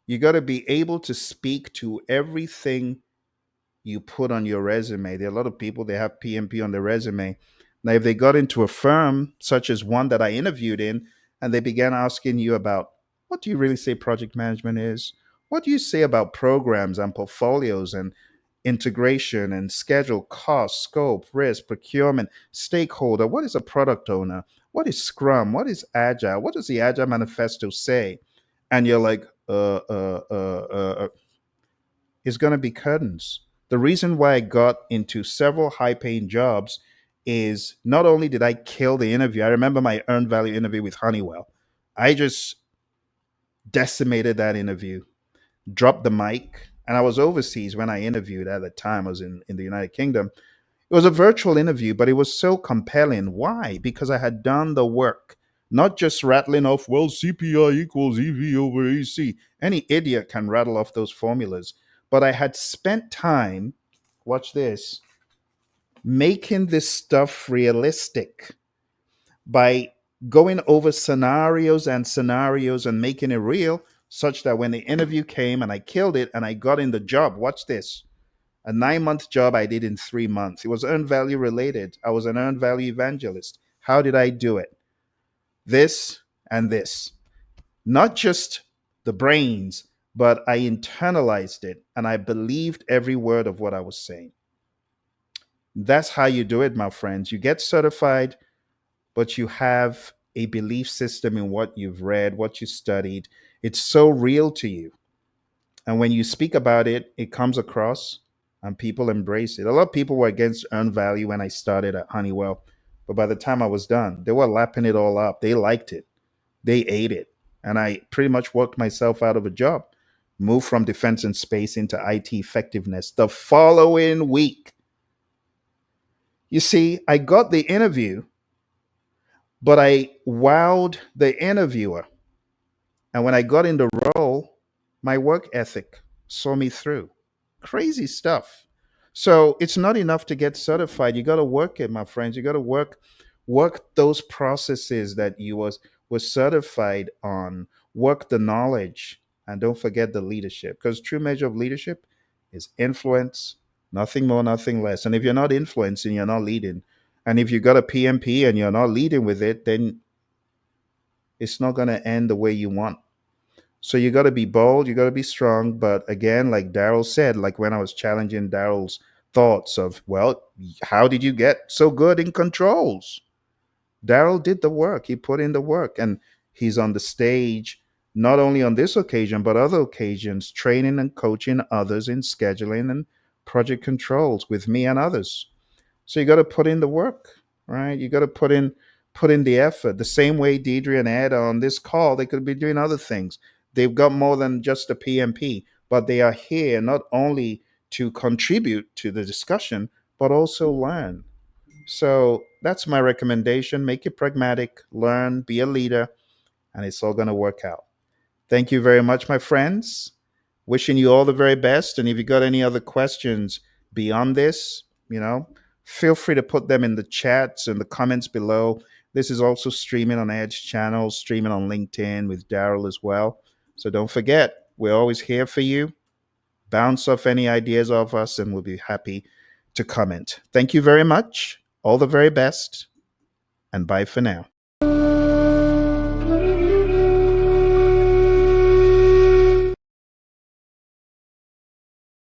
[SPEAKER 1] You got to be able to speak to everything you put on your resume. There are a lot of people, they have PMP on their resume. Now, if they got into a firm such as one that I interviewed in, and they began asking you about what do you really say project management is? What do you say about programs and portfolios and integration and schedule, cost, scope, risk, procurement, stakeholder? What is a product owner? What is Scrum? What is Agile? What does the Agile Manifesto say? And you're like, it's going to be curtains. The reason why I got into several high paying jobs is not only did I kill the interview, I remember my earned value interview with Honeywell. I just decimated that interview, dropped the mic, and I was overseas when I interviewed at the time. I was in the United Kingdom. It was a virtual interview, but it was so compelling. Why? Because I had done the work, not just rattling off, well, CPI equals EV over AC. Any idiot can rattle off those formulas. But I had spent time, watch this, making this stuff realistic by going over scenarios and making it real, such that when the interview came and I killed it and I got in the job, watch this, a 9-month job I did in 3 months. It was earned value related. I was an earned value evangelist. How did I do it? This and this. Not just the brains, but I internalized it and I believed every word of what I was saying. That's how you do it, my friends. You get certified, but you have a belief system in what you've read, what you studied. It's so real to you. And when you speak about it, it comes across and people embrace it. A lot of people were against earned value when I started at Honeywell. But by the time I was done, they were lapping it all up. They liked it. They ate it. And I pretty much worked myself out of a job, moved from defense and space into IT effectiveness the following week. You see, I got the interview, but I wowed the interviewer. And when I got in the role, my work ethic saw me through. Crazy stuff. So it's not enough to get certified. You got to work it, my friends. You got to work those processes that you was certified on. Work the knowledge, and don't forget the leadership. Because true measure of leadership is influence, nothing more, nothing less. And if you're not influencing, you're not leading. And if you got a PMP and you're not leading with it, then it's not going to end the way you want. So you got to be bold, you got to be strong. But again, like Daryl said, like when I was challenging Daryl's thoughts of, well, how did you get so good in controls? Daryl did the work, he put in the work, and he's on the stage, not only on this occasion, but other occasions, training and coaching others in scheduling and project controls with me and others. So you got to put in the work, right? You got to put in the effort. The same way Deidre and Ed are on this call, they could be doing other things. They've got more than just a PMP, but they are here not only to contribute to the discussion, but also learn. So that's my recommendation. Make it pragmatic, learn, be a leader, and it's all going to work out. Thank you very much, my friends. Wishing you all the very best. And if you got any other questions beyond this, feel free to put them in the chats and the comments below. This is also streaming on Edge channel, streaming on LinkedIn with Daryl as well. So don't forget, we're always here for you. Bounce off any ideas of us, and we'll be happy to comment. Thank you very much. All the very best, and bye for now.